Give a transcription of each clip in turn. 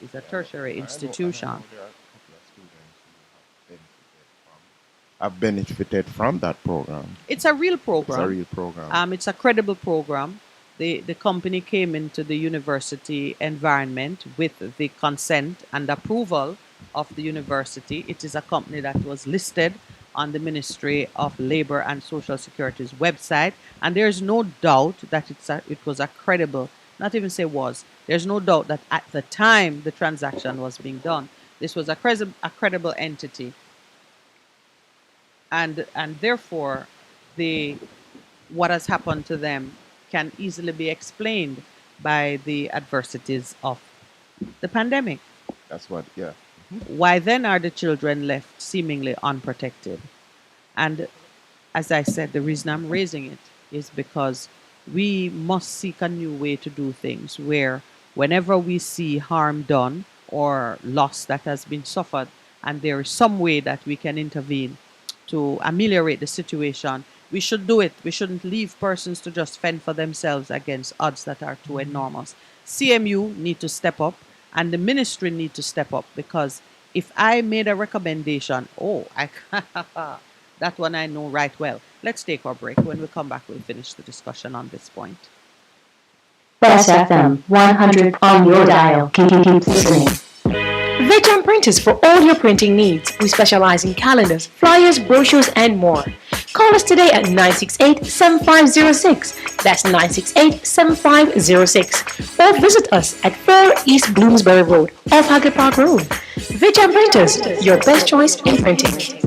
Is a Yeah, I know, tertiary and I institution. know there are a couple of students who have benefited from that program. It's a real It's a program. real program. It's a credible program. The company came into the university environment with the consent and approval of the university. It is a company that was listed on the Ministry of Labor and Social Security's website, and there's no doubt that it was a credible, not even say was, there's no doubt that at the time the transaction was being done, this was a credible entity, and therefore the what has happened to them can easily be explained by the adversities of the pandemic. That's what, yeah. Why then are the children left seemingly unprotected? And as I said, the reason I'm raising it is because we must seek a new way to do things where whenever we see harm done or loss that has been suffered, and there is some way that we can intervene to ameliorate the situation, we should do it. We shouldn't leave persons to just fend for themselves against odds that are too enormous. CMU need to step up and the ministry need to step up because if I made a recommendation, oh, I that one I know right well. Let's take our break. When we come back, we'll finish the discussion on this point. Best FM 100 on your dial. Keep listening. Vegam Printers for all your printing needs. We specialize in calendars, flyers, brochures, and more. Call us today at 968-7506. That's 968-7506. Or visit us at 4 East Bloomsbury Road, off Haggard Park Road. Vegam Printers, your best choice in printing.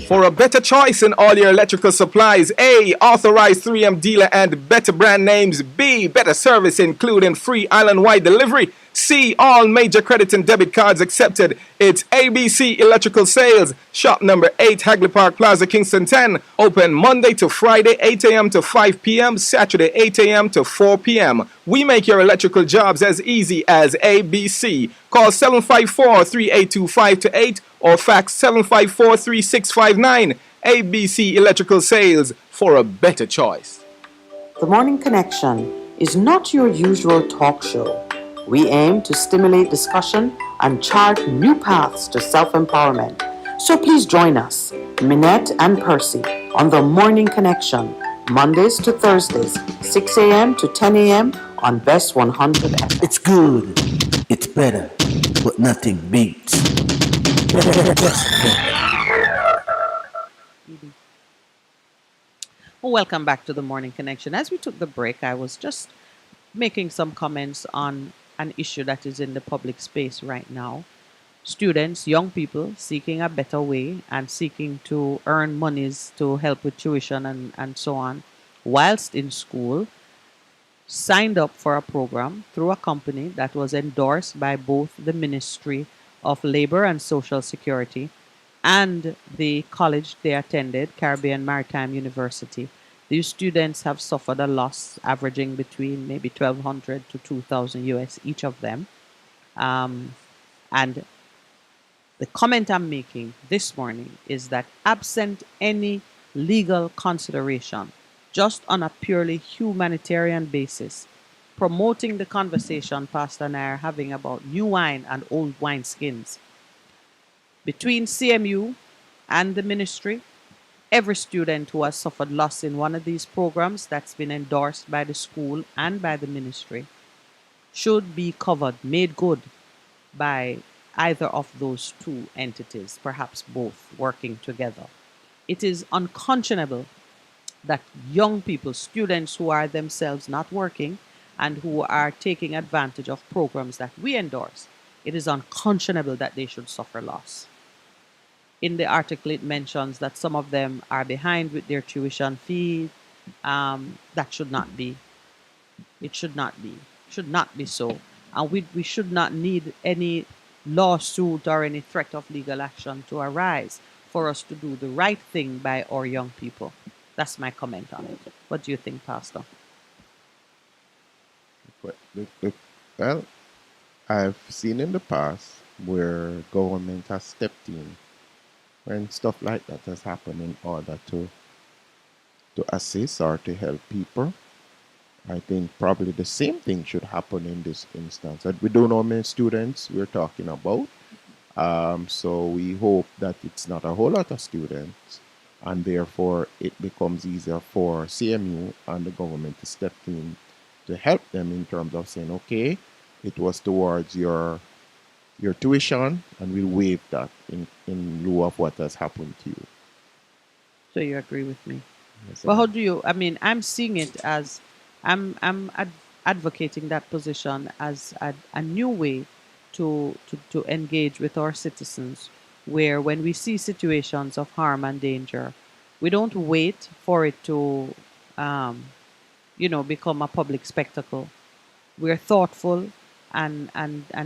For a better choice in all your electrical supplies, A. Authorized 3M dealer and better brand names. B. Better service including free island-wide delivery. C. All major credit and debit cards accepted. It's ABC Electrical Sales. Shop number 8, Hagley Park Plaza, Kingston 10. Open Monday to Friday, 8 a.m. to 5 p.m. Saturday, 8 a.m. to 4 p.m. We make your electrical jobs as easy as ABC. Call 754-3825-8 or fax 754-3659. ABC Electrical Sales, for a better choice. The Morning Connection is not your usual talk show. We aim to stimulate discussion and chart new paths to self-empowerment. So please join us, Minette and Percy, on The Morning Connection, Mondays to Thursdays, 6 a.m. to 10 a.m. on Best 100 FM. It's good, it's better, but nothing beats. Well, welcome back to the Morning Connection. As we took the break, I was just making some comments on an issue that is in the public space right now. Students, young people seeking a better way and seeking to earn monies to help with tuition and so on whilst in school signed up for a program through a company that was endorsed by both the Ministry of Labor and Social Security and the college they attended, Caribbean Maritime University. These students have suffered a loss averaging between maybe 1,200 to 2,000 US each of them. And the comment I'm making this morning is that absent any legal consideration, just on a purely humanitarian basis, promoting the conversation Pastor and I are having about new wine and old wine skins. Between CMU and the ministry, every student who has suffered loss in one of these programs that's been endorsed by the school and by the ministry should be covered, made good by either of those two entities, perhaps both working together. It is unconscionable that young people, students who are themselves not working and who are taking advantage of programs that we endorse, it is unconscionable that they should suffer loss. In the article, it mentions that some of them are behind with their tuition fee. That should not be. It should not be. Should not be so. And we should not need any lawsuit or any threat of legal action to arise for us to do the right thing by our young people. That's my comment on it. What do you think, Pastor? Well, I've seen in the past where government has stepped in when stuff like that has happened in order to assist or to help people. I think probably the same thing should happen in this instance. And we don't know how many students we're talking about. So we hope that it's not a whole lot of students, and therefore it becomes easier for CMU and the government to step in to help them in terms of saying, okay, it was towards your tuition, and we'll waive that in lieu of what has happened to you. So you agree with me? Yes, But how do you? I mean, I'm seeing it as advocating that position as a new way to engage with our citizens, where when we see situations of harm and danger, we don't wait for it to, um, become a public spectacle. We're thoughtful and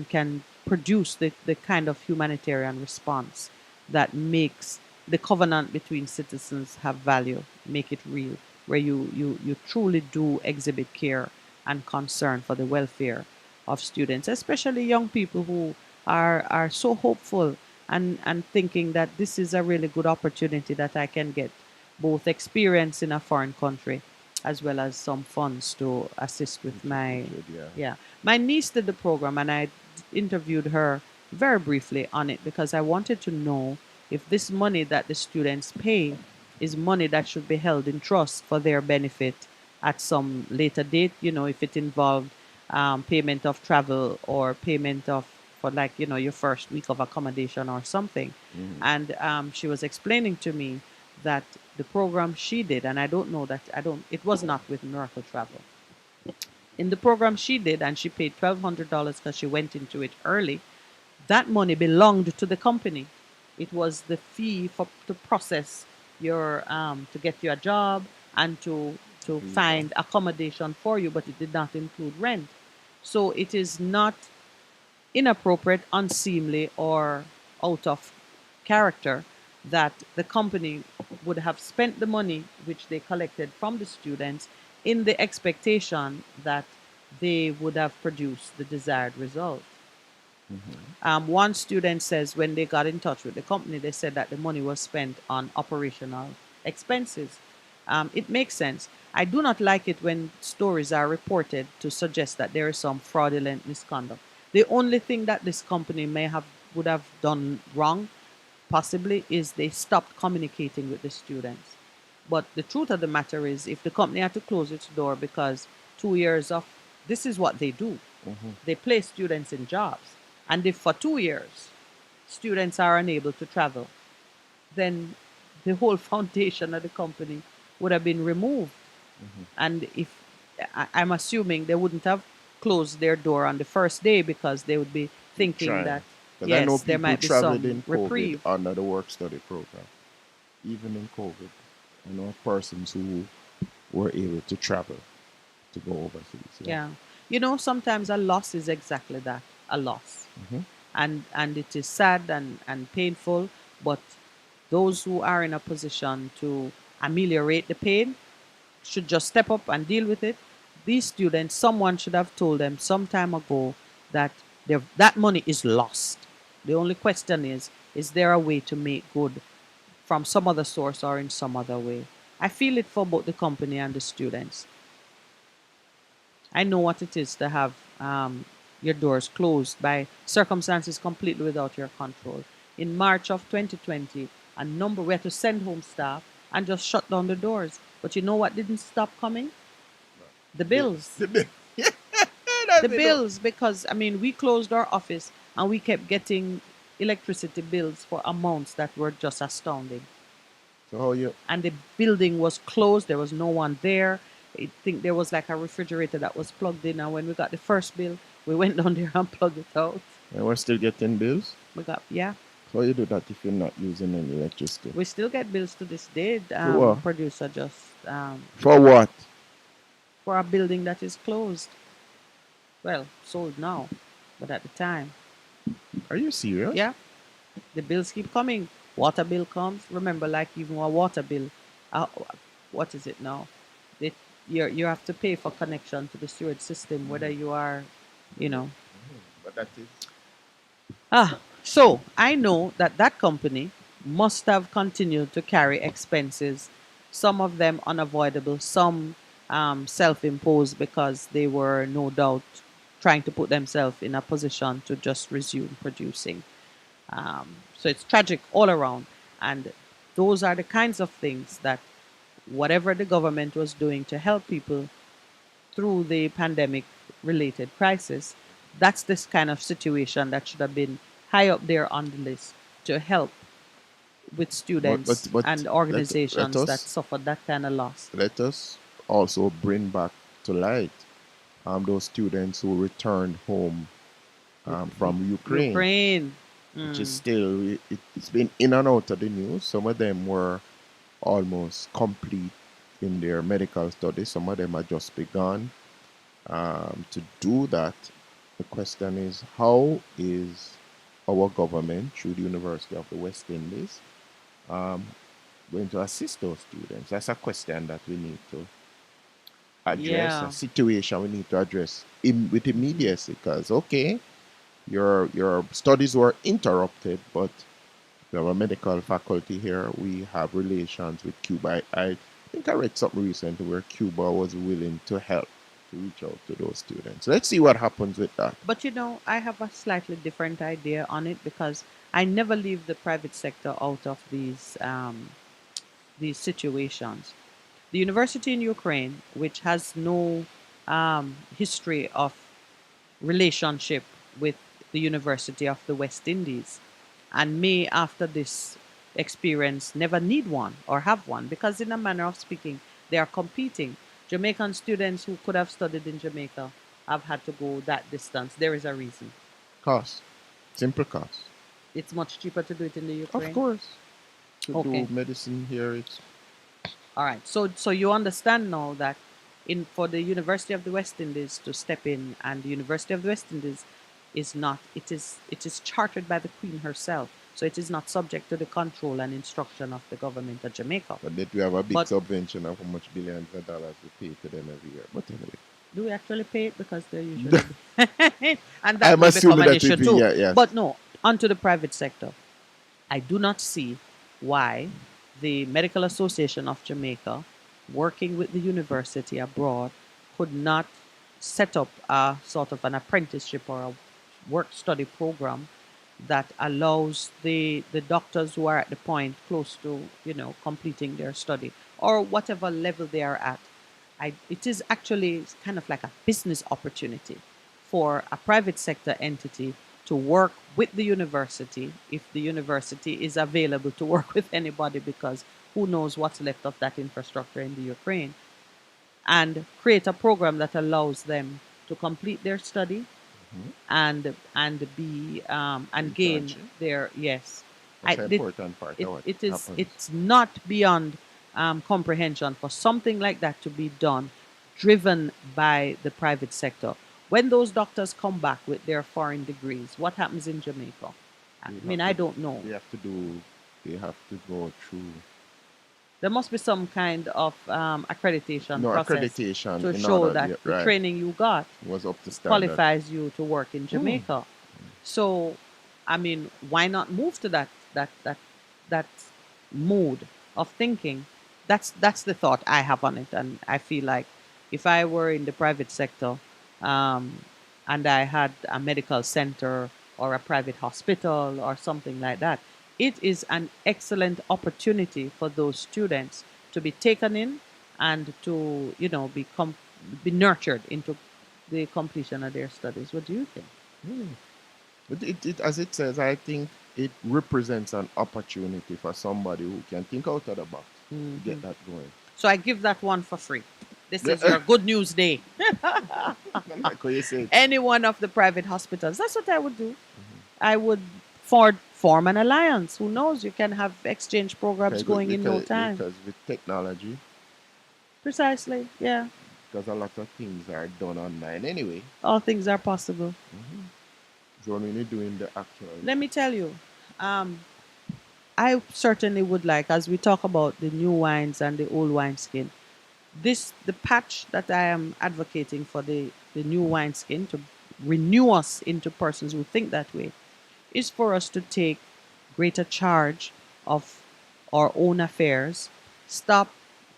can produce the kind of humanitarian response that makes the covenant between citizens have value, make it real, where you truly do exhibit care and concern for the welfare of students, especially young people who are so hopeful and thinking that this is a really good opportunity that I can get both experience in a foreign country as well as some funds to assist with my Yeah. yeah. My niece did the program and I interviewed her very briefly on it because I wanted to know if this money that the students pay is money that should be held in trust for their benefit at some later date, if it involved payment of travel or payment of for like, your first week of accommodation or something. And she was explaining to me that the program she did, and I don't know that, it was not with Miracle Travel. In the program she did, and she paid $1,200 because she went into it early, that money belonged to the company. It was the fee for to process your to get you a job and to find accommodation for you, but it did not include rent. So it is not inappropriate, unseemly, or out of character that the company would have spent the money which they collected from the students in the expectation that they would have produced the desired result. One student says when they got in touch with the company, they said that the money was spent on operational expenses. It makes sense. I do not like it when stories are reported to suggest that there is some fraudulent misconduct. The only thing that this company would have done wrong, possibly, is they stopped communicating with the students. But the truth of the matter is, if the company had to close its door because 2 years of this is what they do, they place students in jobs, and if for 2 years students are unable to travel, then the whole foundation of the company would have been removed. And if I'm assuming they wouldn't have closed their door on the first day because they would be thinking Trying. that Because I know yes, there people might be traveled in some COVID reprieve. under the work study program. Even in COVID, I know persons who were able to travel to go overseas. Yeah. Sometimes a loss is exactly that, a loss. And it is sad and painful, but those who are in a position to ameliorate the pain should just step up and deal with it. These students, someone should have told them some time ago that that money is lost. The only question is there a way to make good from some other source or in some other way? I feel it for both the company and the students. I know what it is to have your doors closed by circumstances completely without your control. In March of 2020, we had to send home staff and just shut down the doors. But you know what didn't stop coming? The bills. The bills, because I mean, we closed our office and we kept getting electricity bills for amounts that were just astounding. So how you And the building was closed. There was no one there. I think there was like a refrigerator that was plugged in. And when we got the first bill, we went down there and plugged it out. and we're still getting bills? Yeah, How you do that if you're not using any electricity? we still get bills to this day. what? Producer just For what? for a building that is closed. Well, sold now, but at the time, Are you serious? yeah, the bills keep coming. Water bill comes. Remember, like even a water bill, uh, what is it now? It, you have to pay for connection to the sewage system, whether you are, you know. But that is So I know that that company must have continued to carry expenses, some of them unavoidable, some self-imposed because they were no doubt trying to put themselves in a position to just resume producing. So it's tragic all around. And those are the kinds of things that whatever the government was doing to help people through the pandemic related crisis, that's this kind of situation that should have been high up there on the list to help with students but and let organizations that us suffered that kind of loss. let us also bring back to light those students who returned home from Ukraine, Ukraine. which is Mm. still it's been in and out of the news. Some of them were almost complete in their medical studies. Some of them had just begun. To do that, the question is, how is our government, through the University of the West Indies, um, going to assist those students? That's a question that we need to address, a Yeah. situation we need to address with immediacy. Because, okay, your studies were interrupted, but we have a medical faculty here. We have relations with Cuba. I think I read something recently where Cuba was willing to help to reach out to those students. Let's see what happens with that. But I have a slightly different idea on it because I never leave the private sector out of these situations. The university in Ukraine, which has no history of relationship with the University of the West Indies, and may, after this experience, never need one or have one, because, in a manner of speaking, they are competing. Jamaican students who could have studied in Jamaica have had to go that distance. There is a reason. Cost. Simple cost. It's much cheaper to do it in the Of Ukraine. course. To Okay. do medicine here, it's All right. So you understand now that in for the University of the West Indies to step in, and the University of the West Indies is not it is chartered by the Queen herself. So it is not subject to the control and instruction of the government of Jamaica. but that we have a big But subvention of how much billions of dollars we pay to them every year. But anyway. do we actually pay it? Because they're usually and that I'm will become assuming an that issue it be, too. yeah, yes. But no, onto the private sector. I do not see why the Medical Association of Jamaica, working with the university abroad, could not set up a sort of an apprenticeship or a work study program that allows the doctors who are at the point close to completing their study or whatever level they are at. It is actually kind of like a business opportunity for a private sector entity to work with the university, if the university is available to work with anybody, because who knows what's left of that infrastructure in the Ukraine, and create a program that allows them to complete their study Mhm. and be and gain Internship. their yes. That's an It, important part it, of what it is happens. it's not beyond comprehension for something like that to be done, driven by the private sector. When those doctors come back with their foreign degrees, what happens in Jamaica? I We mean, have I to don't know. they have to go through There must be some kind of accreditation no process accreditation to in show order, that yeah, the right. training you got Was up to standard. qualifies you to work in Jamaica. So, I mean, why not move to that mode of thinking? That's the thought I have on it, and I feel like if I were in the private sector, um, and I had a medical center or a private hospital or something like that, it is an excellent opportunity for those students to be taken in and to be nurtured into the completion of their studies. What do you think? But as it says, I think it represents an opportunity for somebody who can think out of the box to get that going. So I give that one for free. This is your good news day. Like what you said, Any one of the private hospitals. That's what I would do. I would form an alliance. Who knows? You can have exchange programs going in no time. because with technology, Precisely. Yeah. because a lot of things are done online anyway. All things are possible. So when you're doing the actual, Let me tell you, um, I certainly would like, as we talk about the new wines and the old wineskin, the patch that I am advocating for the new wineskin to renew us into persons who think that way is for us to take greater charge of our own affairs, stop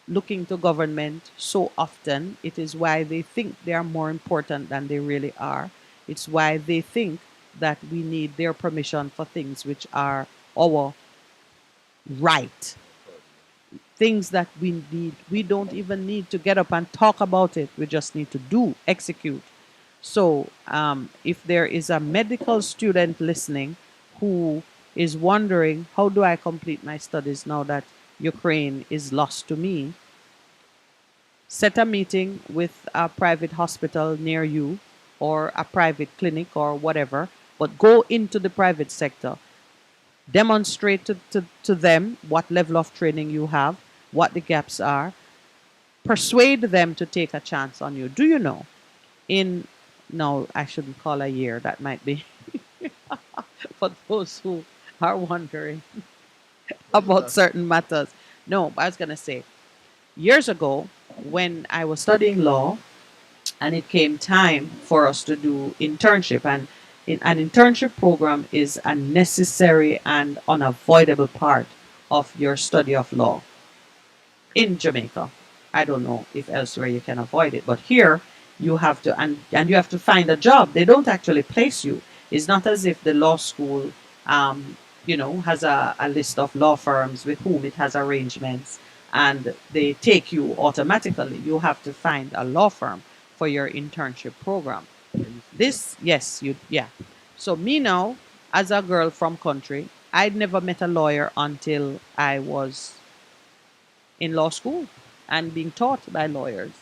looking to government so often. It is why they think they are more important than they really are. It's why they think that we need their permission for things which are our right. Things that we need. We don't even need to get up and talk about it. We just need to do, execute. So, if there is a medical student listening who is wondering, how do I complete my studies now that Ukraine is lost to me? Set a meeting with a private hospital near you or a private clinic or whatever, but go into the private sector. Demonstrate to them what level of training you have, what the gaps are. Persuade them to take a chance on you. Do you know? In No, I shouldn't call a year. That might be for those who are wondering about certain matters. No, I was gonna say years ago when I was studying law and it came time for us to do internship, and an internship program is a necessary and unavoidable part of your study of law in Jamaica. I don't know if elsewhere you can avoid it, but here you have to, and you have to find a job. They don't actually place you. It's not as if the law school, has a list of law firms with whom it has arrangements and they take you automatically. You have to find a law firm for your internship program. This, yes, yeah. So me now, as a girl from country, I'd never met a lawyer until I was in law school and being taught by lawyers.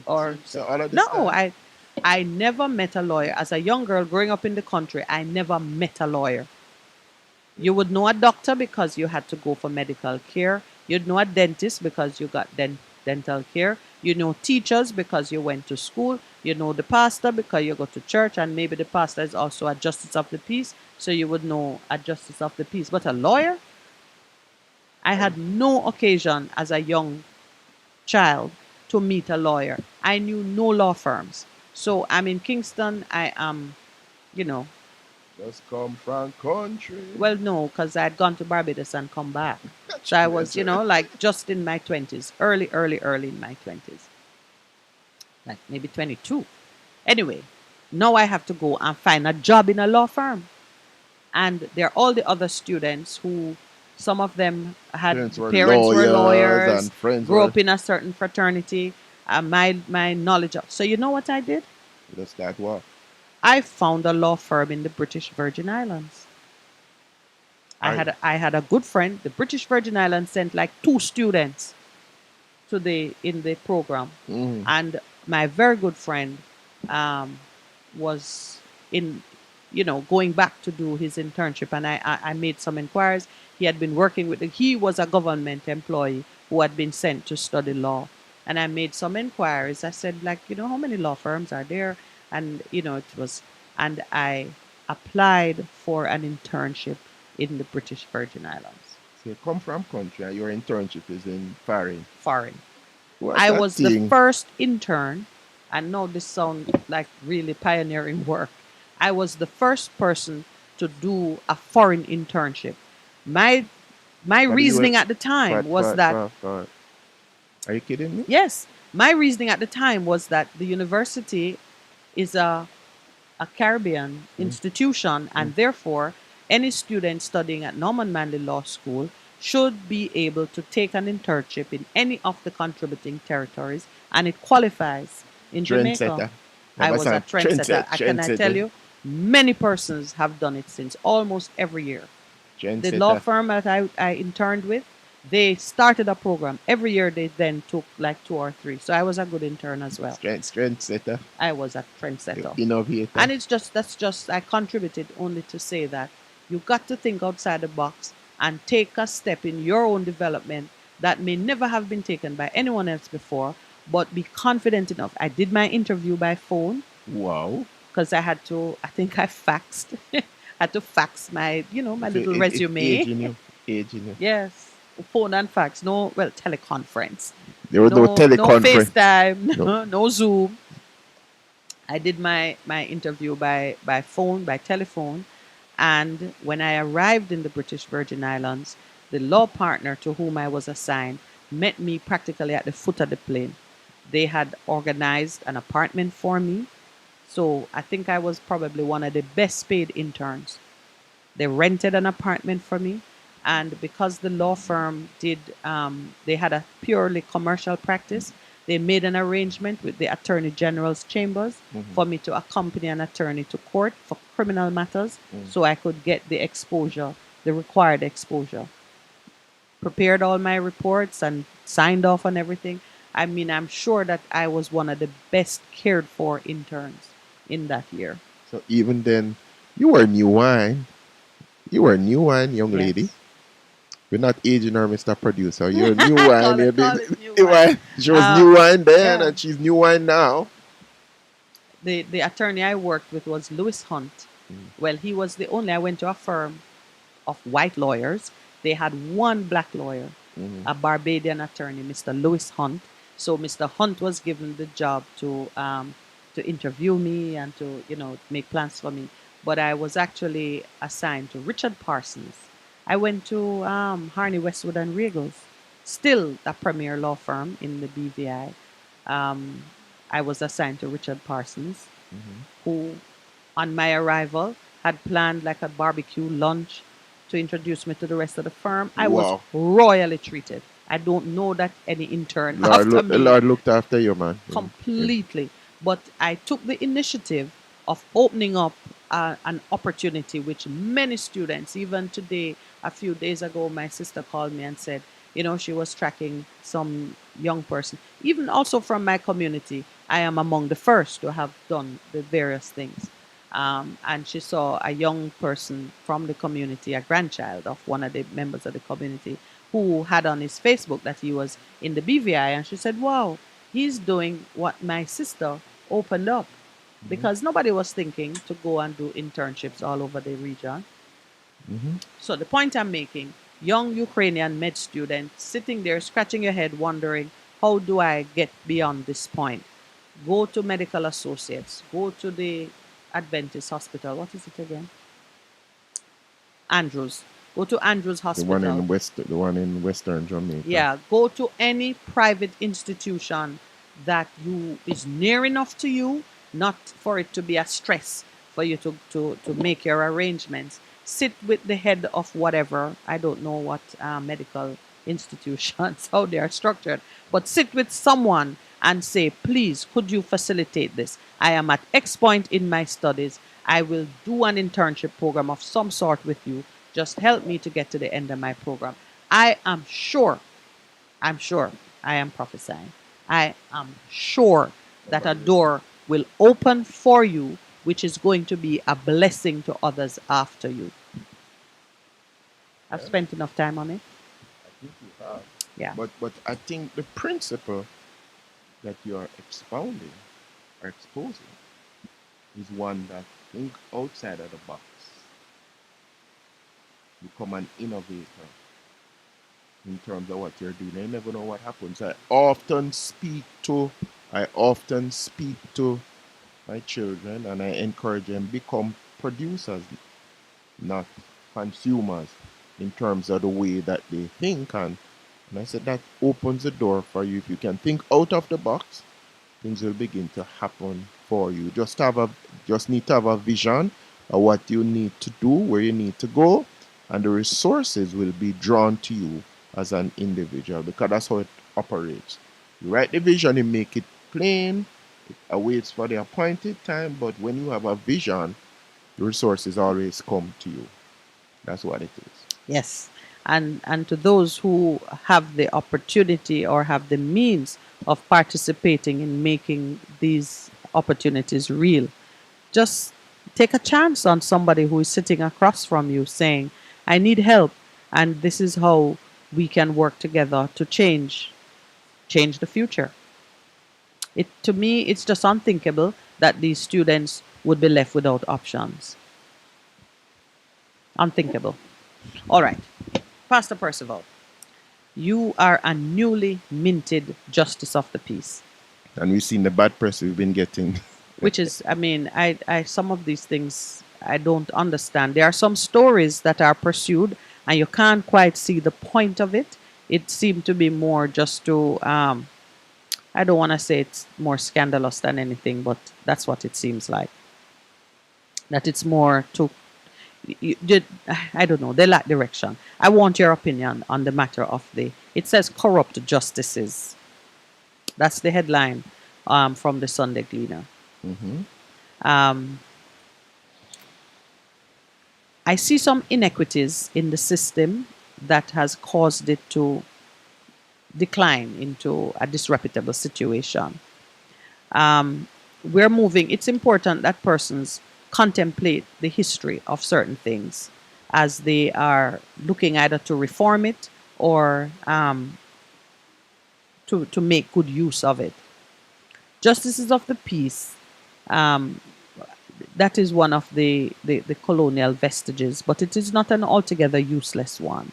Or So all of this no, time, I never met a lawyer. As a young girl growing up in the country, I never met a lawyer. You would know a doctor because you had to go for medical care. You'd know a dentist because you got dental care. You know teachers because you went to school. You know the pastor because you go to church, and maybe the pastor is also a justice of the peace, so you would know a justice of the peace. But a lawyer, I had no occasion as a young child to meet a lawyer. I knew no law firms. So I'm in Kingston. I am, you know, just come from country. well, no, because I'd gone to Barbados and come back. So I was, like just in my 20s, early in my 20s, like maybe 22. Anyway, now I have to go and find a job in a law firm. And there are all the other students who, some of them had Parents were parents were lawyers lawyers, and friends grew were up in a certain fraternity. My knowledge of, so you know what I did? just that what? I found a law firm in the British Virgin Islands. Right. I had a good friend. The British Virgin Islands sent like 2 students to in the program, Mm. and my very good friend was in, going back to do his internship, and I made some inquiries. He had been working with. He was a government employee who had been sent to study law, and I made some inquiries. I said, like, how many law firms are there, and it was, and I applied for an internship in the British Virgin Islands. So you come from country and your internship is in foreign. Foreign. What's I that was the thing? first intern, and now this sounds like really pioneering work. I was the first person to do a foreign internship. My But you reasoning were- at the time was but- that but- Are you kidding me? yes, my reasoning at the time was that the university is a Caribbean institution, and therefore any student studying at Norman Manley Law School should be able to take an internship in any of the contributing territories, and it qualifies in Jamaica. Trendsetter. I was a trendsetter. Can I tell Trendsetter. you? Many persons have done it since almost every year. The law Trendsetter. firm that I interned with, they started a program. Every year they then took like 2 or 3. So I was a good intern as well. Trendsetter. I was a trendsetter. Innovator. And I contributed only to say that you got to think outside the box and take a step in your own development that may never have been taken by anyone else before, but be confident enough. I did my interview by phone Wow. because I think I faxed. I had to fax my, my little resume. Aging you. Yes, phone and fax. No, well, teleconference. There was no No teleconference. FaceTime, No. no Zoom. I did my interview by phone, by telephone. And when I arrived in the British Virgin Islands, the law partner to whom I was assigned met me practically at the foot of the plane. They had organized an apartment for me. So I think I was probably one of the best paid interns. They rented an apartment for me. And because the law firm they had a purely commercial practice, they made an arrangement with the Attorney General's chambers for me to accompany an attorney to court for criminal matters so I could get the exposure, the required exposure. Prepared all my reports and signed off on everything. I mean, I'm sure that I was one of the best cared for interns in that year. So even then, you were new wine. You were new wine, young Yes. lady. We're not aging her, Mr. Producer. You're new wine. Call You're it- call big- it new new wine. wine. She was new wine then, yeah. and she's new wine now. The attorney I worked with was Lewis Hunt. Well, he was the only. I went to a firm of white lawyers. They had one black lawyer, a Barbadian attorney, Mr. Lewis Hunt. So Mr. Hunt was given the job to interview me and to make plans for me. But I was actually assigned to Richard Parsons. I went to Harney Westwood and Regals, still a premier law firm in the BVI. I was assigned to Richard Parsons, who, on my arrival, had planned like a barbecue lunch to introduce me to the rest of the firm. I was Wow. royally treated. I don't know that any intern Lord, after the me Lord looked after you, man. completely. But I took the initiative of opening up an opportunity which many students, even today, a few days ago, my sister called me and said, she was tracking some young person, even also from my community. I am among the first to have done the various things. And she saw a young person from the community, a grandchild of one of the members of the community, who had on his Facebook that he was in the BVI. And she said, wow, he's doing what my sister opened up. Because nobody was thinking to go and do internships all over the region. So the point I'm making, young Ukrainian med student sitting there scratching your head wondering, how do I get beyond this point? Go to Medical Associates, go to the Adventist Hospital. What is it again? Andrews. Go to Andrews The Hospital. one in Western Jamaica. Yeah, go to any private institution that is near enough to you, not for it to be a stress for you to make your arrangements. Sit with the head of whatever, I don't know what medical institutions, how they are structured, but sit with someone and say, please, could you facilitate this? I am at X point in my studies. I will do an internship program of some sort with you. Just help me to get to the end of my program. I am sure, I am prophesying. I am sure that a door will open for you, which is going to be a blessing to others after you. I've spent enough time on it. Yeah. But I think the principle that you are expounding or exposing is one that think outside of the box. Become an innovator in terms of what you're doing. You never know what happens. I often speak to my children and I encourage them become producers, not consumers, in terms of the way that they think. And I said that opens the door for you. If you can think out of the box, things will begin to happen for you. Just need to have a vision of what you need to do, where you need to go, and the resources will be drawn to you as an individual, because that's how it operates. You write the vision, you make it plain, it awaits for the appointed time, but when you have a vision, the resources always come to you. That's what it is. Yes. And to those who have the opportunity or have the means of participating in making these opportunities real, just take a chance on somebody who is sitting across from you saying, I need help, and this is how we can work together to change the future. To me, it's just unthinkable that these students would be left without options. Unthinkable. All right. Pastor Percival, you are a newly minted Justice of the Peace. And we've seen the bad press we've been getting. Which is, I mean, I some of these things I don't understand. There are some stories that are pursued and you can't quite see the point of it. It seemed to be more just to, I don't want to say it's more scandalous than anything, but that's what it seems like. That it's more to, I don't know, they lack direction. I want your opinion on the matter of it says corrupt justices. That's the headline from the Sunday Gleaner. Mm-hmm. Um, I see some inequities in the system that has caused it to decline into a disreputable situation. We're moving, it's important that persons contemplate the history of certain things as they are looking either to reform it or to make good use of it. Justices of the peace, that is one of the colonial vestiges, but it is not an altogether useless one.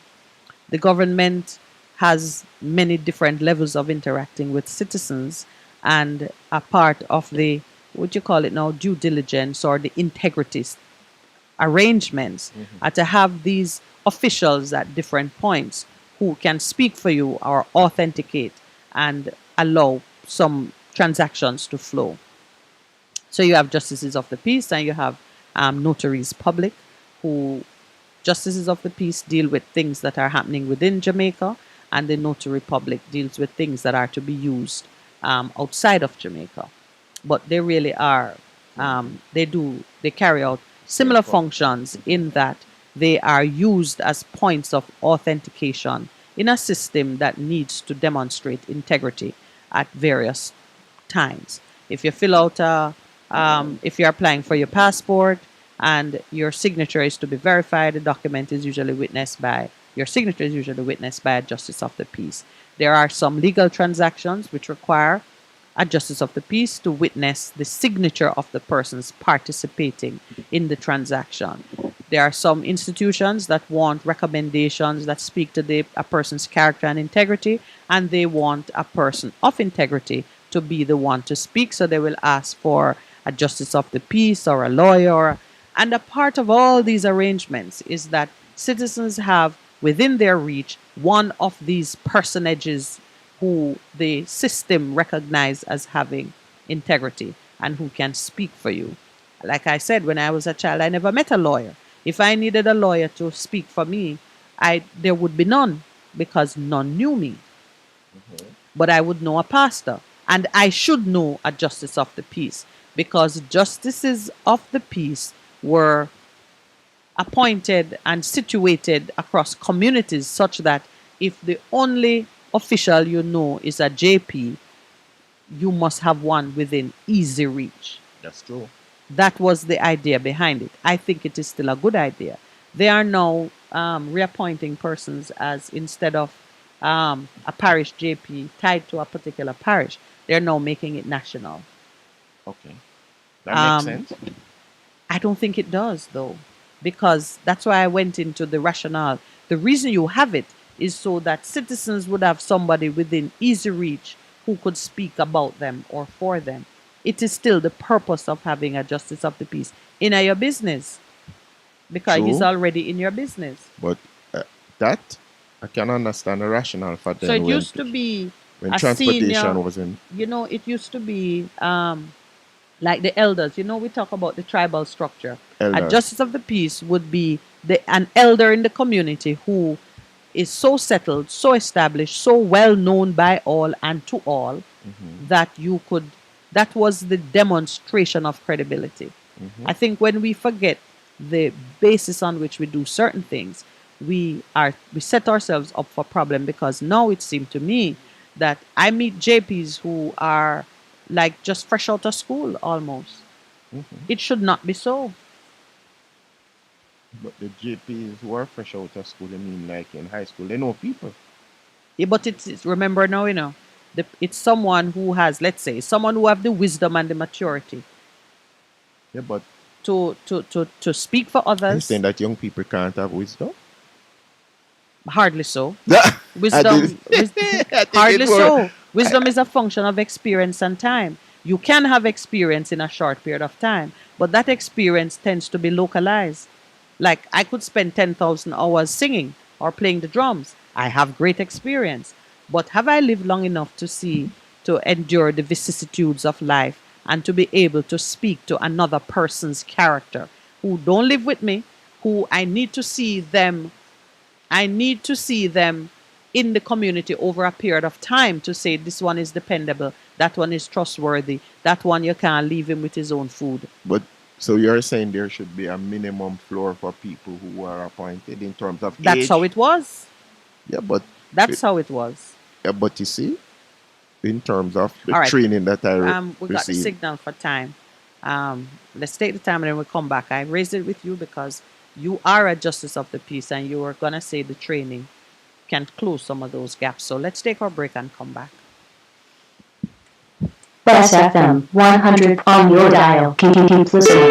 The government has many different levels of interacting with citizens, and a part of the, what you call it now, due diligence or the integrity arrangements are to have these officials at different points who can speak for you or authenticate and allow some transactions to flow. So you have justices of the peace and you have notaries public, who justices of the peace deal with things that are happening within Jamaica, and the notary public deals with things that are to be used outside of Jamaica. But they really are, they carry out similar functions in that they are used as points of authentication in a system that needs to demonstrate integrity at various times. If you fill out if you're applying for your passport and your signature is to be verified, the document is usually witnessed by, your signature is usually witnessed by a justice of the peace. There are some legal transactions which require a justice of the peace to witness the signature of the persons participating in the transaction. There are some institutions that want recommendations that speak to a person's character and integrity, and they want a person of integrity to be the one to speak, so they will ask for a justice of the peace or a lawyer. And a part of all these arrangements is that citizens have within their reach one of these personages who the system recognizes as having integrity and who can speak for you. Like I said, when I was a child, I never met a lawyer. If I needed a lawyer to speak for me, there would be none, because none knew me. But I would know a pastor, and I should know a justice of the peace, because justices of the peace were appointed and situated across communities such that if the only official you know is a JP, you must have one within easy reach. That's true. That was the idea behind it. I think it is still a good idea. They are now reappointing persons as, instead of a parish JP tied to a particular parish, they're now making it national. Okay. That makes sense. I don't think it does, though, because that's why I went into the rationale. The reason you have it is so that citizens would have somebody within easy reach who could speak about them or for them. It is still the purpose of having a justice of the peace in your business, because he's True. already in your business. But that, I can understand the rationale for them. So it used to be when a transportation senior, wasn't. it used to be like the elders. We talk about the tribal structure. Elder. A justice of the peace would be an elder in the community who is so settled, so established, so well known by all and to all that that was the demonstration of credibility. I think when we forget the basis on which we do certain things, we set ourselves up for problem, because now it seemed to me that I meet JPs who are like just fresh out of school almost. It should not be so. But the JPs who are fresh out of school, I mean, like in high school, they know people. Yeah, but it's remember now, it's someone who has, let's say, someone who have the wisdom and the maturity Yeah, but to speak for are you others. saying that young people can't have wisdom? Hardly so. I Wisdom, I think hardly it were- so. Wisdom is a function of experience and time. You can have experience in a short period of time, but that experience tends to be localized. Like I could spend 10,000 hours singing or playing the drums, I have great experience. But have I lived long enough to endure the vicissitudes of life and to be able to speak to another person's character who don't live with me, who I need to see them in the community over a period of time to say this one is dependable, that one is trustworthy, that one you can't leave him with his own food. But so you're saying there should be a minimum floor for people who are appointed in terms of That's age? how it was. Yeah, but That's how it was. yeah, but you see, in terms of the All right. training that I We got the received, signal for time. Let's take the time and then we'll come back. I raised it with you because you are a justice of the peace and you were gonna say the training can close some of those gaps. So let's take our break and come back. Best FM 100 on your dial. Keep listening.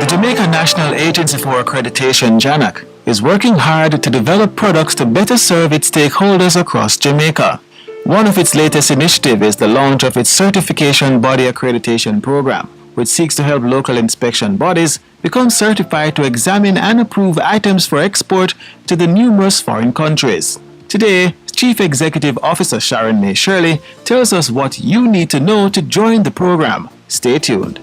The Jamaica National Agency for Accreditation, JANAC, is working hard to develop products to better serve its stakeholders across Jamaica. One of its latest initiatives is the launch of its Certification Body Accreditation Program, which seeks to help local inspection bodies become certified to examine and approve items for export to the numerous foreign countries. Today, Chief Executive Officer Sharon May Shirley tells us what you need to know to join the program. Stay tuned.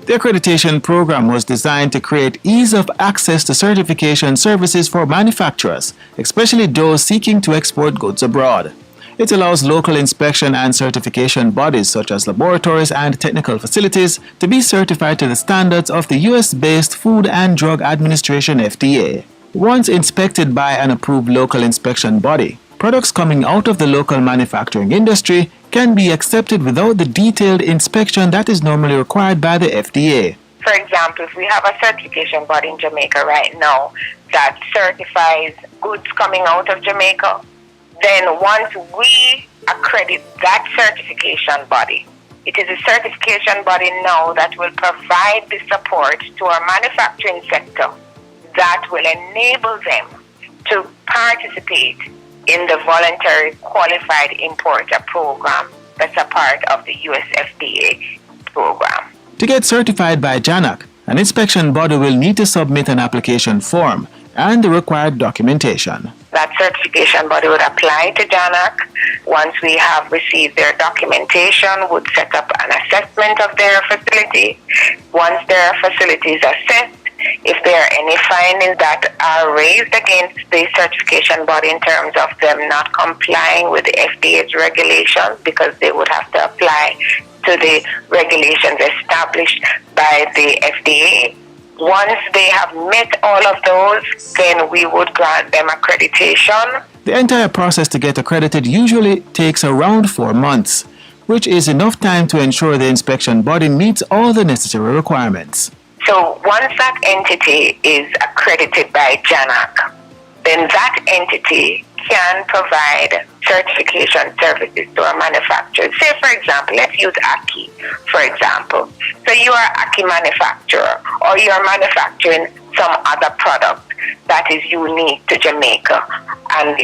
The accreditation program was designed to create ease of access to certification services for manufacturers, especially those seeking to export goods abroad. It allows local inspection and certification bodies such as laboratories and technical facilities to be certified to the standards of the US-based Food and Drug Administration (FDA). Once inspected by an approved local inspection body, products coming out of the local manufacturing industry can be accepted without the detailed inspection that is normally required by the FDA. For example, if we have a certification body in Jamaica right now that certifies goods coming out of Jamaica, then once we accredit that certification body, it is a certification body now that will provide the support to our manufacturing sector that will enable them to participate in the voluntary qualified importer program that's a part of the US FDA program. To get certified by JANAC, an inspection body will need to submit an application form and the required documentation. That certification body would apply to JANAC. Once we have received their documentation, would set up an assessment of their facility. Once their facility is assessed, if there are any findings that are raised against the certification body in terms of them not complying with the FDA's regulations, because they would have to apply to the regulations established by the FDA. Once they have met all of those, then we would grant them accreditation. The entire process to get accredited usually takes around 4 months, which is enough time to ensure the inspection body meets all the necessary requirements. So once that entity is accredited by JANAC, then that entity can provide certification services to our manufacturers. Say, for example, let's use Aki, for example. So you are an Aki manufacturer, or you are manufacturing some other product that is unique to Jamaica. And,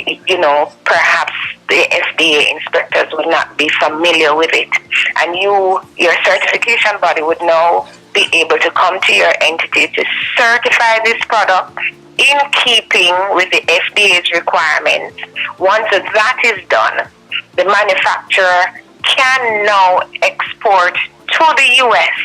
perhaps the FDA inspectors would not be familiar with it. And your certification body would now be able to come to your entity to certify this product in keeping with the FDA's requirements. Once that is done, the manufacturer can now export to the U.S.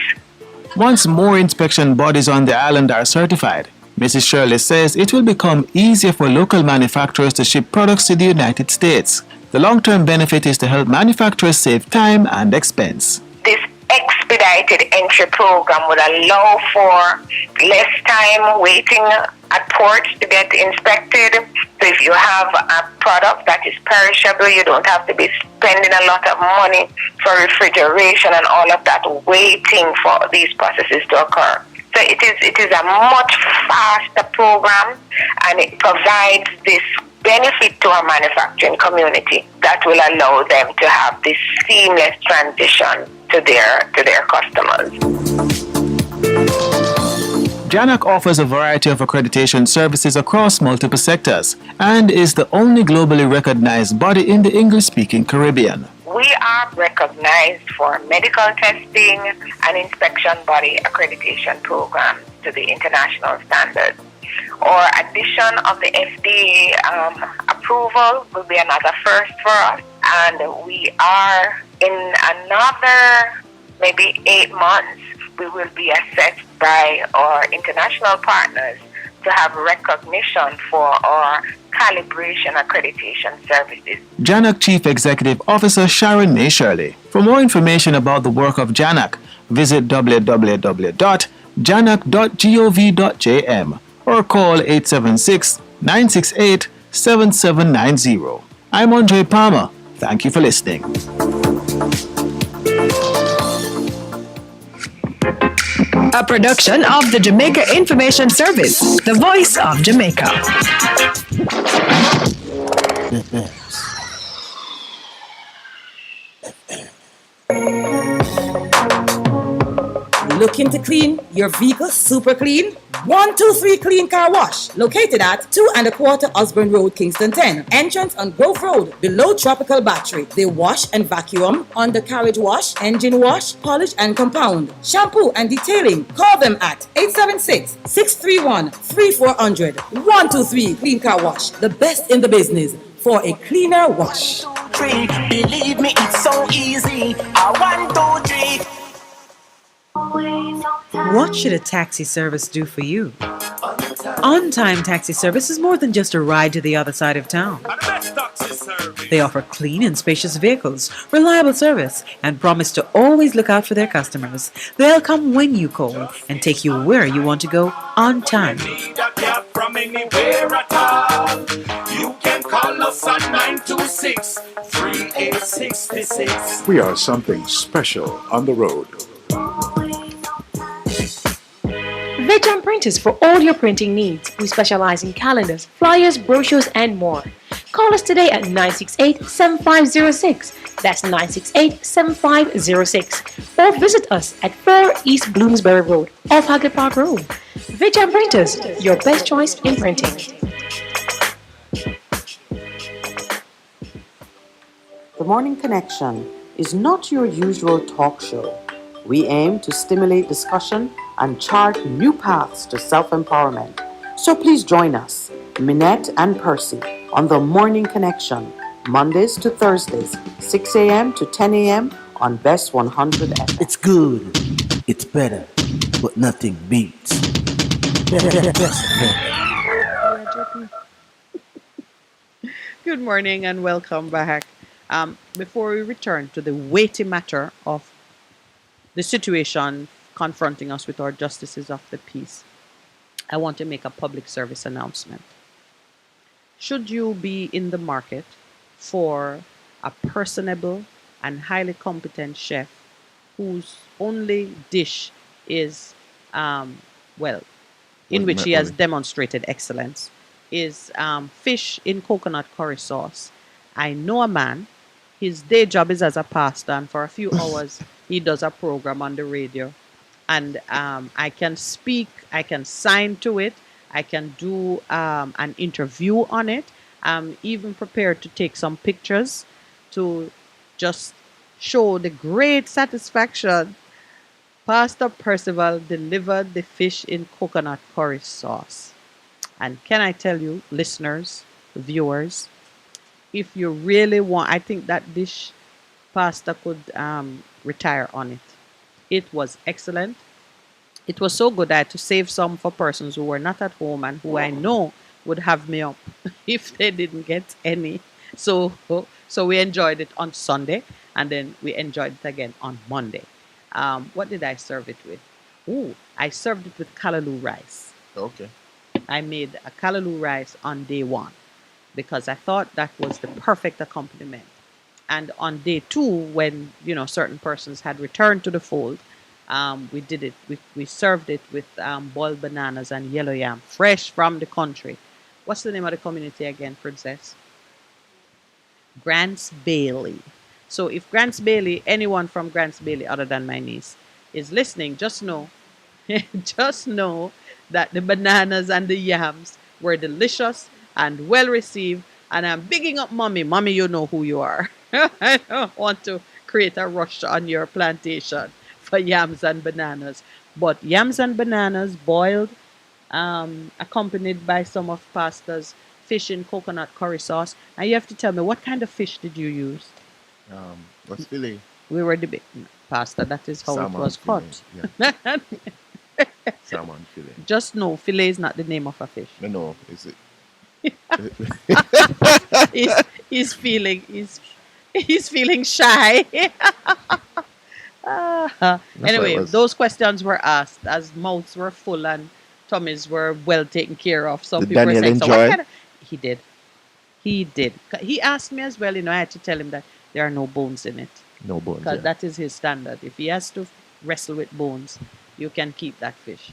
Once more inspection bodies on the island are certified, Mrs. Shirley says it will become easier for local manufacturers to ship products to the United States. The long-term benefit is to help manufacturers save time and expense. This expedited entry program would allow for less time waiting at ports to get inspected. So if you have a product that is perishable, you don't have to be spending a lot of money for refrigeration and all of that, waiting for these processes to occur. So it is a much faster program, and it provides this benefit to our manufacturing community that will allow them to have this seamless transition to their customers. JANAC offers a variety of accreditation services across multiple sectors and is the only globally recognized body in the English-speaking Caribbean. We are recognized recognized for medical testing and inspection body accreditation programs to the international standards. Or addition of the FDA approval will be another first for us, and we are in another maybe 8 months, we will be assessed by our international partners to have recognition for our calibration accreditation services. JANAC Chief Executive Officer Sharon May Shirley. For more information about the work of JANAC, visit www.janac.gov.jm or call 876-968-7790. I'm Andre Palmer. Thank you for listening. A production of the Jamaica Information Service, the voice of Jamaica. Looking to clean your vehicle super clean? 123 Clean Car Wash, located at 2 1/4 Osborne Road, Kingston 10. Entrance on Grove Road, below Tropical Battery. They wash and vacuum, undercarriage wash, engine wash, polish and compound, shampoo and detailing. Call them at 876-631-3400. 123 Clean Car Wash, the best in the business for a cleaner wash. Believe me, it's so easy. 1, 2, 3. What should a taxi service do for you? On-Time Taxi Service is more than just a ride to the other side of town. They offer clean and spacious vehicles, reliable service, and promise to always look out for their customers. They'll come when you call and take you where you want to go on time. From anywhere at all. You can call us at 926-3866. We are something special on the road. Vijam Printers for all your printing needs. We specialize in calendars, flyers, brochures, and more. Call us today at 968-7506. That's 968-7506. Or visit us at 4 East Bloomsbury Road, off Hagley Park Road. Vijam Printers, your best choice in printing. The Morning Connection is not your usual talk show. We aim to stimulate discussion and chart new paths to self-empowerment. So please join us, Minette and Percy, on The Morning Connection, Mondays to Thursdays, 6 a.m. to 10 a.m. on Best 100 FM. It's good. It's better. But nothing beats. Good morning and welcome back. Before we return to the weighty matter of the situation confronting us with our justices of the peace, I want to make a public service announcement. Should you be in the market for a personable and highly competent chef whose only dish is, in which he has demonstrated excellence, is fish in coconut curry sauce, I know a man. His day job is as a pastor, and for a few hours he does a program on the radio. And I can speak, I can sign to it, I can do an interview on it. I'm even prepared to take some pictures to just show the great satisfaction Pastor Percival delivered the fish in coconut curry sauce. And can I tell you, listeners, viewers, if you really want, I think that dish, Pastor could retire on it. It was excellent. It was so good I had to save some for persons who were not at home and who I know would have me up if they didn't get any. So we enjoyed it on Sunday, and then we enjoyed it again on Monday. What did I serve it with? I served it with callaloo rice. Okay. I made a callaloo rice on day one because I thought that was the perfect accompaniment. And on day two, when certain persons had returned to the fold, we did it. We served it with boiled bananas and yellow yam, fresh from the country. What's the name of the community again, Princess? Grants Bailey. So if Grants Bailey, anyone from Grants Bailey other than my niece, is listening, just know that the bananas and the yams were delicious and well received. And I'm bigging up Mommy. Mommy, you know who you are. I don't want to create a rush on your plantation for yams and bananas. But yams and bananas boiled, accompanied by some of Pastor's fish in coconut curry sauce. And you have to tell me, what kind of fish did you use? What's fillet? We were debating, Pastor. That is how it Salmon was fillet, cut. yeah. Salmon fillet. Just know, fillet is not the name of a fish. No, is it? he's feeling he's feeling shy. Anyway, it was. those questions were asked as mouths were full and tummies were well taken care of. Some Did people were Daniel saying, so what enjoy? kind of... He did. He did. He asked me as well, I had to tell him that there are no bones in it. No bones. Because Yeah. that is his standard. If he has to wrestle with bones, you can keep that fish.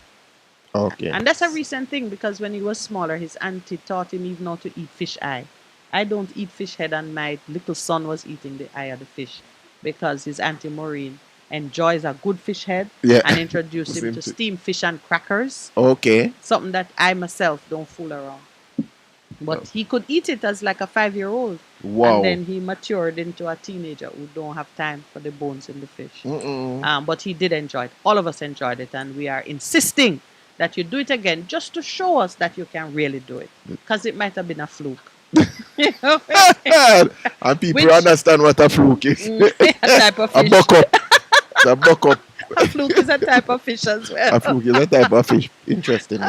Okay. And that's a recent thing because when he was smaller, his auntie taught him even how to eat fish eye. I don't eat fish head, and my little son was eating the eye of the fish because his auntie Maureen enjoys a good fish head Yeah. and introduced him to steamed fish and crackers. Okay. Something that I myself don't fool around. But he could eat it as like a 5-year-old. Wow. And then he matured into a teenager who don't have time for the bones in the fish. But he did enjoy it. All of us enjoyed it, and we are insisting that you do it again just to show us that you can really do it. Because it might have been a fluke. And people understand what a fluke is. A type of A fish. buck up. A buck up. A fluke is a type of fish as well. A fluke is a type of fish. Interesting.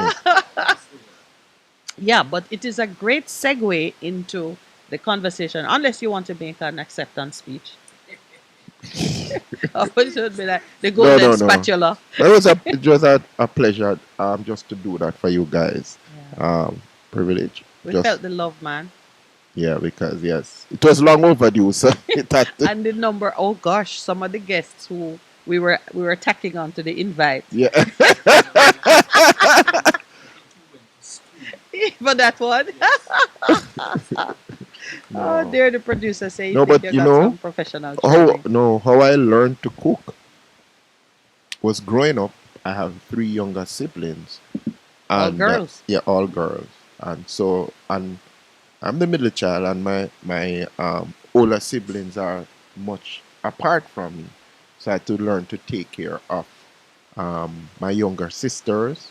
Yeah, but it is a great segue into the conversation, unless you want to make an acceptance speech. Or it should be like the golden spatula. It was a pleasure just to do that for you guys. Privilege. We Just- felt the love, man. Yeah, because yes, it was long overdue. So it had to, And the number, oh gosh, some of the guests who we were tacking on to the invite. yeah. For that one. Oh dear, the producer say No, but you got know some professional training. how I learned to cook was growing up. I have 3 younger siblings. All And, girls? yeah, all girls. And so I'm the middle child, and my older siblings are much apart from me. So I had to learn to take care of my younger sisters,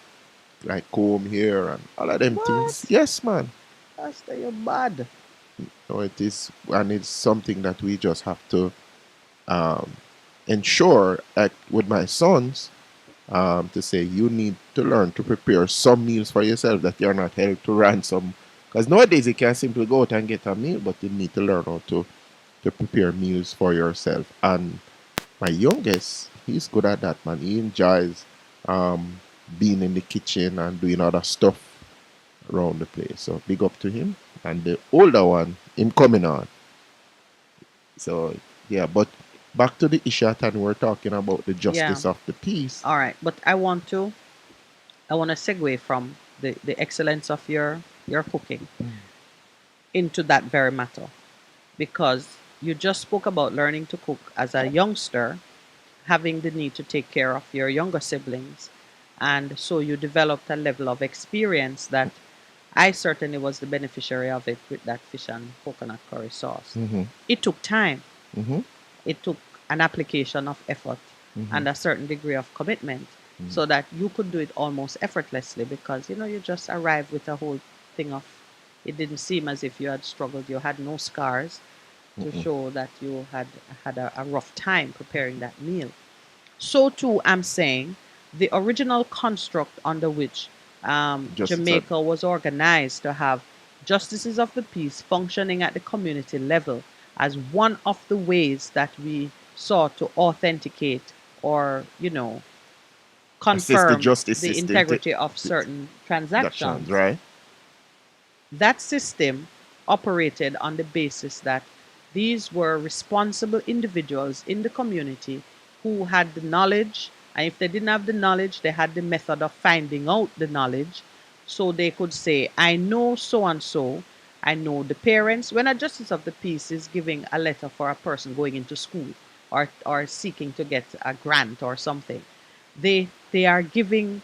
like comb hair and all of them things. Yes, man. That's you're bad. No, it is, and it's something that we just have to ensure, like with my sons, to say you need to learn to prepare some meals for yourself that you're not held to ransom. Because nowadays you can simply go out and get a meal, but you need to learn how to prepare meals for yourself. And my youngest, he's good at that, man. He enjoys being in the kitchen and doing other stuff around the place. So big up to him. And the older one, him coming on. So yeah, but back to the issue and we're talking about the justice of the peace. All right, but I want to segue from the excellence of your cooking into that very matter, because you just spoke about learning to cook as a youngster, having the need to take care of your younger siblings, and so you developed a level of experience that I certainly was the beneficiary of it with that fish and coconut curry sauce. Mhm. It took time. Mhm. It took an application of effort and a certain degree of commitment so that you could do it almost effortlessly, because you just arrived with a whole thing of, it didn't seem as if you had struggled. You had no scars to show that you had had a rough time preparing that meal. So too, I'm saying the original construct under which Jamaica was organized to have justices of the peace functioning at the community level as one of the ways that we sought to authenticate or, confirm justice the system integrity of certain transactions. Right? That system operated on the basis that these were responsible individuals in the community who had the knowledge, and if they didn't have the knowledge, they had the method of finding out the knowledge, so they could say, I know so and so, I know the parents. When a justice of the peace is giving a letter for a person going into school or seeking to get a grant or something, they are giving,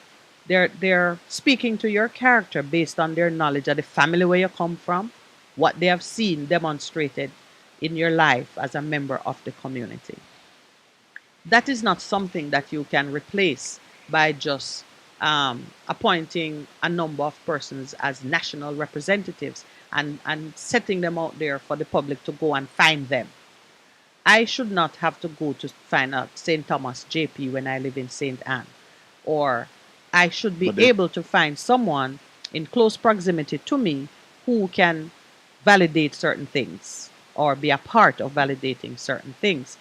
they're speaking to your character based on their knowledge of the family where you come from, what they have seen demonstrated in your life as a member of the community. That is not something that you can replace by just appointing a number of persons as national representatives and setting them out there for the public to go and find them. I should not have to go to find out St. Thomas JP when I live in St. Anne. Or I should be But they- able to find someone in close proximity to me who can validate certain things or be a part of validating certain things.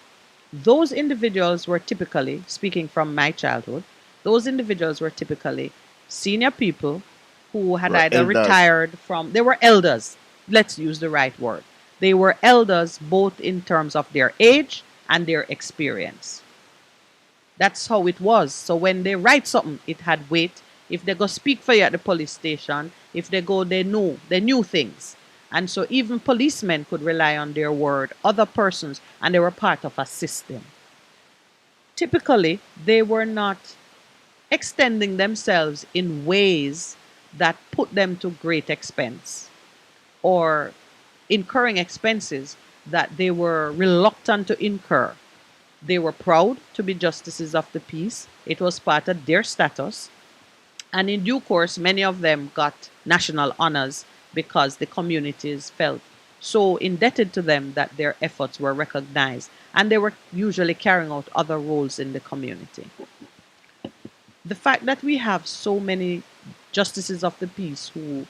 Those individuals were typically, speaking from my childhood, those individuals were typically senior people who had Were either elders. retired from, they were elders. Let's use the right word. They were elders both in terms of their age and their experience. That's how it was. So when they write something, it had weight. If they go speak for you at the police station, if they go, they knew things. And so even policemen could rely on their word, other persons, and they were part of a system. Typically, they were not extending themselves in ways that put them to great expense or incurring expenses that they were reluctant to incur. They were proud to be justices of the peace. It was part of their status. And in due course, many of them got national honors because the communities felt so indebted to them that their efforts were recognized. And they were usually carrying out other roles in the community. The fact that we have so many justices of the peace who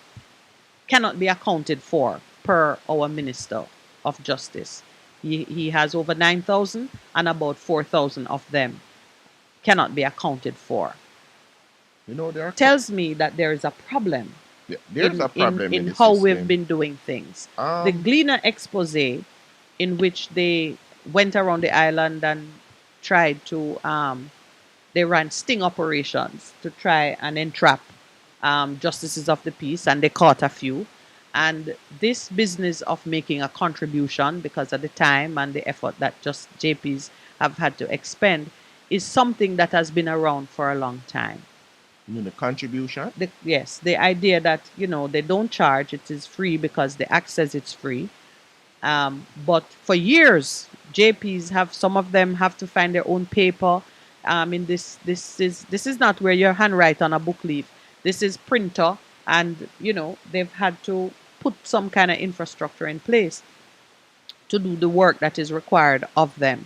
cannot be accounted for per our Minister of Justice. He has over 9,000 and about 4,000 of them cannot be accounted for. You know, there are Tells me that there is a problem there's a problem in in the how system. we've been doing things. The Gleaner expose, in which they went around the island and tried to, they ran sting operations to try and entrap justices of the peace, and they caught a few. And this business of making a contribution because of the time and the effort that just JPs have had to expend is something that has been around for a long time. You mean the contribution? Yes, the idea that, they don't charge, it is free because the act says it's free. But for years, JPs some of them have to find their own paper. This is not where you handwrite on a book leaf. This is printer, and they've had to put some kind of infrastructure in place to do the work that is required of them.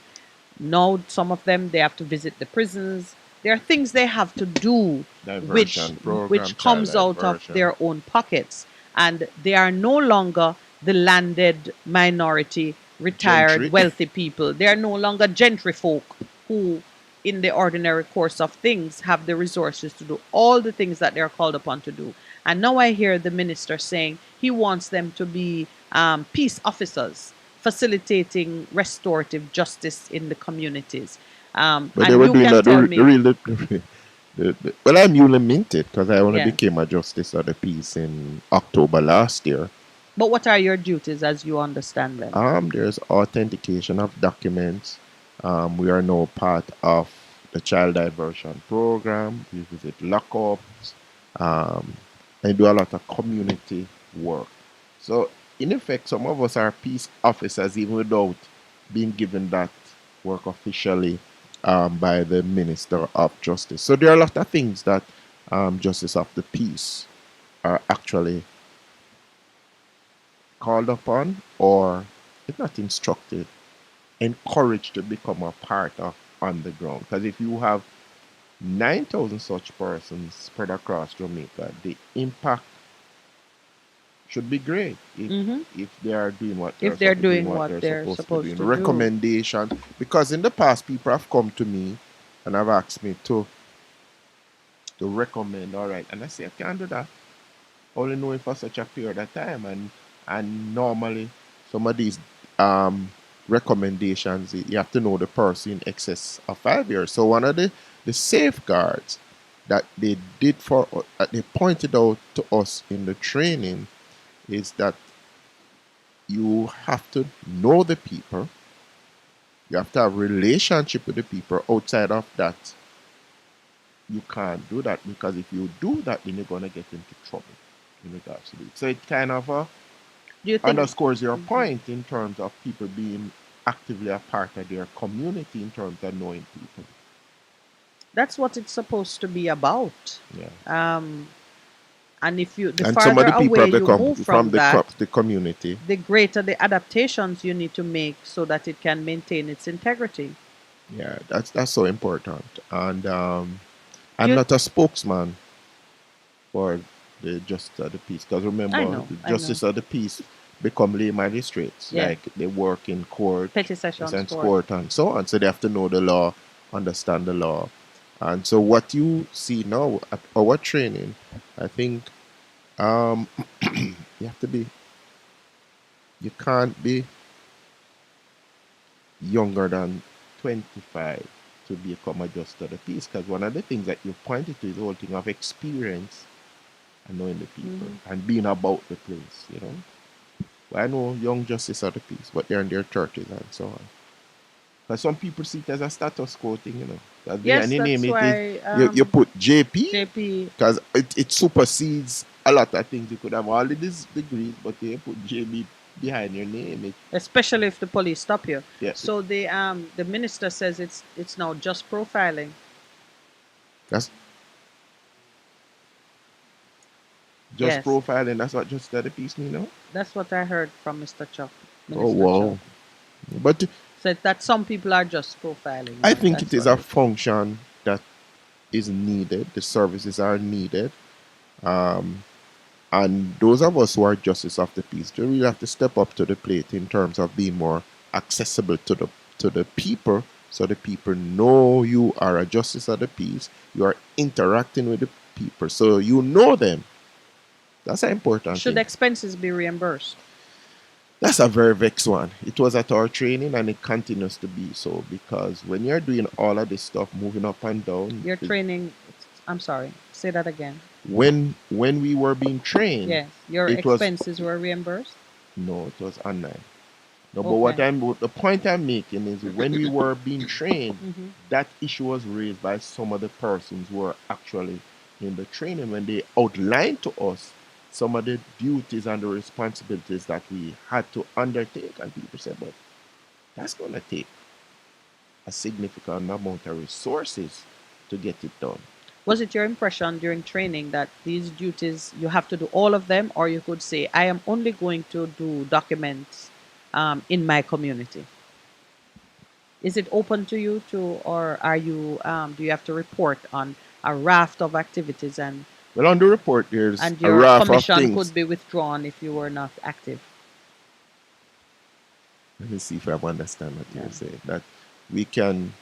Now, some of them, they have to visit the prisons. There are things they have to do Diversion program, which comes child out of diversion. their own pockets. And they are no longer the landed minority, retired, Gentry. wealthy people. They are no longer gentry folk who, in the ordinary course of things, have the resources to do all the things that they're called upon to do. And now I hear the minister saying he wants them to be peace officers, facilitating restorative justice in the communities. But and they were you doing can that. tell me- Well, I'm newly minted because I only Yeah. became a justice of the peace in October last year. But what are your duties as you understand them? There's authentication of documents. We are now part of the child diversion program. We visit lockups. And do a lot of community work. So, in effect, some of us are peace officers even without being given that work officially by the Minister of Justice. So, there are a lot of things that Justice of the Peace are actually called upon, or if not instructed, encouraged to become a part of on the ground. Because if you have 9,000 such persons spread across Jamaica, the impact should be great if they are doing what If they're doing what they're supposed to do. Recommendation, because in the past people have come to me and have asked me to recommend, all right, and I say I can't do that. Only knowing for such a period of time, and normally some of these recommendations you have to know the person in excess of 5 years. So one of the safeguards that they did they pointed out to us in the training is that you have to know the people, you have to have relationship with the people. Outside of that, you can't do that, because if you do that, then you're gonna get into trouble in regards to it. So it's kind of Do you think underscores your point in terms of people being actively a part of their community in terms of knowing people. that's what it's supposed to be about? Yeah. And if you, the And some of farther the people away have you become move from from that, the community. the greater the adaptations you need to make so that it can maintain its integrity. Yeah, that's so important. And I'm You- not a spokesman for the justice of the peace because remember, know, the I justice know. of the peace become lay magistrates. Yeah. Like they work in court, Petty sessions and court. court, and so on. So they have to know the law, understand the law. And so what you see now at our training, I think you have to be, you can't be younger than 25 to become a justice of the peace because one of the things that you pointed to is the whole thing of experience and knowing the people and being about the place, you know. Well, I know young justice of the peace, but they're in their 30s and so on. Because some people see it as a status quo thing, you know. That's Yes, behind the that's name why, it is, you put JP JP. because it supersedes a lot of things. You could have all of these degrees, but you put JB behind your name. Especially if the police stop you. Yeah. So the minister says it's now just profiling. That's just Yes. profiling. That's what just the peace mean, no? That's what I heard from Mr. Chuck. Oh Minister wow! Chuck. But Said that some people are just profiling. I think That's it is what a function that is needed. The services are needed, and those of us who are justice of the peace, do really have to step up to the plate in terms of being more accessible to the people, so the people know you are a justice of the peace. You are interacting with the people, so you know them. That's an important Should thing. expenses be reimbursed? That's a very vexed one. It was at our training and it continues to be so because when you're doing all of this stuff, moving up and down, Your training. I'm sorry. Say that again. when we were being trained, Yes. Your it was expenses were reimbursed. no, it was online. No, but Okay. the point I'm making is when we were being trained, Mhm. that issue was raised by some of the persons who were actually in the training when they outlined to us some of the duties and the responsibilities that we had to undertake, and people said, but that's going to take a significant amount of resources to get it done. Was it your impression during training that these duties you have to do all of them, or you could say, I am only going to do documents in my community? Is it open to you to, or are you do you have to report on a raft of activities and Well, on the report, there's a your raft of commission things. could be withdrawn if you were not active? Let me see if I understand what you're saying. That we can.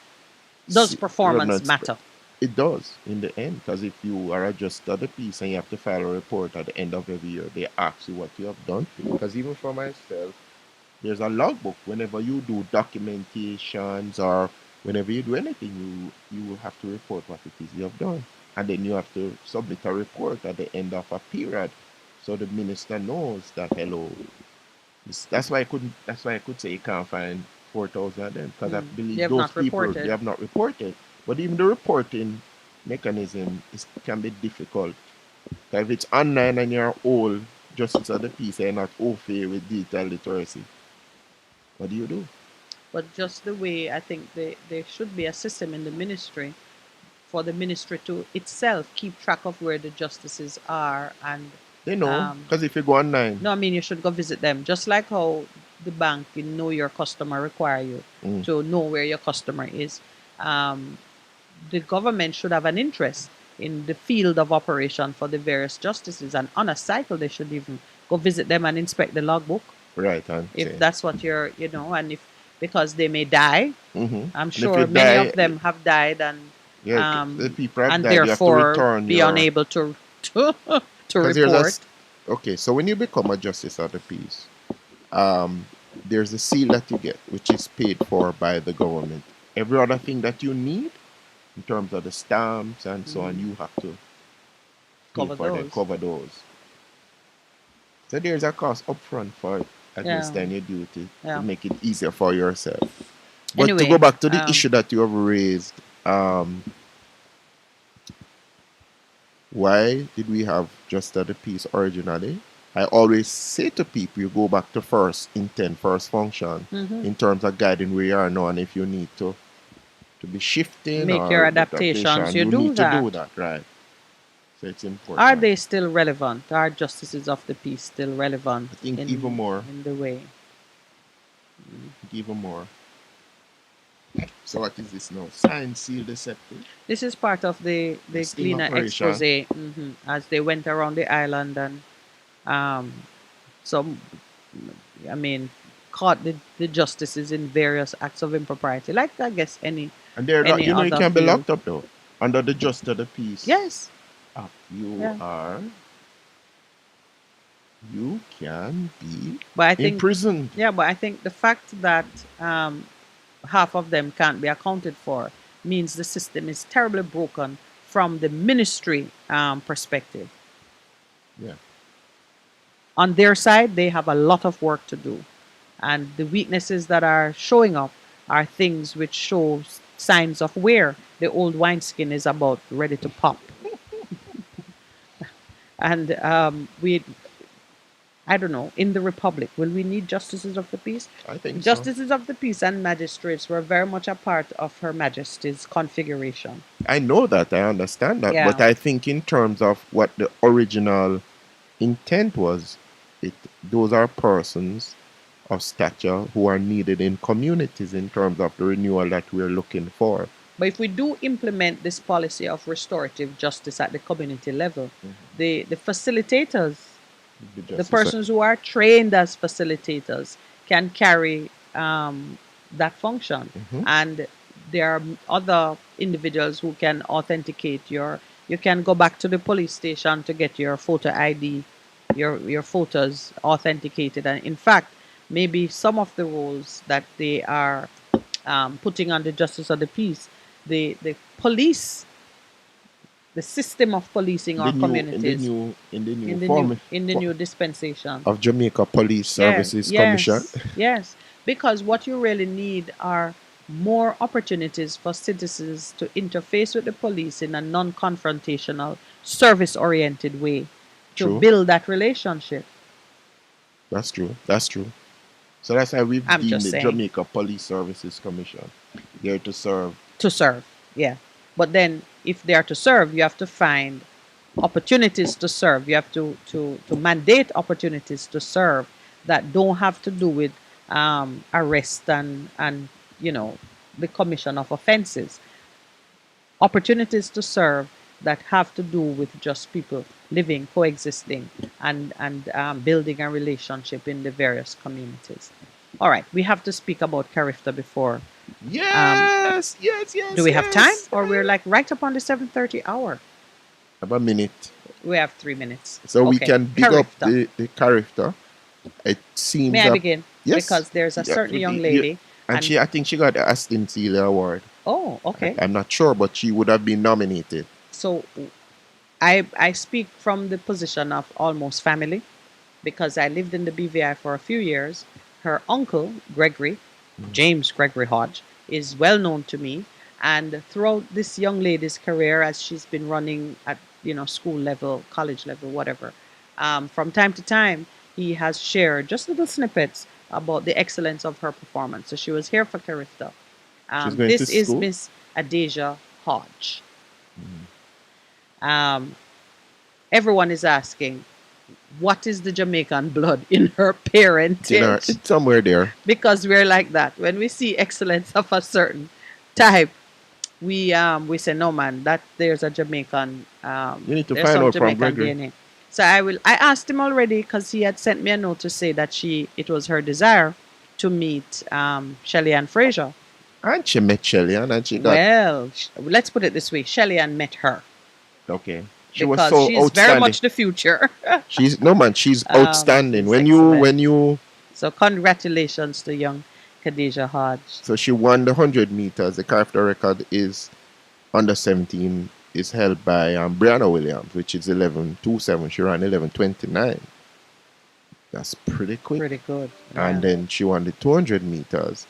Does see- performance not sp- matter? It does in the end, because if you are a just of the piece and you have to file a report at the end of every year, they ask you what you have done. Because even for myself, there's a logbook. Whenever you do documentations or whenever you do anything, you will have to report what it is you have done, and then you have to submit a report at the end of a period, so the minister knows that hello. That's why I couldn't. That's why I could say you can't find 4,000 of them because I believe They have those not people reported. they have not reported. But even the reporting mechanism can be difficult. 'Cause if it's online and you're old, justice of the peace, and not au fait with digital literacy, what do you do? But just the way I think there should be a system in the ministry for the ministry to itself keep track of where the justices are and They know because if you go online, no, I mean you should go visit them. Just like how the bank, you know your customer require you to know where your customer is. The government should have an interest in the field of operation for the various justices, and on a cycle they should even go visit them and inspect the logbook. right? And If that's what you're, and if because they may die. Mhm. I'm And if sure you many die- of them have died and Yeah, the people have and died, you have to therefore return be your- unable to to 'Cause there's a report. okay, so when you become a justice of the peace, there's a seal that you get, which is paid for by the government. Every other thing that you need, in terms of the stamps and so on, you have to pay Cover for them, those. cover those. So there's a cost upfront for administering Yeah. your duty Yeah. to make it easier for yourself. But to Anyway, go back to the issue that you have raised, why did we have just of the peace originally? I always say to people, you go back to first intent, first function, Mhm. in terms of guiding where you are now, and if you need to be shifting Make or your the adaptations. You you do need to do that. that, right? So it's important. Are they still relevant? Are justices of the peace still relevant I think in, even more. in the way? Even more. So what is this now? Sign, seal, deceptive. This is part of the Sting cleaner operation. expose, as they went around the island and some, I mean, caught the justices in various acts of impropriety, like I guess any And they're any you other can be field. locked up though. Under the justice of the peace. Yes. You can be But I think imprisoned. Yeah, but I think the fact that half of them can't be accounted for means the system is terribly broken from the ministry perspective. Yeah. On their side, they have a lot of work to do, and the weaknesses that are showing up are things which show signs of where the old wineskin is about ready to pop. And I don't know, in the Republic, will we need justices of the peace? I think so. Justices of the peace and magistrates were very much a part of Her Majesty's configuration. I know that, I understand that, Yeah. but I think in terms of what the original intent was, those are persons of stature who are needed in communities in terms of the renewal that we're looking for. But if we do implement this policy of restorative justice at the community level, the facilitators, the persons who are trained as facilitators can carry that function. And there are other individuals who can authenticate you can go back to the police station to get your photo ID, your photos authenticated. And in fact, maybe some of the roles that they are putting on the justice of the peace, the police, the system of policing our communities in the new new dispensation of Jamaica Police Services Commission. Yes, because what you really need are more opportunities for citizens to interface with the police in a non-confrontational, service-oriented way to True. build that relationship. That's true. That's true. So that's why we've I'm deemed just the saying. Jamaica Police Services Commission there to serve. To serve, yeah. But then if they are to serve, you have to find opportunities to serve. You have to mandate opportunities to serve that don't have to do with arrest and the commission of offenses. Opportunities to serve that have to do with just people living, coexisting, and building a relationship in the various communities. All right, we have to speak about Carifta before. Yes. Do we have time, or we're like right up on the 7:30 hour? Have a minute. We have 3 minutes. So we Okay, can big up Carifta. the character. It seems May I that- begin? Yes. Because there's a Yeah, certain young you- lady. and I think she got the Aston Celia Award. Oh, okay. I'm not sure, but she would have been nominated. So I speak from the position of almost family because I lived in the BVI for a few years. Her uncle, Gregory, James Gregory Hodge, is well known to me. And throughout this young lady's career, as she's been running at school level, college level, whatever, from time to time, he has shared just little snippets about the excellence of her performance. So she was here for Carifta. She's going This to is school? Miss Adeja Hodge. Everyone is asking, what is the Jamaican blood in her parentage? It's somewhere there. Because we're like that. When we see excellence of a certain type, we say, no man, that there's a Jamaican. You need to there's find some out from Jamaican Gregory. DNA. So I asked him already because he had sent me a note to say that it was her desire to meet Shelly Ann Fraser. And she met Shelly Ann and she got Well, let's put it this way: Shelly Ann met her. okay. She was Because so she's outstanding. very much the future. She's she's Um, outstanding. she's When excellent. you So congratulations to young Khadija Hodge. so she won the 100 meters. The Carifta record is under 17 is held by Brianna Williams, which is 11:27. She ran 11:29. That's pretty quick. Pretty good. And then she won the 200 meters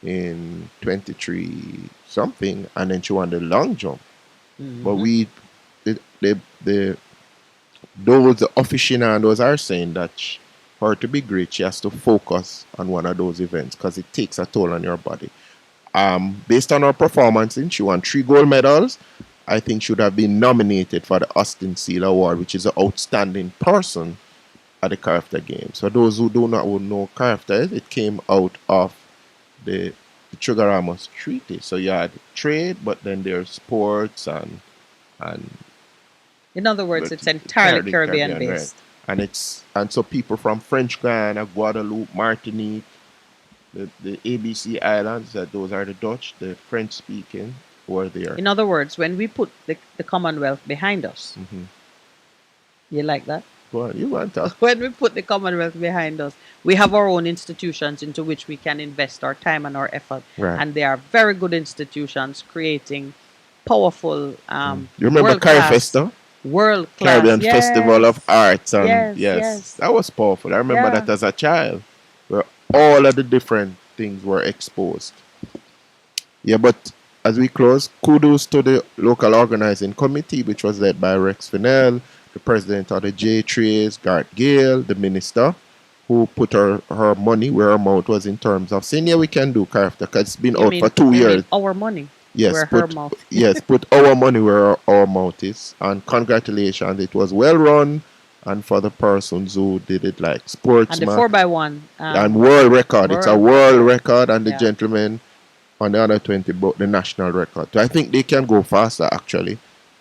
in 23 something, and then she won the long jump. But Mhm. the those the aficionados are saying that for her to be great, she has to focus on one of those events because it takes a toll on your body. Based on her performance, she won 3 gold medals. I think should have been nominated for the Austin Seal Award, which is an outstanding person at the character Games. For those who do not know character, it came out of the Trigger Ramos Treaty. So you had trade, but then there's sports and In other words, it's entirely Caribbean based. Right. And so people from French Guiana, Guadeloupe, Martinique, the ABC Islands, those are the Dutch, the French speaking, who are there. In other words, when we put the Commonwealth behind us, you like that? Well, you want to. When we put the Commonwealth behind us, we have our own institutions into which we can invest our time and our effort. Right. And they are very good institutions creating powerful, You remember Carifesta? World class. Caribbean Festival of Arts. And yes. That was powerful. I remember that as a child, where all of the different things were exposed. Yeah, but as we close, kudos to the local organizing committee, which was led by Rex Fennell, the president of the J-Trace, Garth Gale, the minister, who put her money where her mouth was in terms of saying, yeah, we can do character, because it's been out for 2 years. Our money. Yes, where her mouth. Yes, put our money where our mouth is. And congratulations, it was well run. And for the persons who did it like sportsman. And the 4x1. And world record. It's a world record. And the gentleman on the under 20 broke the national record. So I think they can go faster actually.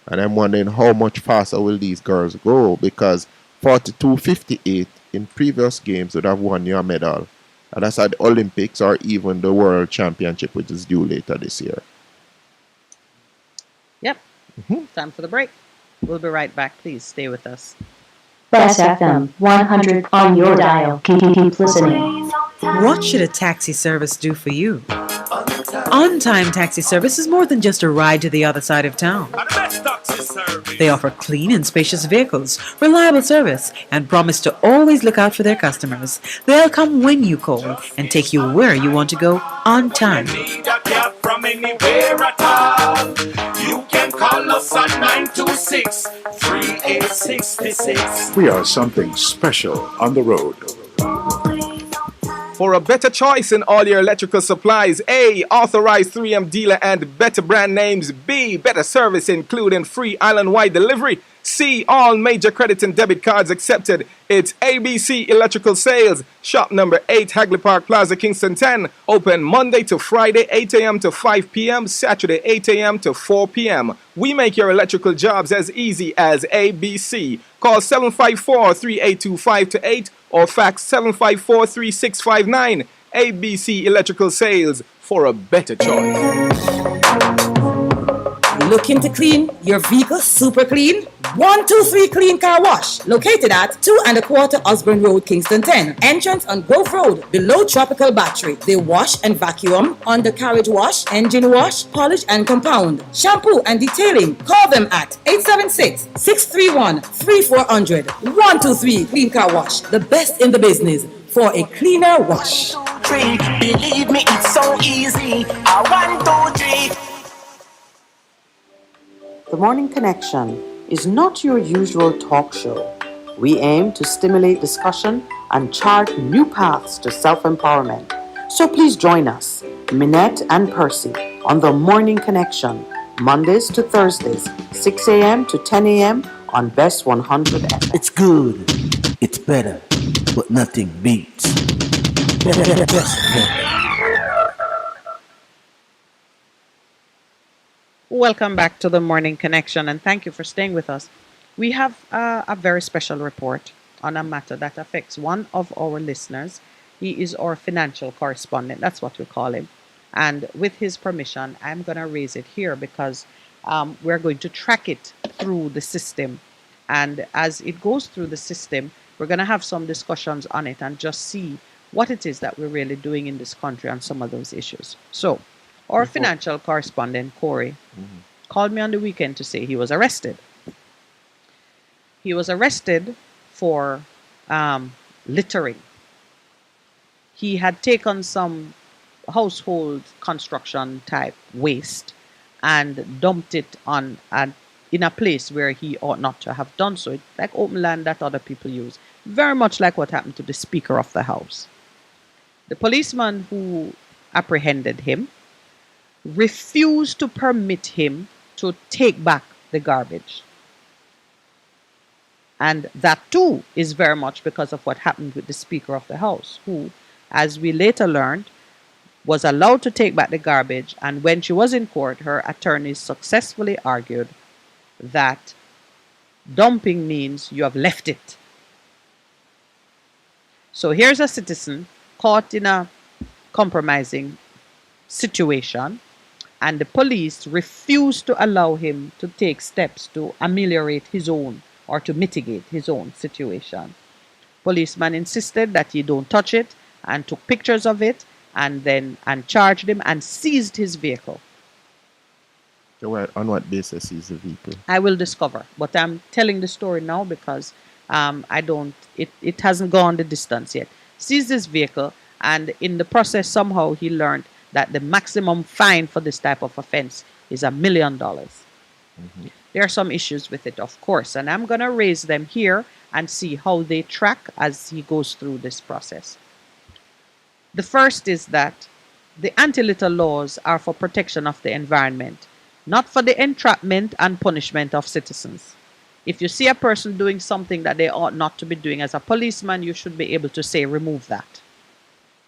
And I'm wondering how much faster will these girls go, because 42.58 in previous games would have won you a medal. And that's at the Olympics or even the World Championship, which is due later this year. Yep. Time for the break. We'll be right back. Please stay with us. Best FM 100 on your dial. Keep listening. What should a taxi service do for you? On-Time Taxi Service is more than just a ride to the other side of town. They offer clean and spacious vehicles, reliable service, and promise to always look out for their customers. They'll come when you call and take you where you want to go on time. From anywhere at all, you can call us on 926-3866. We are something special on the road. For a better choice in all your electrical supplies, A, authorized 3M dealer and better brand names. B, better service including free island-wide delivery. C, all major credit and debit cards accepted. It's ABC Electrical Sales. Shop number 8, Hagley Park Plaza, Kingston 10. Open Monday to Friday, 8 a.m. to 5 p.m. Saturday, 8 a.m. to 4 p.m. We make your electrical jobs as easy as ABC. Call 754-382-528 or fax 754-3659. ABC Electrical Sales, for a better choice. Looking to clean your vehicle super clean? 123 Clean Car Wash, located at 2 1/4 Osborne Road, Kingston 10. Entrance on Grove Road, below Tropical Battery. They wash and vacuum, undercarriage wash, engine wash, polish and compound, shampoo and detailing. Call them at 876-631-3400. 123 Clean Car Wash, the best in the business for a cleaner wash. Believe me, it's so easy. 1, 2, 3. The Morning Connection is not your usual talk show. We aim to stimulate discussion and chart new paths to self-empowerment. So please join us, Minette and Percy, on The Morning Connection, Mondays to Thursdays, 6 a.m. to 10 a.m. on Best 100 FM. It's good. It's better. But nothing beats. Best Welcome back to the Morning Connection, and thank you for staying with us. We have a very special report on a matter that affects one of our listeners. He is our financial correspondent. That's what we call him. And with his permission, I'm going to raise it here because we're going to track it through the system. And as it goes through the system, we're going to have some discussions on it and just see what it is that we're really doing in this country on some of those issues. So, our financial correspondent, Corey, called me on the weekend to say he was arrested. He was arrested for littering. He had taken some household construction type waste and dumped it on a in a place where he ought not to have done so. It's like open land that other people use. Very much like what happened to the Speaker of the House. The policeman who apprehended him refused to permit him to take back the garbage. And that too is very much because of what happened with the Speaker of the House, who, as we later learned, was allowed to take back the garbage. And when she was in court, her attorneys successfully argued that dumping means you have left it. So here's a citizen caught in a compromising situation, and the police refused to allow him to take steps to ameliorate his own or to mitigate his own situation. Policeman insisted that he don't touch it and took pictures of it and charged him and seized his vehicle. So on what basis is the vehicle? I will discover, but I'm telling the story now because it hasn't gone the distance yet. Seized his vehicle, and in the process somehow he learned that the maximum fine for this type of offense is $1 million. Mm-hmm. There are some issues with it, of course, and I'm going to raise them here and see how they track as he goes through this process. The first is that the anti-litter laws are for protection of the environment, not for the entrapment and punishment of citizens. If you see a person doing something that they ought not to be doing, as a policeman, you should be able to say, remove that.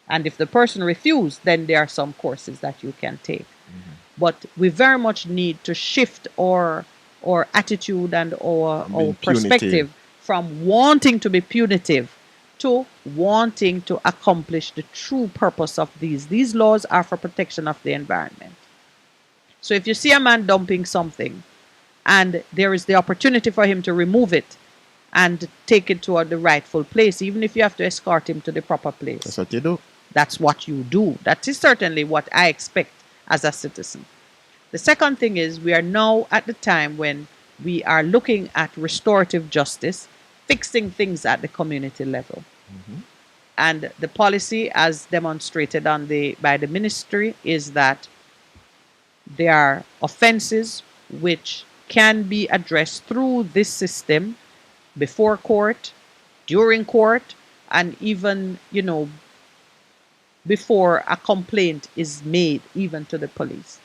And if the person refuses, then there are some courses that you can take. Mm-hmm. But we very much need to shift our attitude and our perspective from wanting to be punitive to wanting to accomplish the true purpose of these. These laws are for protection of the environment. So if you see a man dumping something and there is the opportunity for him to remove it and take it to the rightful place, even if you have to escort him to the proper place. That's what you do. That's what you do. That is certainly what I expect as a citizen. The second thing is we are now at the time when we are looking at restorative justice, fixing things at the community level. Mm-hmm. And the policy, as demonstrated by the ministry, is that there are offenses which can be addressed through this system before court, during court, and even, before a complaint is made even to the police.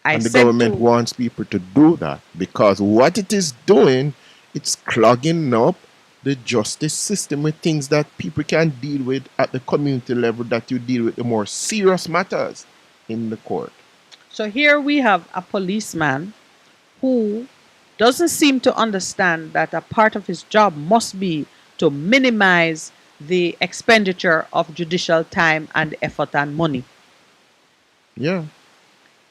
And the government wants people to do that because what it is doing, it's clogging up the justice system with things that people can deal with at the community level, that you deal with the more serious matters in the court. So here we have a policeman who doesn't seem to understand that a part of his job must be to minimize the expenditure of judicial time and effort and money. Yeah.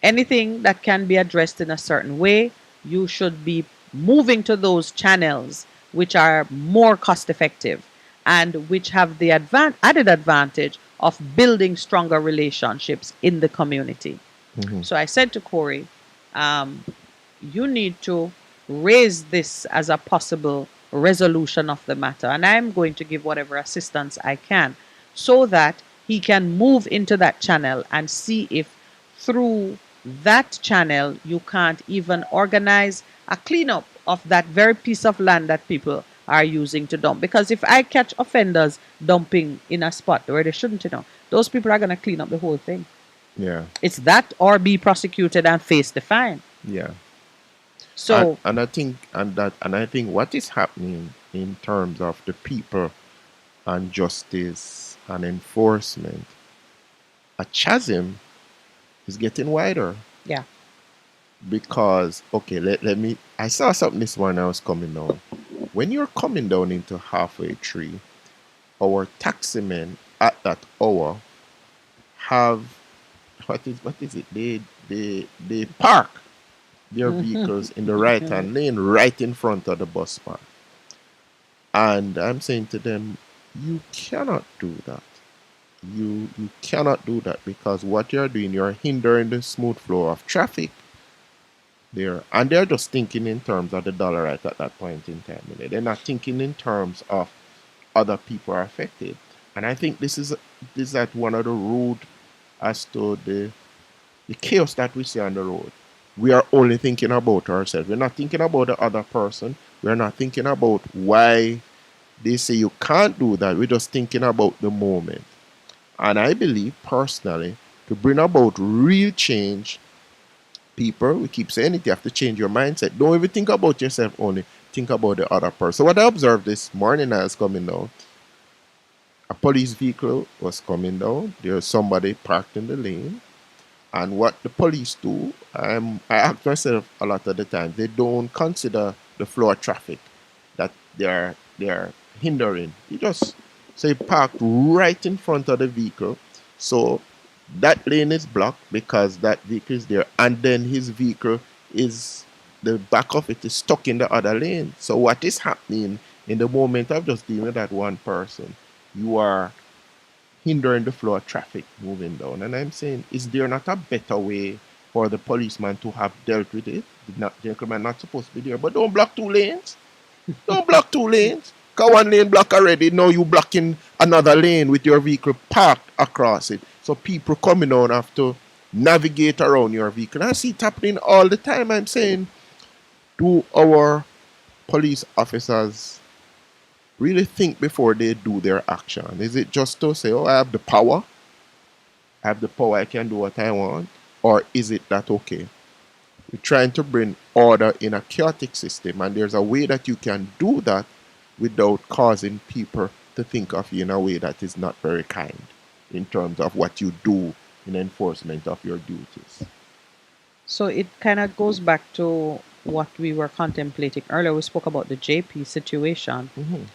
Anything that can be addressed in a certain way, you should be moving to those channels which are more cost effective and which have the added advantage of building stronger relationships in the community. Mm-hmm. So I said to Corey, you need to raise this as a possible resolution of the matter, and I'm going to give whatever assistance I can so that he can move into that channel and see if through that channel you can't even organize a cleanup of that very piece of land that people are using to dump. Because if I catch offenders dumping in a spot where they shouldn't, those people are going to clean up the whole thing. Yeah. It's that or be prosecuted and face the fine. Yeah. So I think what is happening in terms of the people and justice and enforcement, a chasm is getting wider. Yeah. Because I saw something this morning. I was coming down. When you're coming down into Halfway Tree, our taximen at that hour have what is it? They park their vehicles in the right hand lane right in front of the bus park. And I'm saying to them, you cannot do that. You cannot do that because what you're doing, you're hindering the smooth flow of traffic there. And they're just thinking in terms of the dollar right at that point in time. They're not thinking in terms of other people are affected. And I think this is at one of the root as to the chaos that we see on the road. we are only thinking about ourselves. We're not thinking about the other person. We're not thinking about why they say you can't do that. We're just thinking about the moment. And I believe personally, to bring about real change, people, we keep saying it, you have to change your mindset. Don't even think about yourself only, think about the other person. So what I observed this morning as coming down, a police vehicle was coming down. There was somebody parked in the lane. And what the police do, I ask myself a lot of the time, they don't consider the flow of traffic that they are hindering. You just say park right in front of the vehicle. So that lane is blocked because that vehicle is there, and then his vehicle is, the back of it is stuck in the other lane. So what is happening in the moment of just dealing with that one person, you are hindering the flow of traffic moving down. And I'm saying, is there not a better way for the policeman to have dealt with it? The gentleman not supposed to be there, but don't block two lanes. Don't block two lanes. Because one lane block already, now you blocking another lane with your vehicle parked across it. So people coming on have to navigate around your vehicle. I see it happening all the time. I'm saying, do our police officers really think before they do their action? Is it just to say, oh, I have the power, I can do what I want? Or is it that, okay, we're trying to bring order in a chaotic system, and there's a way that you can do that without causing people to think of you in a way that is not very kind in terms of what you do in enforcement of your duties? So it kind of goes back to what we were contemplating earlier. We spoke about the JP situation.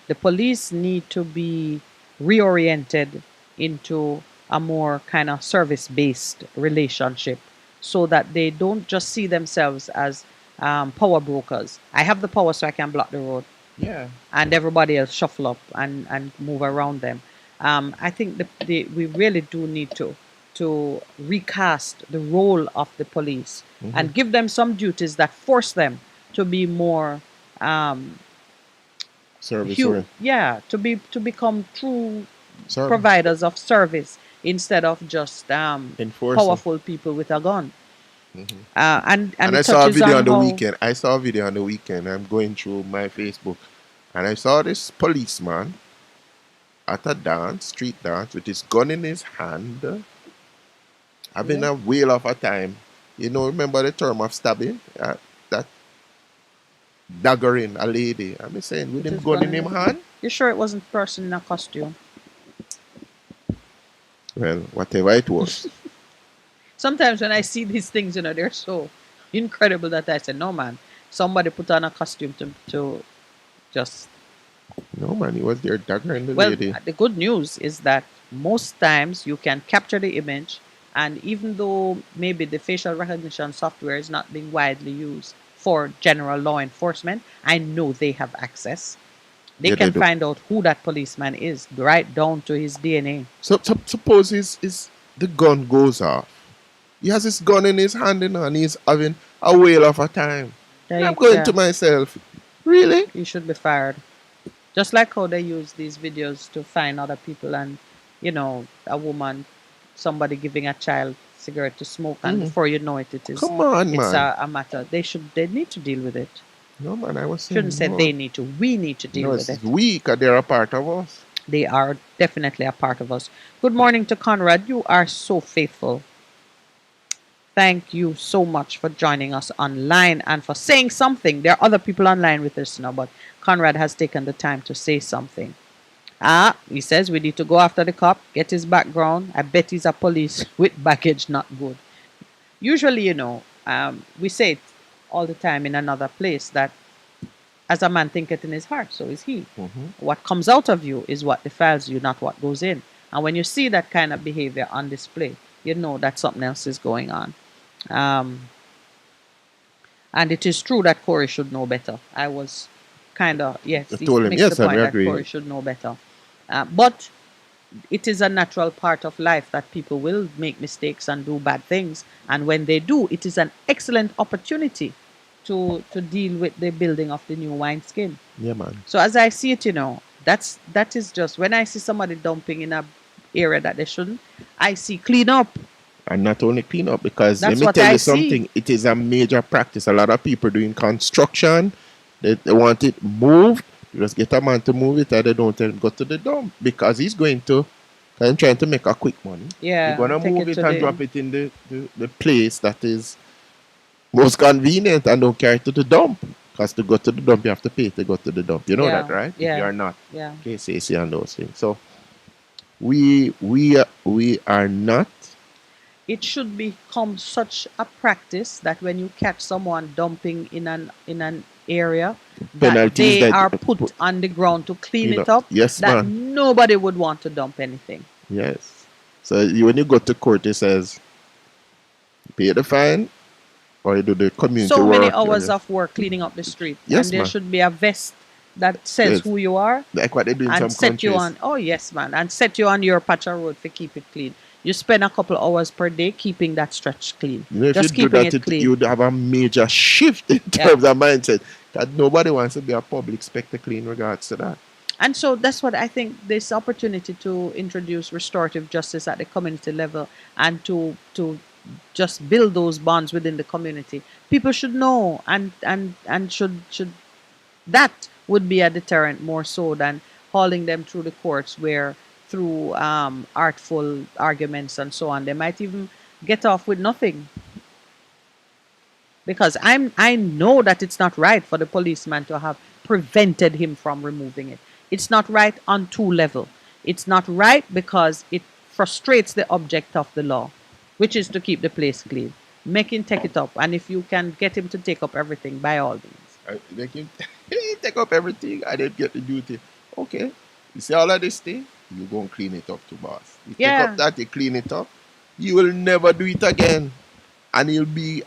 The police need to be reoriented into a more kind of service-based relationship so that they don't just see themselves as power brokers. I have the power so I can block the road. Yeah. And everybody else shuffle up and move around them. I think we really do need to recast the role of the police and give them some duties that force them to be more service to become true Service. providers of service instead of just Enforcing. powerful people with a gun. And I it saw a touches video on on the how- weekend. I saw a video on the weekend. I'm going through my Facebook, and I saw this policeman at a street dance, with his gun in his hand, having a whale of a time. You know, remember the term of stabbing? That daggering a lady. I'm saying, with him his gun in gun him hand? You sure it wasn't a person in a costume? Well, whatever it was. Sometimes when I see these things, they're so incredible that I say, no, man, somebody put on a costume to just... No, man, he was there daggering the Well, lady. the good news is that most times you can capture the image, and even though maybe the facial recognition software is not being widely used for general law enforcement, I know they have access. They Yeah, can they do. find out who that policeman is, right down to his DNA. So suppose the gun goes off. He has his gun in his hand, and he's having a whale of a time. I'm going to myself, really? You should be fired. Just like how they use these videos to find other people, and a woman, somebody giving a child cigarette to smoke, and before you know it, it is Come on, it's man. a matter. They need to deal with it. No, man, I was saying Shouldn't say no. they need to. We need to deal No, with it's it. we, 'cause they're a part of us. They are definitely a part of us. Good morning to Conrad. You are so faithful. Thank you so much for joining us online and for saying something. There are other people online with us now, but Conrad has taken the time to say something. He says we need to go after the cop, get his background. I bet he's a police with baggage, not good. Usually, we say it all the time in another place that as a man thinketh in his heart, so is he. What comes out of you is what defiles you, not what goes in. And when you see that kind of behavior on display, you know that something else is going on. And it is true that Corey should know better. I was kind of, yes, I he told him, makes yes, the I point that agree. Corey should know better. But it is a natural part of life that people will make mistakes and do bad things. And when they do, it is an excellent opportunity to deal with the building of the new wineskin. Yeah, man. So as I see it, that is just when I see somebody dumping in a area that they shouldn't, I see clean up. And not only clean up, because That's let me what tell I you see. something, it is a major practice. A lot of people doing construction, they want it moved. You just get a man to move it, and they don't tell him go to the dump, because he's going to, because I'm trying to make a quick money. Yeah, He's gonna take move it it to and the- drop it in the place that is most convenient, and don't carry it to the dump. Because to go to the dump, you have to pay to go to the dump. You know Yeah, that, right? yeah, If you are not yeah. KCC and those things. So we are not. It should become such a practice that when you catch someone dumping in an area, that Penalties they that- are put on the ground to clean Clean it up. up. Yes, that ma'am. nobody would want to dump anything. Yes. So when you go to court, it says pay the fine or you do the community So work. many hours of work cleaning up the street, Yes, and there ma'am. should be a vest that says Yes. who you are, Like what they do in some and set you countries. on. Oh yes, man, and set you on your patch of road to keep it clean. You spend a couple hours per day keeping that stretch clean, You know, if just you do keeping that, it clean. you would have a major shift in Yeah. terms of mindset. That nobody wants to be a public spectacle in regards to that. And so that's what I think, this opportunity to introduce restorative justice at the community level and to just build those bonds within the community. People should know, and should that would be a deterrent more so than hauling them through the courts, where through artful arguments and so on, they might even get off with nothing. Because I know that it's not right for the policeman to have prevented him from removing it. It's not right on two levels. It's not right because it frustrates the object of the law, which is to keep the place clean. Make him take it up, and if you can get him to take up everything, by all means. They can take up everything and then get the duty. Okay. You see all of this thing? You go and clean it up to boss. You Yeah. take up that, you clean it up. You will never do it again. And you'll be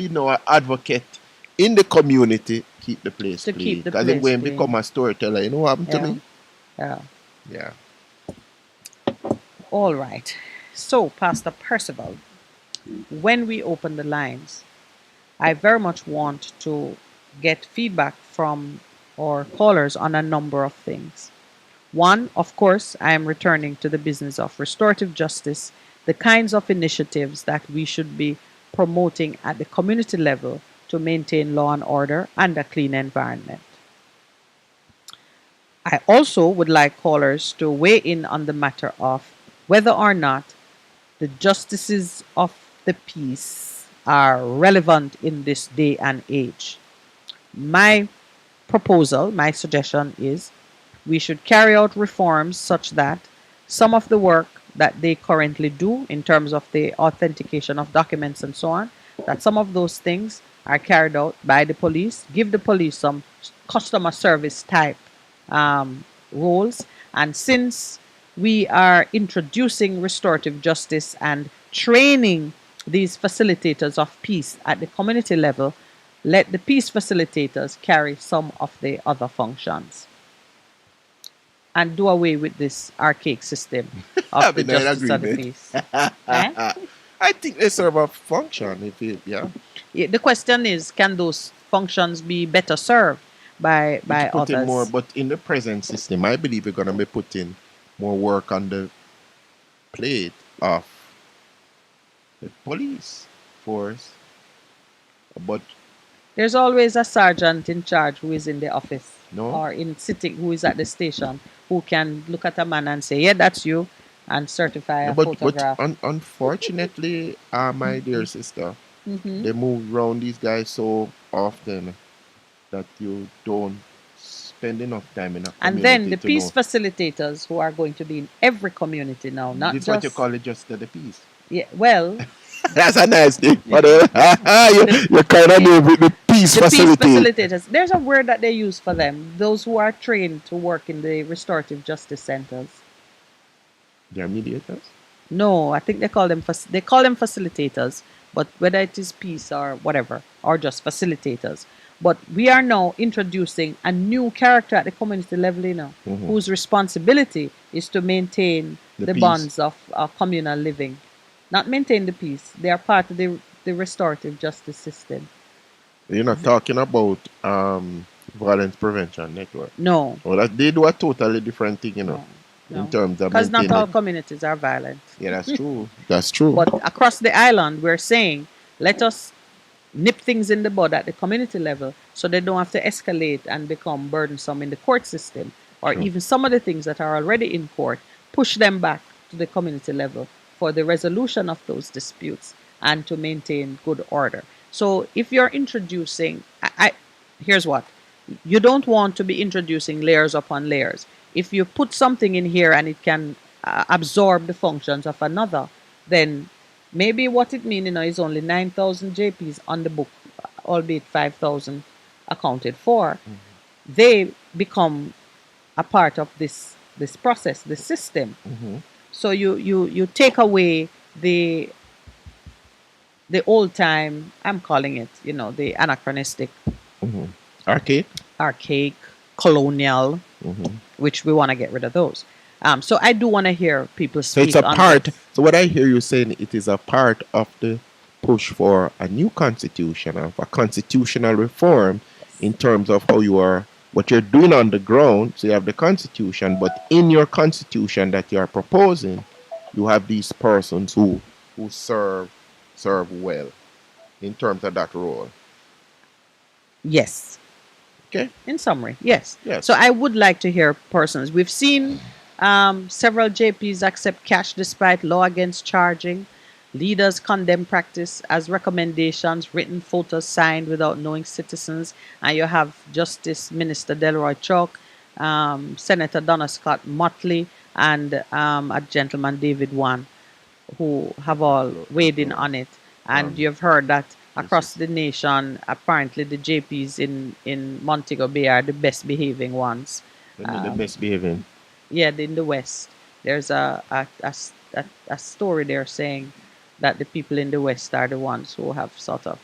now an advocate in the community, keep the place To clean. keep the Because then place when clean. become a storyteller, you know what happened to Yeah. me? Yeah. Yeah. All right. So, Pastor Percival, when we open the lines, I very much want to get feedback from our callers on a number of things. One, of course, I am returning to the business of restorative justice, the kinds of initiatives that we should be promoting at the community level to maintain law and order and a clean environment. I also would like callers to weigh in on the matter of whether or not the justices of the peace are relevant in this day and age. My proposal, my suggestion is we should carry out reforms such that some of the work that they currently do in terms of the authentication of documents and so on, that some of those things are carried out by the police, give the police some customer service type roles. And since we are introducing restorative justice and training these facilitators of peace at the community level, let the peace facilitators carry some of the other functions and do away with this archaic system of the I'm in justice of the agreement. peace. Eh? I think they serve a function. If it, yeah. Yeah, the question is, can those functions be better served by Put in others? more, but in the present system, I believe we're going to be putting more work on the plate of the police force. But There's always a sergeant in charge who is in the office No. or in sitting, who is at the station, who can look at a man and say, yeah, that's you, and certify a but photograph. unfortunately, my dear sister, Mhm. they move around these guys so often that you don't spend enough time in a And then the community to peace know. facilitators who are going to be in every community now, not This is just what you call it, just the peace. yeah, well, That's a nice thing. But you kind of move with the peace the peace facility. facilitators. There's a word that they use for them. Those who are trained to work in the restorative justice centers. They're mediators. No, I think they call them facilitators, but whether it is peace or whatever, or just facilitators. But we are now introducing a new character at the community level, you know, Mhm. whose responsibility is to maintain The the peace. bonds of communal living, not maintain the peace. They are part of the restorative justice system. You're not talking about violence prevention network. No. Well, they do a totally different thing, you know. in terms of Because not maintaining. all communities are violent. Yeah, that's true. That's true. But across the island, we're saying, let us nip things in the bud at the community level so they don't have to escalate and become burdensome in the court system, or Sure. even some of the things that are already in court, push them back to the community level for the resolution of those disputes and to maintain good order. So if you're introducing, here's what, you don't want to be introducing layers upon layers. If you put something in here and it can absorb the functions of another, then maybe what it means, is only 9,000 JPs on the book, albeit 5,000 accounted for. They become a part of this process, the system. So you take away the old time, I'm calling it, the anachronistic, archaic, colonial, which we want to get rid of those. So I do want to hear people So speak it's a on part. this. So what I hear you saying, it is a part of the push for a new constitution, of a constitutional reform, in terms of how you are, what you're doing on the ground. So you have the constitution, but in your constitution that you are proposing, you have these persons who serve well in terms of that role. Yes. Okay. In summary, yes. Yes. So I would like to hear persons. We've seen several JPs accept cash despite law against charging. Leaders condemn practice as recommendations, written photos signed without knowing citizens. And you have Justice Minister Delroy Chalk, Senator Donna Scott Motley, and a gentleman, David Wan, who have all weighed in on it. And you've heard that across the nation, apparently the JPs in Montego Bay are the best behaving ones. The best behaving. Yeah, in the West. There's a story there saying that the people in the West are the ones who have sort of,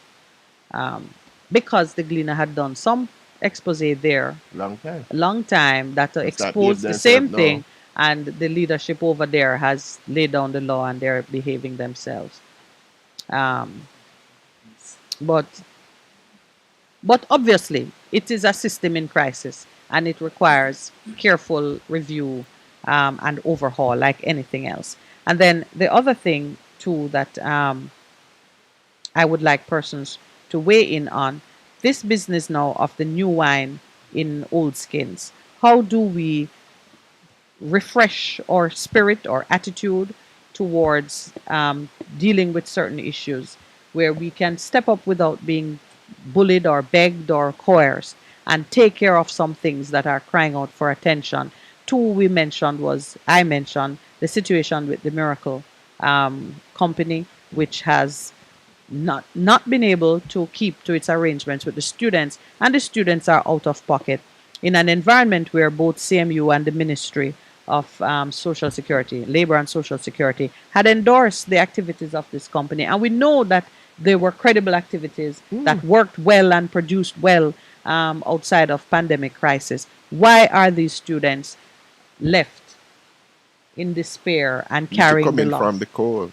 because the Gleaner had done some expose there. Long time that exposed the same thing, and the leadership over there has laid down the law and they're behaving themselves. But obviously, it is a system in crisis, and it requires careful review and overhaul, like anything else. And then the other thing too that I would like persons to weigh in on, this business now of the new wine in old skins. How do we refresh our spirit or attitude towards dealing with certain issues, where we can step up without being bullied or begged or coerced, and take care of some things that are crying out for attention? Two I mentioned the situation with the Miracle company, which has not been able to keep to its arrangements with the students, and the students are out of pocket in an environment where both CMU and the Ministry of Social Security, Labor and Social Security, had endorsed the activities of this company. And we know that they were credible activities that worked well and produced well outside of pandemic crisis. Why are these students left in despair and carrying the coming loss? from the cold.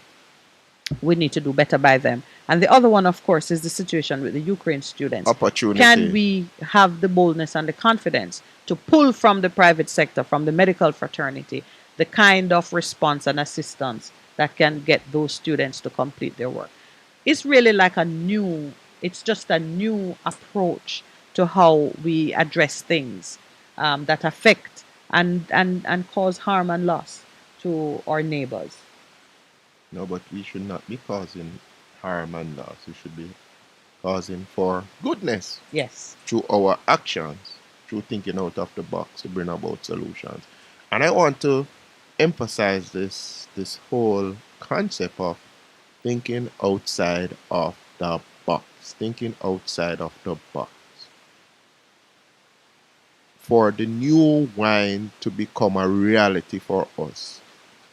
We need to do better by them. And the other one, of course, is the situation with the Ukraine students. Opportunity. Can we have the boldness and the confidence to pull from the private sector, from the medical fraternity, the kind of response and assistance that can get those students to complete their work? It's really like it's just a new approach to how we address things that affect and cause harm and loss to our neighbors. No, but we should not be causing harm and loss. We should be causing for goodness. Yes. Through our actions, through thinking out of the box to bring about solutions. And I want to emphasize this whole concept of thinking outside of the box. Thinking outside of the box. For the new wine to become a reality for us,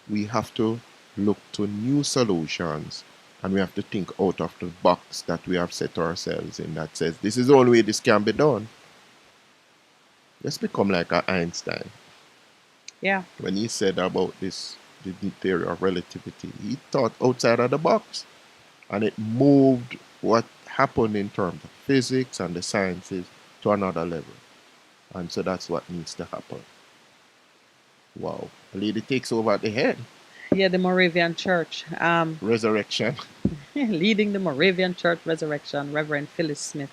we have to look to new solutions, and we have to think out of the box that we have set ourselves in, that says this is the only way this can be done. Let's become like a Einstein. Yeah. When he said about the theory of relativity, he thought outside of the box, and it moved what happened in terms of physics and the sciences to another level. And so that's what needs to happen. Wow. The lady takes over at the head. Yeah, the Moravian Church. Resurrection. Leading the Moravian Church Resurrection, Reverend Phyllis Smith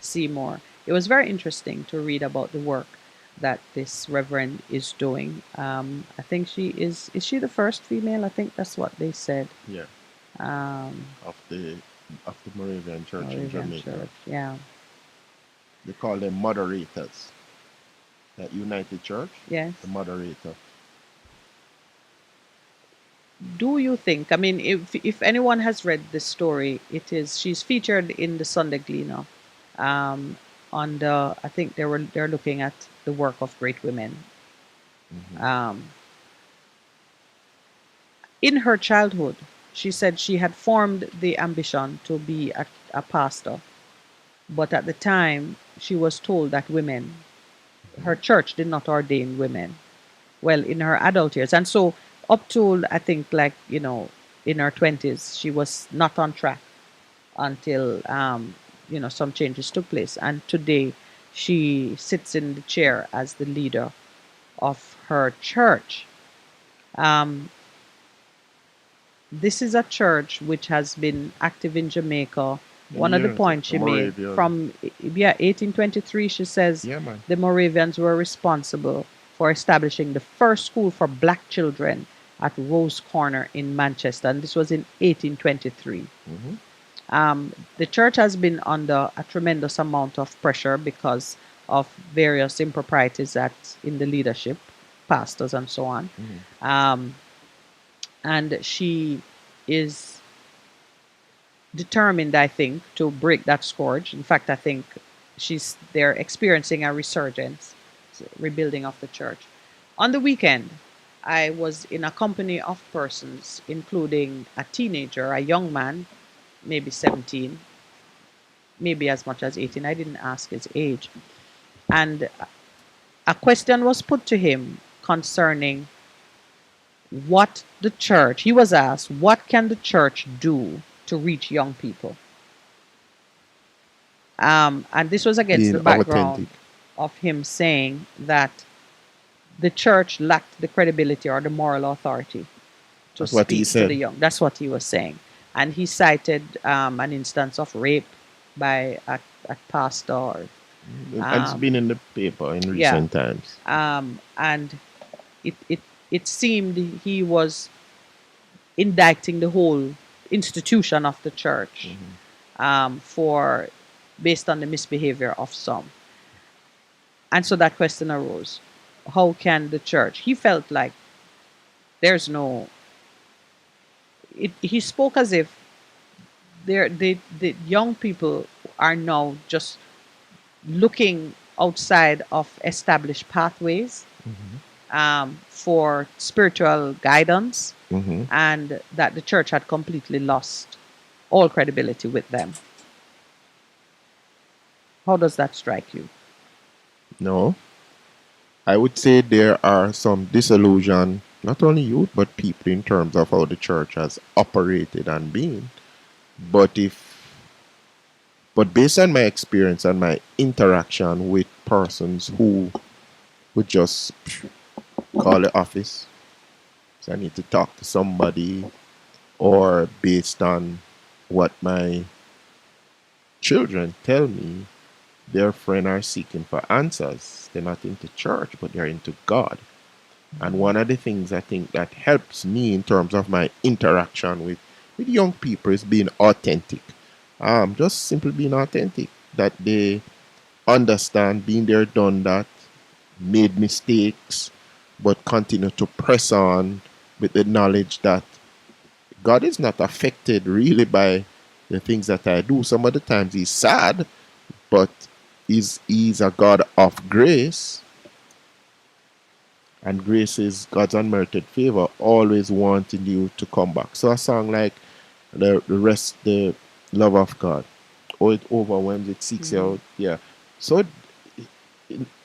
Seymour. It was very interesting to read about the work that this Reverend is doing. I think she is she the first female? I think that's what they said. Yeah. Um, Of the Moravian Church in Moravian Jamaica. Church, yeah. They call them moderators. That United Church. Yes. The moderator. Do you think? I mean, if anyone has read this story, she's featured in the Sunday Gleaner. On the I think they're looking at the work of great women. In her childhood, she said she had formed the ambition to be a pastor, but at the time she was told that her church did not ordain women. Well, in her adult years, and so up to I think in her 20s, she was not on track until some changes took place, and today she sits in the chair as the leader of her church. This is a church which has been active in Jamaica. One of the points she made from 1823, she says the Moravians were responsible for establishing the first school for black children at Rose Corner in Manchester, and this was in 1823. The church has been under a tremendous amount of pressure because of various improprieties in the leadership, pastors and so on. And she is determined, I think, to break that scourge. In fact, I think they're experiencing a resurgence, rebuilding of the church. On the weekend, I was in a company of persons, including a teenager, a young man, maybe 17, maybe as much as 18. I didn't ask his age. And a question was put to him concerning he was asked, what can the church do to reach young people? And this was against the background of him saying that the church lacked the credibility or the moral authority to speak to the young. That's what he was saying. And he cited an instance of rape by a pastor. It's been in the paper in recent times. And it seemed he was indicting the whole institution of the church based on the misbehavior of some. And so that question arose. How can the church? He felt like there's no... he spoke as if the young people are now just looking outside of established pathways for spiritual guidance, and that the church had completely lost all credibility with them. How does that strike you? No. I would say there are some disillusion, not only youth, but people in terms of how the church has operated and been. But based on my experience and my interaction with persons who would just call the office, so I need to talk to somebody, or based on what my children tell me, their friends are seeking for answers. They're not into church, but they're into God. And one of the things I think that helps me in terms of my interaction with young people is being authentic. Just simply being authentic. That they understand, being there, done that, made mistakes, but continue to press on with the knowledge that God is not affected really by the things that I do. Some of the times He's sad, but He's a God of grace. And grace is God's unmerited favor, always wanting you to come back. So a song like the love of God, it overwhelms, it seeks you out. Yeah. So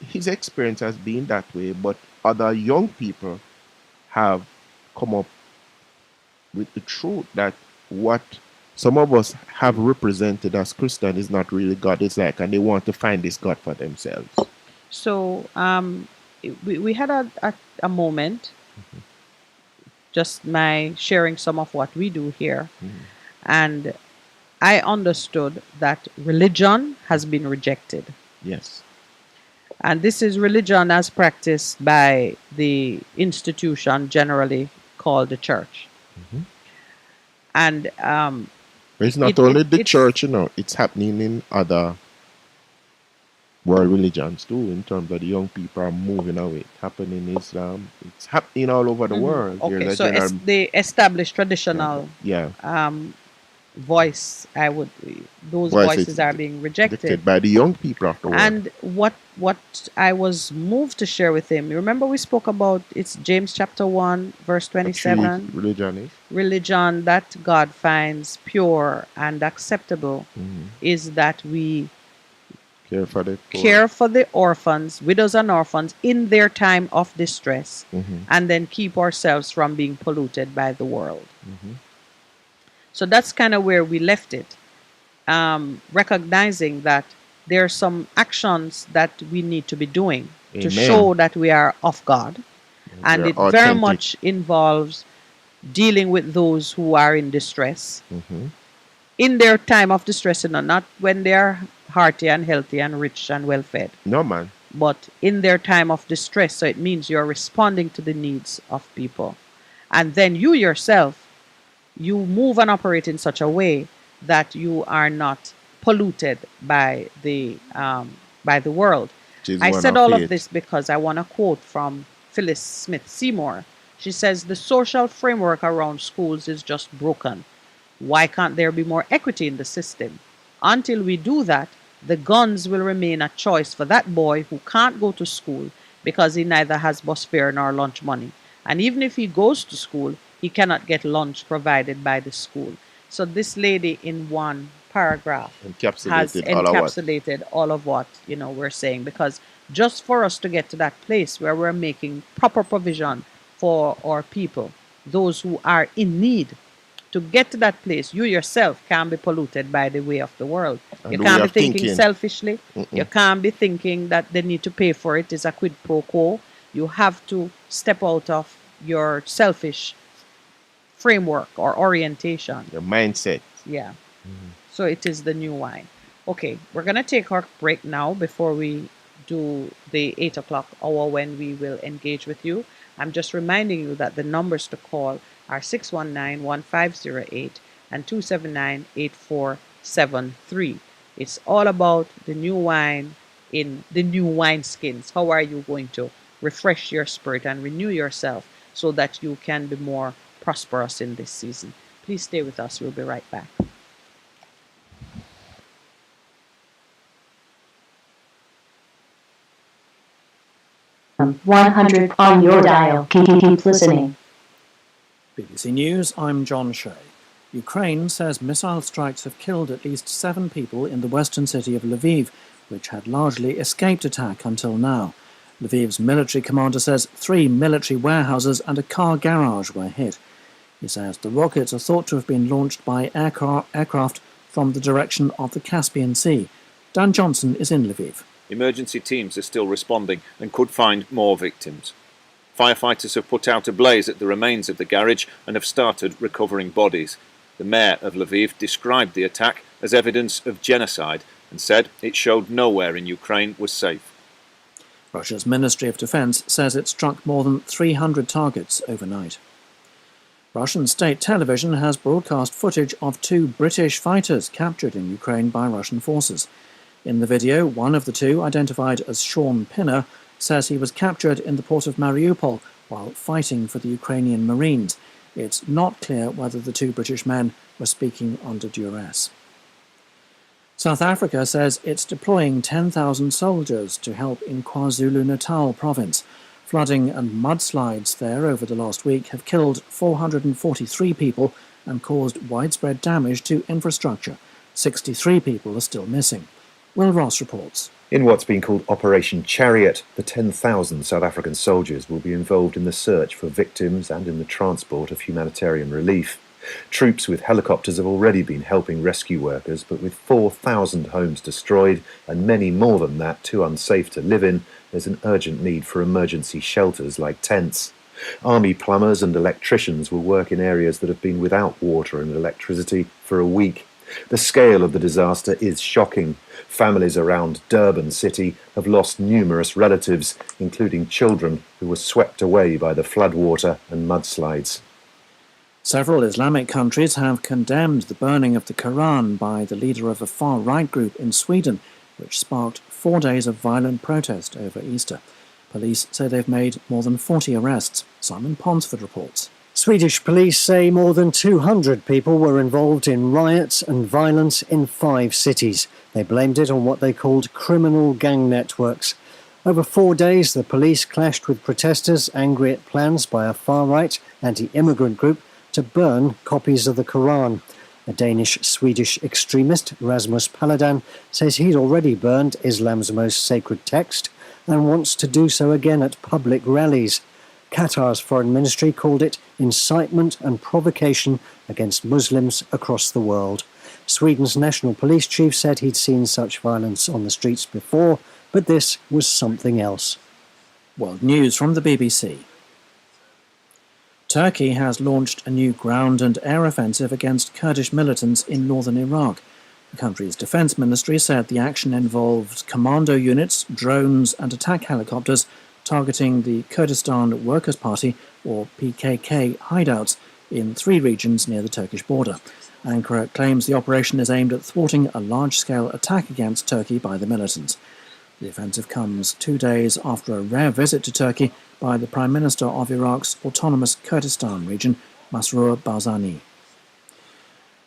his experience has been that way, but other young people have come up with the truth that what some of us have represented as Christian is not really God is like, and they want to find this God for themselves. So we had a moment just my sharing some of what we do here. And I understood that religion has been rejected. Yes. And this is religion as practiced by the institution generally called the church. And It's not only the church, it's happening in other world religions too, in terms of the young people are moving away. It's happening in Islam. It's happening all over the world. Okay, so the established traditional voice, those voices are being rejected by the young people of the world. And what I was moved to share with him, you remember we spoke about, it's James chapter 1 verse 27. Religion that God finds pure and acceptable is that we care for the poor. Care for the orphans, widows and orphans in their time of distress, and then keep ourselves from being polluted by the world. So that's kind of where we left it, recognizing that there are some actions that we need to be doing to show that we are of God. And it very much involves dealing with those who are in distress in their time of distress, not when they are hearty and healthy and rich and well fed. No, man. But in their time of distress. So it means you're responding to the needs of people. And then you yourself, you move and operate in such a way that you are not polluted by the world. I said all of this because I want to quote from Phyllis Smith Seymour. She says, the social framework around schools is just broken. Why can't there be more equity in the system? Until we do that, the guns will remain a choice for that boy who can't go to school because he neither has bus fare nor lunch money. And even if he goes to school, he cannot get lunch provided by the school. So this lady in one paragraph has encapsulated all of what we're saying, because just for us to get to that place where we're making proper provision for our people, those who are in need, to get to that place, you yourself can't be polluted by the way of the world. And you can't be thinking selfishly. You can't be thinking that they need to pay for it. It's a quid pro quo. You have to step out of your selfish framework or orientation. Your mindset. Yeah. So it is the new wine. Okay, we're going to take our break now before we do the 8 o'clock hour when we will engage with you. I'm just reminding you that the numbers to call are 619-1508 and 279-8473. It's all about the new wine in the new wineskins. How are you going to refresh your spirit and renew yourself so that you can be more prosperous in this season? Please stay with us. We'll be right back. From 100 on your dial. Keep listening. BBC News, I'm John Shea. Ukraine says missile strikes have killed at least 7 people in the western city of Lviv, which had largely escaped attack until now. Lviv's military commander says 3 military warehouses and a car garage were hit. He says the rockets are thought to have been launched by aircraft from the direction of the Caspian Sea. Dan Johnson is in Lviv. Emergency teams are still responding and could find more victims. Firefighters have put out a blaze at the remains of the garage and have started recovering bodies. The mayor of Lviv described the attack as evidence of genocide and said it showed nowhere in Ukraine was safe. Russia's Ministry of Defense says it struck more than 300 targets overnight. Russian state television has broadcast footage of 2 British fighters captured in Ukraine by Russian forces. In the video, one of the 2, identified as Sean Pinner, says he was captured in the port of Mariupol while fighting for the Ukrainian Marines. It's not clear whether the 2 British men were speaking under duress. South Africa says it's deploying 10,000 soldiers to help in KwaZulu-Natal province. Flooding and mudslides there over the last week have killed 443 people and caused widespread damage to infrastructure. 63 people are still missing. Will Ross reports. In what's been called Operation Chariot, the 10,000 South African soldiers will be involved in the search for victims and in the transport of humanitarian relief. Troops with helicopters have already been helping rescue workers, but with 4,000 homes destroyed and many more than that too unsafe to live in, there's an urgent need for emergency shelters like tents. Army plumbers and electricians will work in areas that have been without water and electricity for a week. The scale of the disaster is shocking. Families around Durban city have lost numerous relatives, including children who were swept away by the floodwater and mudslides. Several Islamic countries have condemned the burning of the Quran by the leader of a far-right group in Sweden, which sparked 4 days of violent protest over Easter. Police say they've made more than 40 arrests. Simon Ponsford reports. Swedish police say more than 200 people were involved in riots and violence in 5 cities. They blamed it on what they called criminal gang networks. Over 4 days, the police clashed with protesters angry at plans by a far-right anti-immigrant group to burn copies of the Quran. A Danish-Swedish extremist, Rasmus Paludan, says he'd already burned Islam's most sacred text and wants to do so again at public rallies. Qatar's foreign ministry called it incitement and provocation against Muslims across the world. Sweden's national police chief said he'd seen such violence on the streets before, but this was something else. World News from the BBC. Turkey has launched a new ground and air offensive against Kurdish militants in northern Iraq. The country's defense ministry said the action involved commando units, drones and attack helicopters targeting the Kurdistan Workers' Party, or PKK, hideouts in 3 regions near the Turkish border. Ankara claims the operation is aimed at thwarting a large-scale attack against Turkey by the militants. The offensive comes 2 days after a rare visit to Turkey by the Prime Minister of Iraq's autonomous Kurdistan region, Masroor Barzani.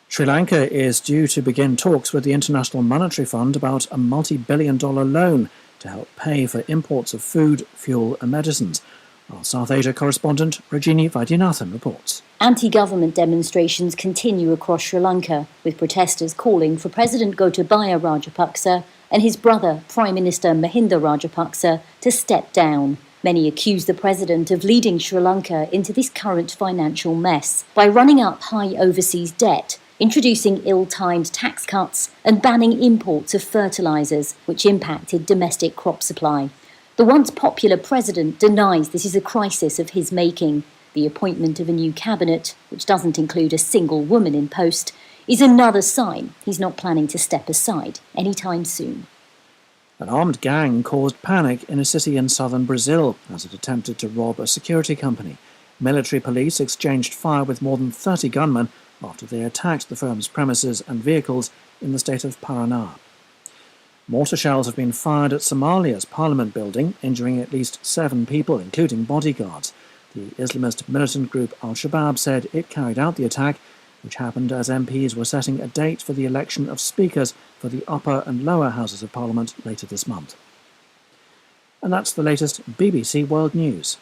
Sri Lanka is due to begin talks with the International Monetary Fund about a multi-billion-dollar loan to help pay for imports of food, fuel and medicines. Our South Asia correspondent Rajini Vaidyanathan reports. Anti-government demonstrations continue across Sri Lanka, with protesters calling for President Gotabaya Rajapaksa and his brother, Prime Minister Mahinda Rajapaksa, to step down. Many accuse the president of leading Sri Lanka into this current financial mess by running up high overseas debt, introducing ill-timed tax cuts and banning imports of fertilisers, which impacted domestic crop supply. The once popular president denies this is a crisis of his making. The appointment of a new cabinet, which doesn't include a single woman in post, is another sign he's not planning to step aside anytime soon. An armed gang caused panic in a city in southern Brazil as it attempted to rob a security company. Military police exchanged fire with more than 30 gunmen after they attacked the firm's premises and vehicles in the state of Paraná. Mortar shells have been fired at Somalia's parliament building, injuring at least 7 people, including bodyguards. The Islamist militant group Al-Shabaab said it carried out the attack, which happened as MPs were setting a date for the election of speakers for the upper and lower houses of parliament later this month. And that's the latest BBC World News.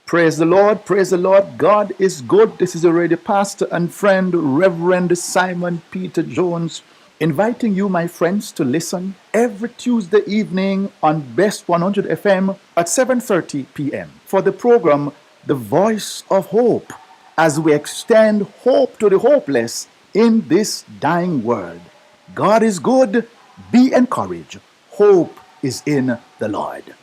Praise the Lord, praise the Lord. God is good. This is already pastor and friend, Reverend Simon Peter Jones, inviting you, my friends, to listen every Tuesday evening on Best 100 FM at 7:30 p.m. for the program The Voice of Hope, as we extend hope to the hopeless in this dying world. God is good. Be encouraged. Hope is in the Lord.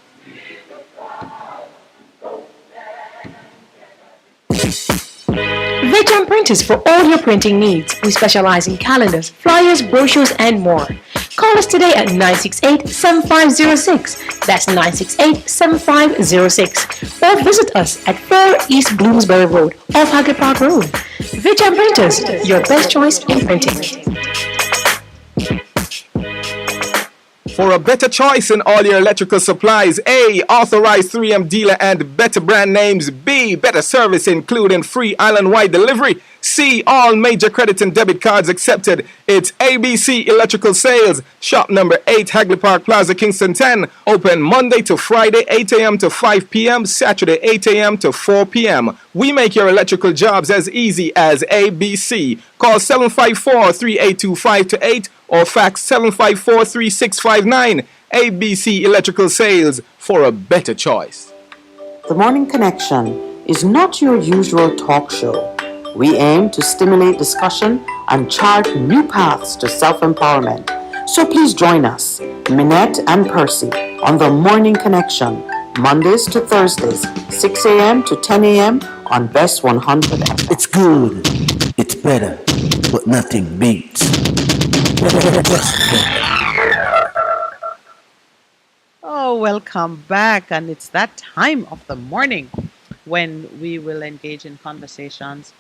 Vejam Printers for all your printing needs. We specialize in calendars, flyers, brochures, and more. Call us today at 968-7506. That's 968-7506. Or visit us at 4 East Bloomsbury Road, off Hagley Park Road. Vejam Printers, your best choice in printing. For a better choice in all your electrical supplies, A, authorized 3M dealer and better brand names. B, better service including free island-wide delivery. C, all major credit and debit cards accepted. It's ABC Electrical Sales. Shop number 8, Hagley Park Plaza, Kingston 10. Open Monday to Friday, 8 a.m. to 5 p.m. Saturday, 8 a.m. to 4 p.m. We make your electrical jobs as easy as ABC. Call 754-3825-8 or fax 754-3659. ABC Electrical Sales, for a better choice. The Morning Connection is not your usual talk show. We aim to stimulate discussion and chart new paths to self-empowerment. So please join us, Minette and Percy, on the Morning Connection, Mondays to Thursdays, 6 a.m. to 10 a.m. on Best 100 FM. It's good. It's better. But nothing beats. Oh, welcome back. And it's that time of the morning when we will engage in conversations.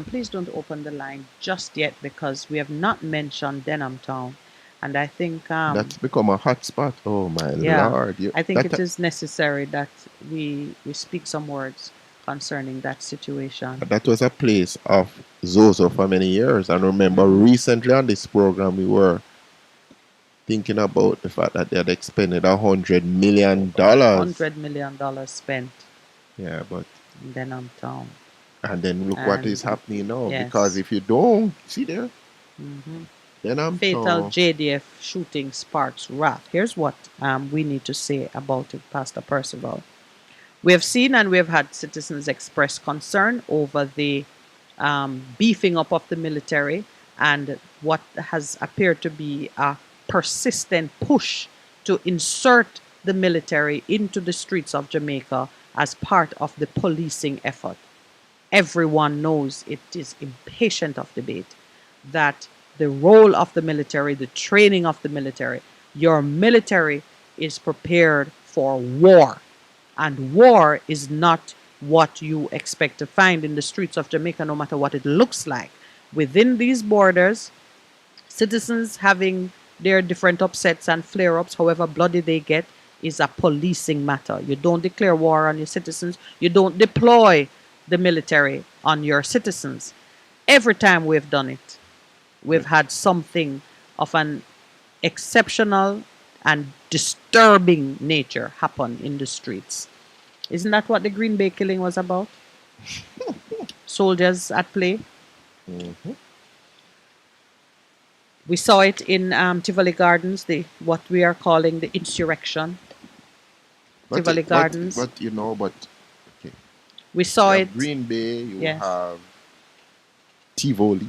Please don't open the line just yet because we have not mentioned Denham Town. And I think That's become a hot spot. Oh my yeah, lord! I think That- it is necessary that we speak some words concerning that situation. That was a place of Zozo for many years. And remember, recently on this program, we were thinking about the fact that they had expended $100 million. $100 million spent Yeah, but in Denham Town. and then look what And is happening now. yes. Because if you don't see there, Mhm. then I'm Fatal JDF shooting sparks wrath. Here's what we need to say about it, Pastor Percival. We have seen and we have had citizens express concern over the beefing up of the military and what has appeared to be a persistent push to insert the military into the streets of Jamaica as part of the policing effort. Everyone knows it is impatient of debate that the role of the military, the training of the military, your military is prepared for war. And war is not what you expect to find in the streets of Jamaica, no matter what it looks like. Within these borders, citizens having their different upsets and flare ups, however bloody they get, is a policing matter. You don't declare war on your citizens, you don't deploy the military on your citizens. Every time we've done it, we've had something of an exceptional and disturbing nature happen in the streets. Isn't that what the Green Bay killing was about? Soldiers at play. We saw it in Tivoli Gardens, what we are calling the insurrection. Tivoli Gardens. But you know, okay. We saw You it. have Green Bay, you Yes. have Tivoli,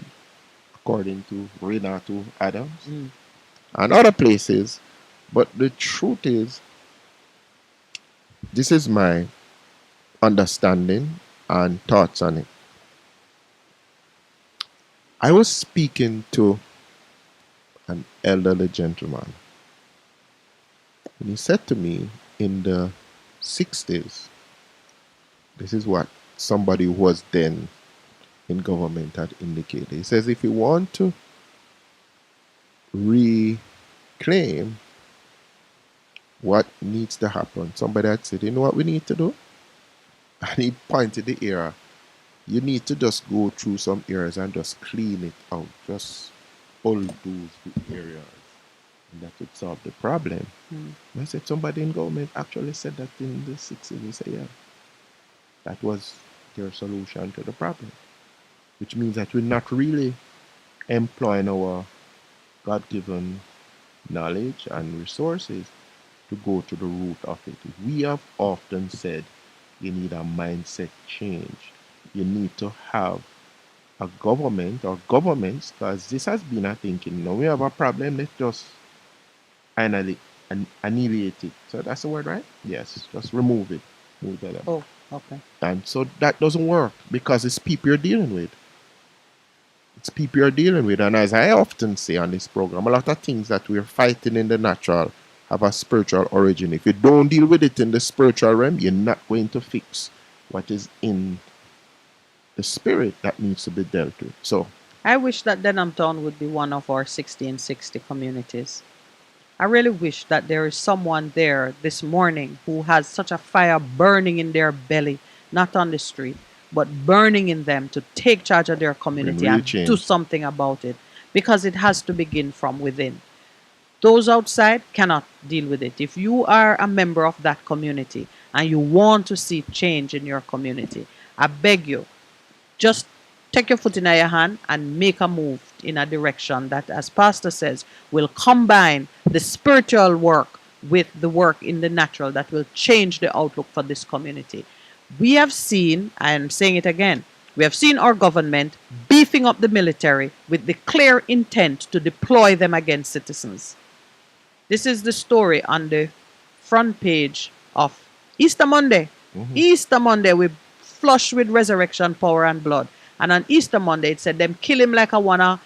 according to Renato Adams, Mm. and other places. But the truth is, this is my understanding and thoughts on it. I was speaking to an elderly gentleman, and he said to me in the 60s, this is what somebody who was then in government had indicated. He says, if you want to reclaim what needs to happen, somebody had said, you know what we need to do? And he pointed the era. You need to just go through some areas and just clean it out. Just bulldoze the areas. And that would solve the problem. Mm. And I said, somebody in government actually said that in the 60s. He said, yeah, that was their solution to the problem. Which means that we're not really employing our God-given knowledge and resources to go to the root of it. We have often said you need a mindset change. You need to have a government or governments, because this has been a thinking. You know, we have a problem, let's just annihilate it. So that's the word, right? Yes, just remove it. Move that up. Oh, okay. And so that doesn't work because it's people you're dealing with. It's people you're dealing with. And as I often say on this program, a lot of things that we're fighting in the natural have a spiritual origin. If you don't deal with it in the spiritual realm, you're not going to fix what is in the spirit that needs to be dealt with. So I wish that Denham Town would be one of our 60 and 60 communities. I really wish that there is someone there this morning who has such a fire burning in their belly, not on the street, but burning in them to take charge of their community real and change. do something about it, because it has to begin from within. Those outside cannot deal with it. If you are a member of that community and you want to see change in your community, I beg you, just take your foot in your hand and make a move in a direction that, as Pastor says, will combine the spiritual work with the work in the natural that will change the outlook for this community. We have seen, I am saying it again, We have seen our government beefing up the military with the clear intent to deploy them against citizens. This is the story on the front page of Easter Monday. Easter Monday, we flush with resurrection power and blood. And on Easter Monday, it said them kill him like I wanna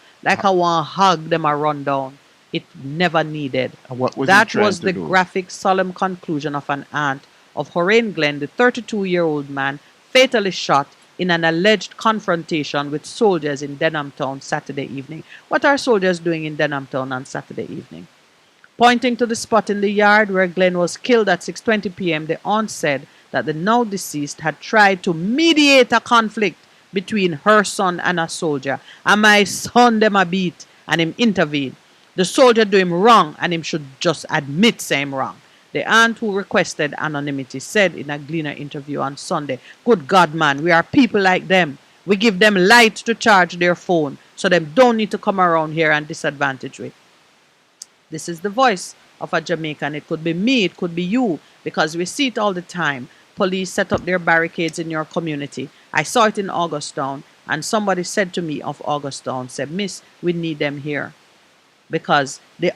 hug them a run down. It never needed. And what was That he trying was to the do? graphic, solemn conclusion of an aunt of Horain Glenn, the 32-year-old man, fatally shot in an alleged confrontation with soldiers in Denhamtown Saturday evening. What are soldiers doing in Denhamtown on Saturday evening? Pointing to the spot in the yard where Glenn was killed at 6:20 p.m., the aunt said that the now deceased had tried to mediate a conflict between her son and a soldier. And my son them a beat and him intervene. The soldier do him wrong and him should just admit same wrong. The aunt who requested anonymity said in a Gleaner interview on Sunday, "Good God, man, we are people like them. We give them light to charge their phone, so them don't need to come around here and disadvantage we." This is the voice of a Jamaican. It could be me, it could be you, because we see it all the time. Police set up their barricades in your community. I saw it in Augustown, and somebody said to me of Augustown, said, "Miss, we need them here." Because the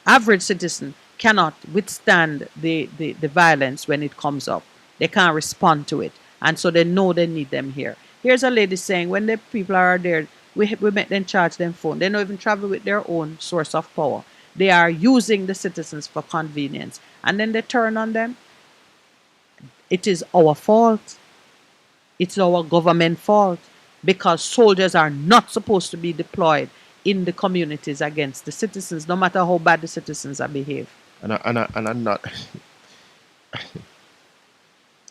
average citizen cannot withstand the violence when it comes up. They can't respond to it. And so they know they need them here. Here's a lady saying, when the people are there, we make them charge them phone. They don't even travel with their own source of power. They are using the citizens for convenience. And then they turn on them. It is our fault. It's our government fault. Because soldiers are not supposed to be deployed in the communities against the citizens, no matter how bad the citizens are behave. And I'm not.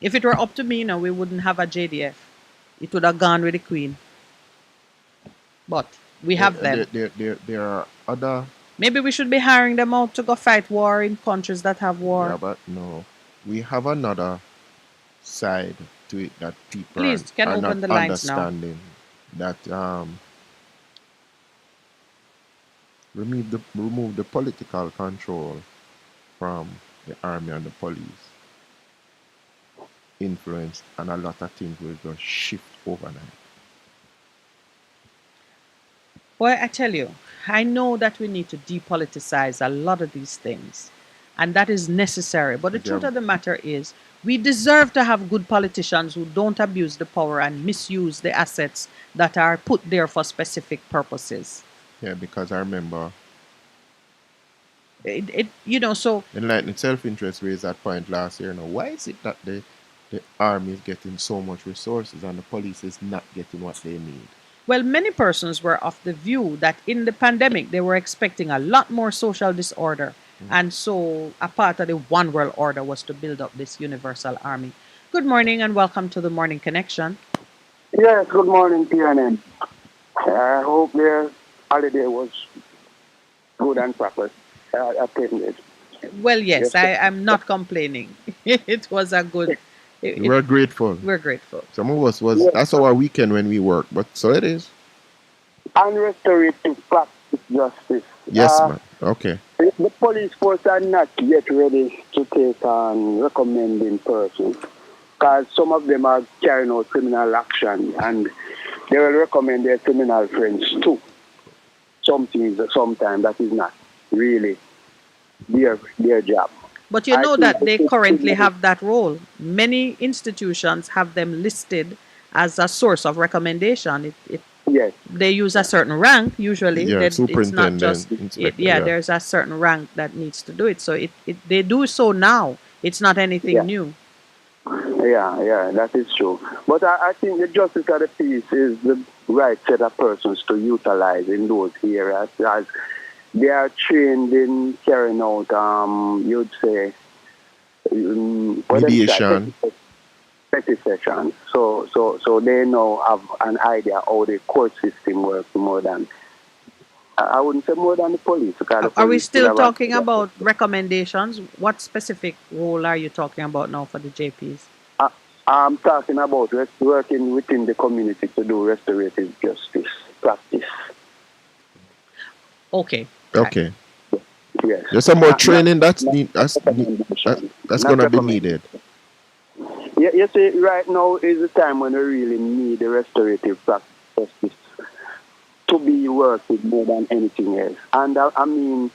If it were up to me, we wouldn't have a JDF. It would have gone with the Queen. But we have them. There are other. Maybe we should be hiring them out to go fight war in countries that have war. Yeah, but no. We have another side to it that people Please, can are open not the lines now. understanding. That remove the political control from the army and the police. Influence, and a lot of things will just shift overnight. Boy, I tell you, I know that we need to depoliticize a lot of these things, and that is necessary. But the truth of the matter is, we deserve to have good politicians who don't abuse the power and misuse the assets that are put there for specific purposes. Yeah, because I remember so Enlightened Self-Interest raised that point last year. Now, why is it that the army is getting so much resources and the police is not getting what they need? Well, many persons were of the view that in the pandemic they were expecting a lot more social disorder. And so a part of the One World Order was to build up this universal army. Good morning and welcome to the Morning Connection. Yes, good morning, PNN. I hope their holiday was good and proper. I taken it. Well, yes, I'm not complaining. It was a good... We're grateful. We're grateful. Some of us that's our weekend when we work, but so it is. And restorative practice justice. Yes, man. Okay. The police force are not yet ready to take on recommending persons, because some of them are carrying out criminal action and they will recommend their criminal friends too. Sometimes that is not really their job. But you know that they currently have that role. Many institutions have them listed as a source of recommendation. Yes. They use a certain rank usually. Yeah, It's not superintendent, just inspector, there's a certain rank that needs to do it. So they do so now. It's not anything new. Yeah, that is true. But I think the justice of the peace is the right set of persons to utilize in those areas, as they are trained in carrying out, you'd say, mediation. Petty sessions. So they now have an idea how the court system works more than, I wouldn't say more than the police. Are we still talking about recommendations? What specific role are you talking about now for the JPs? I'm talking about working within the community to do restorative justice practice. Okay. Yes. There's some more training that's going to be needed. You see, right now is the time when we really need the restorative practices to be worked with more than anything else. And I mean,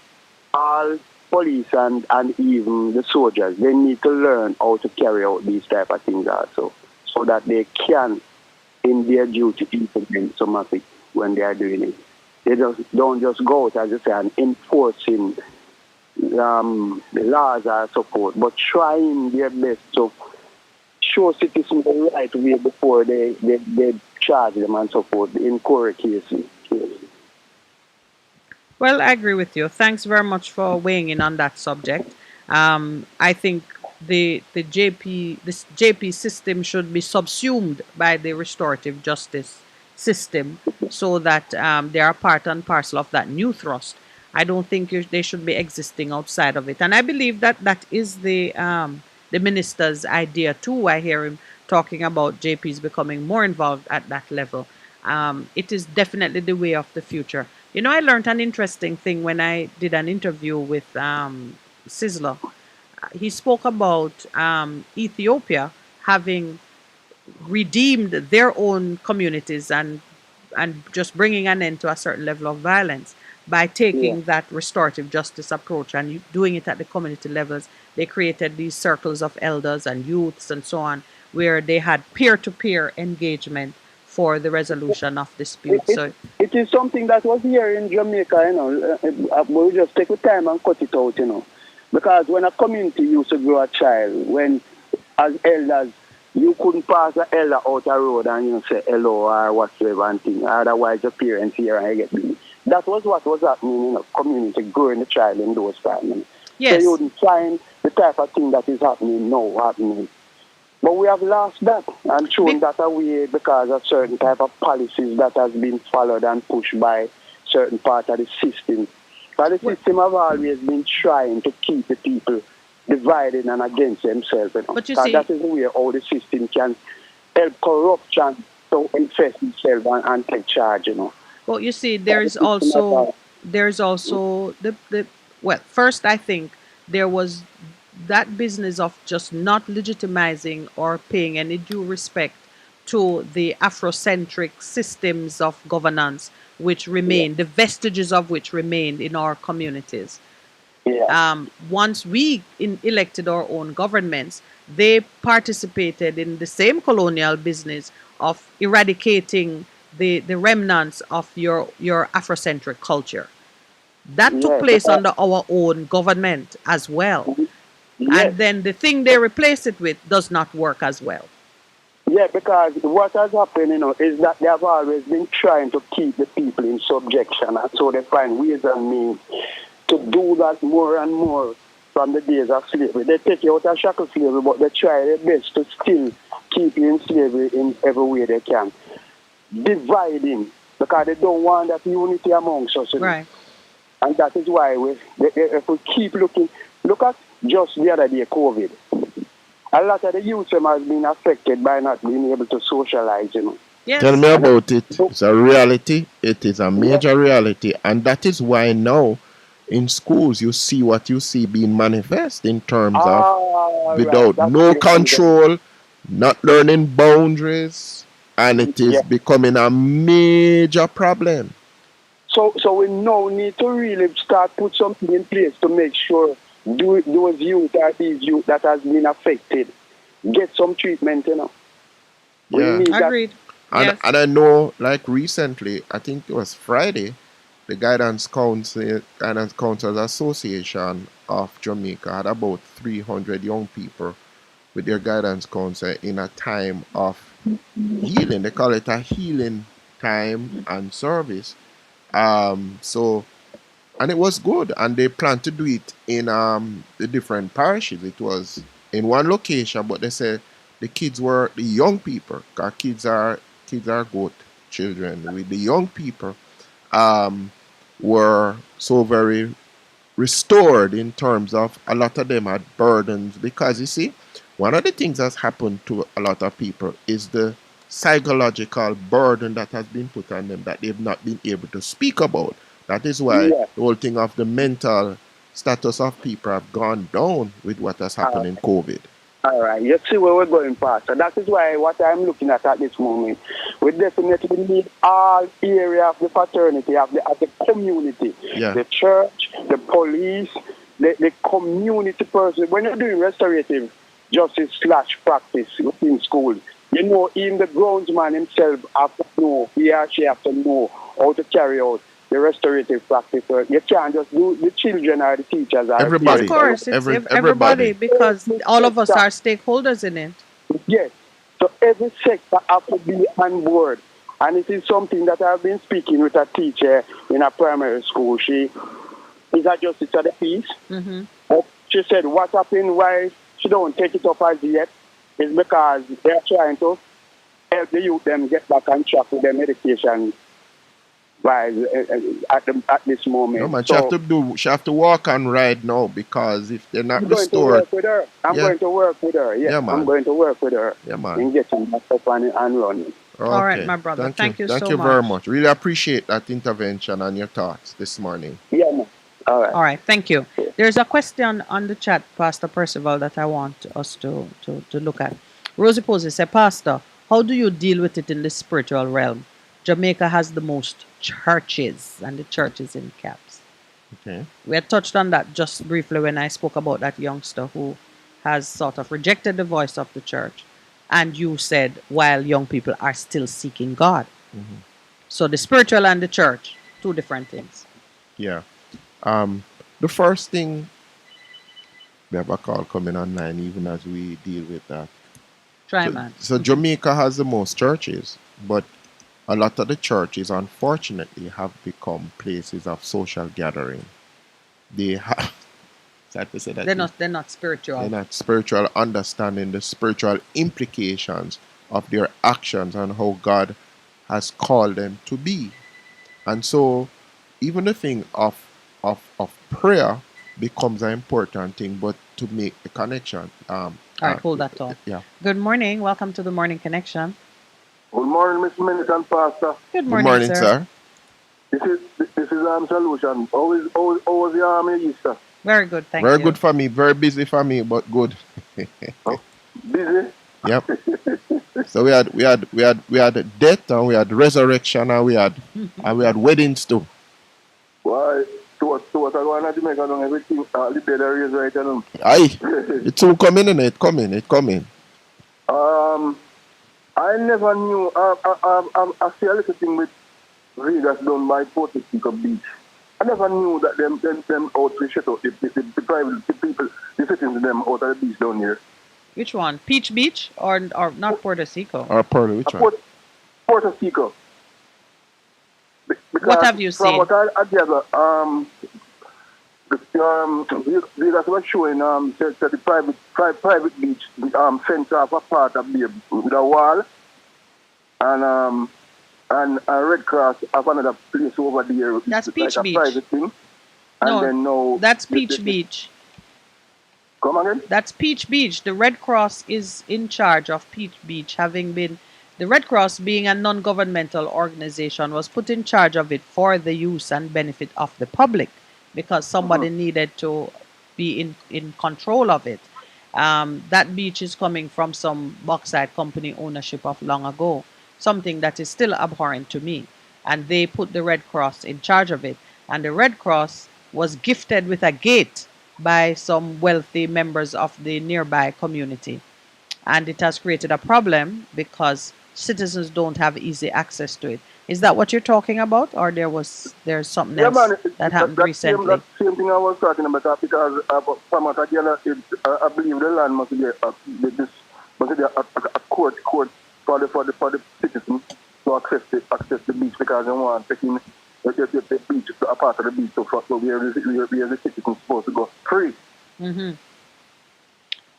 all police and even the soldiers, they need to learn how to carry out these type of things also, so that they can, in their duty, implement some of it when they are doing it. They don't just go out, as you say, and enforcing the laws or so forth, but trying their best to show citizens the right way before they charge them and so forth in court cases. Well, I agree with you. Thanks very much for weighing in on that subject. I think this JP system should be subsumed by the restorative justice system, so that they are part and parcel of that new thrust. I don't think they should be existing outside of it. And I believe that is the minister's idea too. I hear him talking about JPs becoming more involved at that level. It is definitely the way of the future. You know, I learned an interesting thing when I did an interview with Sizzler. He spoke about Ethiopia having redeemed their own communities and just bringing an end to a certain level of violence by taking that restorative justice approach and doing it at the community levels. They created these circles of elders and youths and so on, where they had peer-to-peer engagement for the resolution of disputes. It is something that was here in Jamaica, you know. We just take the time and cut it out, you know. Because when a community used to grow a child, when as elders, you couldn't pass an elder out a road and you know, say hello or whatsoever and thing. Otherwise, your parents here and you get beat. That was what was happening in a community, growing the child in those times. Yes. So you wouldn't find the type of thing that is happening now happening. But we have lost that and thrown that away because of certain type of policies that has been followed and pushed by certain part of the system. But the system have always been trying to keep the people divided and against themselves. You know? But you see, see, that is the way how the system can help corruption to infest itself and take charge, you know. well, you see, there's also the well, first I think there was that business of just not legitimizing or paying any due respect to the Afrocentric systems of governance which remain, the vestiges of which remained in our communities. Once we elected our own governments, they participated in the same colonial business of eradicating the remnants of your Afrocentric culture. That took place under our own government as well. And then the thing they replace it with does not work as well. Yeah, because what has happened, you know, is that they have always been trying to keep the people in subjection, and so they find ways and means to do that more and more from the days of slavery. They take you out of shackle slavery, but they try their best to still keep you in slavery in every way they can. Dividing, because they don't want that unity amongst us. Right. And that is why if we keep looking, look at just the other day, COVID. A lot of the youth has been affected by not being able to socialize, you know. Yes. Tell me about it. It's a reality. It is a major reality. And that is why now in schools you see what you see being manifest in terms of without no control, not learning boundaries, and it is becoming a major problem. So we now need to really start put something in place to make sure those youth or these youth that has been affected get some treatment, you know. Agreed. And I know, like recently, I think it was Friday, the Guidance Counsellors Association of Jamaica had about 300 young people with their guidance counselor in a time of healing. They call it a healing time and service. And it was good, and they planned to do it in the different parishes. It was in one location, but they said the kids were the young people, because kids are good children. With the young people, were so very restored in terms of a lot of them had burdens, because you see, one of the things that's happened to a lot of people is the psychological burden that has been put on them that they've not been able to speak about. That is why the whole thing of the mental status of people have gone down with what has happened in COVID. All right, you see where we're going, Pastor. That is why what I'm looking at this moment, we definitely need all area of the fraternity, of the community, Yeah. the church, the police, the community person. When you're doing restorative justice / practice within school, you know, even the groundsman himself have to know, he or she have to know how to carry out the restorative practice. You can't just do the children or the teachers. Or Everybody. Of course, it's Everybody. everybody because all of us are stakeholders in it. Yes. So every sector has to be on board. And it is something that I've been speaking with a teacher in a primary school. She is a justice of the peace. Mm-hmm. But she said what happened, why she don't take it up as yet, is because they're trying to help the youth them get back on track with their medication by at this moment. No, man, So she have to walk and ride now because if they're not I'm going to restored, work with her. I'm Yeah. going to work with her. Yes, Yeah, man. I'm going to work with her Yeah, man. in getting back up and running. All right, Okay. my brother. Thank you Thank so you much. very much. Really appreciate that intervention and your thoughts this morning. Yeah, man. All right. All right, thank you. There's a question on the chat, Pastor Percival, that I want us to look at. Rosie Posey said, Pastor, how do you deal with it in the spiritual realm? Jamaica has the most churches, and the churches in caps. Okay. We had touched on that just briefly when I spoke about that youngster who has sort of rejected the voice of the church. And you said, while young people are still seeking God. Mhm. So the spiritual and the church, two different things. Yeah. The first thing, we have a call coming online even as we deal with that. Try, So, man. so Jamaica has the most churches, but a lot of the churches, unfortunately, have become places of social gathering. They have, sad to say that, They're not spiritual. they're not spiritual, understanding the spiritual implications of their actions and how God has called them to be. And so, even the thing of prayer becomes an important thing, but to make the connection. All right, hold that thought. Yeah. Good morning. Welcome to the Morning Connection. Good morning, Mr. Militant Pastor. Good morning, sir. This is Solution. Always the army, Easter. Very good, thank Very you. good for me. Very busy for me, but good. Busy. Yep. So we had death and we had resurrection and we had weddings too. Why? To what I go to Jamaica and everything. The dead are raised right now. Aye. It's all coming in it coming. I never knew. I see a little thing with Vegas done by Puerto Rico Beach. I never knew that them out to shut out the private the people, the citizens them out of the beach down here. Which one? Peach Beach or not Puerto Rico? Or Pearl, which one? Puerto Rico. What have you from seen? what I gather, Vegas was showing that the private beach fence off a part of the with a wall and a Red Cross of another place over there. That's It's Peach like Beach. a private thing. And No, then now that's Peach Beach. Come again? That's Peach Beach. The Red Cross is in charge of Peach Beach, having been the Red Cross, being a non-governmental organization, was put in charge of it for the use and benefit of the public because somebody needed to be in control of it. That beach is coming from some bauxite company ownership of long ago, something that is still abhorrent to me. And they put the Red Cross in charge of it. And the Red Cross was gifted with a gate by some wealthy members of the nearby community. And it has created a problem because citizens don't have easy access to it. Is that what you're talking about? Or there's something else that happened recently? That same thing I was talking about because from what I gather, I believe the land must be a court for the citizens to access the beach because they want taking the beach a part of the beach so where the citizens supposed to go free. Mm-hmm.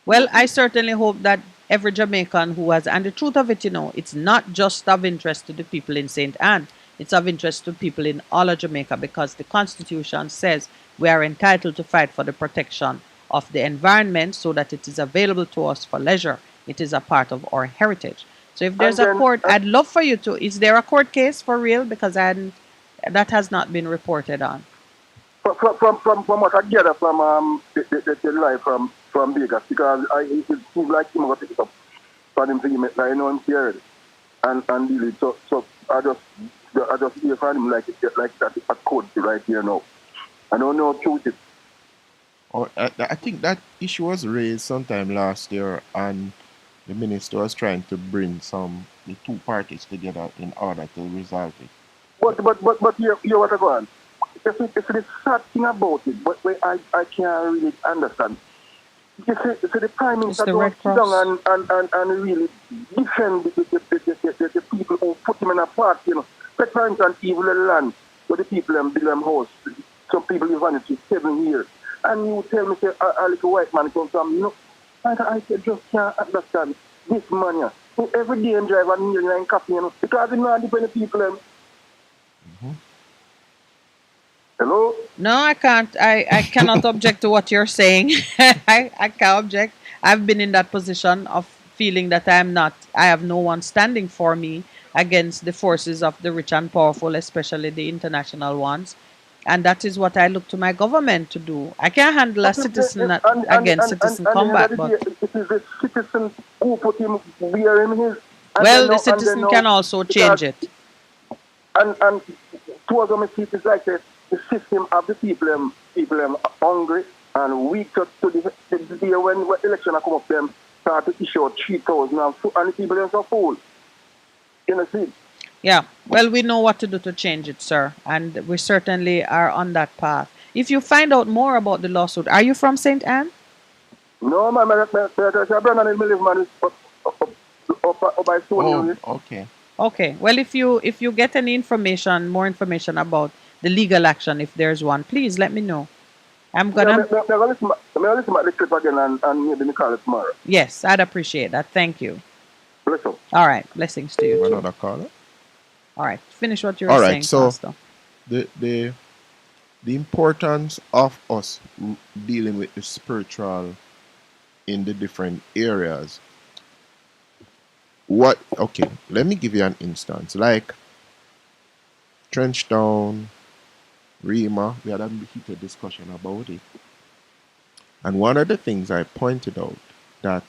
Well, I certainly hope that every Jamaican who has, and the truth of it, it's not just of interest to the people in St. Anne, it's of interest to people in all of Jamaica because the Constitution says we are entitled to fight for the protection of the environment so that it is available to us for leisure. It is a part of our heritage. So if there's a court, I'd love for you to, is there a court case for real? Because that has not been reported on. From what I gather from the live from from Vegas because it seems like him got pick it up for them to give me, like, you know, I'm scared and deal it. So I just hear from him like that a code right here now. I don't know how truth it. Oh, I think that issue was raised sometime last year, and the minister was trying to bring the two parties together in order to resolve it. But here what I go on. You see the sad thing about it, but I can't really understand. You see the Prime Minister don't sit down and really defend the people who put him in a part, you know. Take for instance, evil land where the people build them house. Some people live on it for 7 years. And you tell me, say, a little white man comes from, you know, I just can't understand this man here. So every day I'm driving near and coffee, you know, because it's not dependent people. Hello? No, I can't. I cannot object to what you're saying. I can't object. I've been in that position of feeling that I have no one standing for me against the forces of the rich and powerful, especially the international ones. And that is what I look to my government to do. I can't handle a citizen against citizen combat, but it is the citizen who put him where him is. Well, the citizen can also change it. And towards them, it's like the system of the people hungry and weak to the day when election come up, them start to issue 3,000 and the people are so full. You know, see? Yeah, well, we know what to do to change it, sir, and we certainly are on that path. If you find out more about the lawsuit, are you from St. Anne? No, my brother in Millie is up by Stony. Okay. Okay. Well, if you get any more information about the legal action, if there's one, please let me know. I'm gonna. I'm gonna listen to the clip again and maybe me call it tomorrow. Yes, I'd appreciate that. Thank you. Bless you. All right. Blessings to you. Another caller. All right, finish what you were saying. All right, so Pastor. the importance of us dealing with the spiritual in the different areas. Okay, let me give you an instance. Like Trenchtown, Rima, we had a heated discussion about it. And one of the things I pointed out that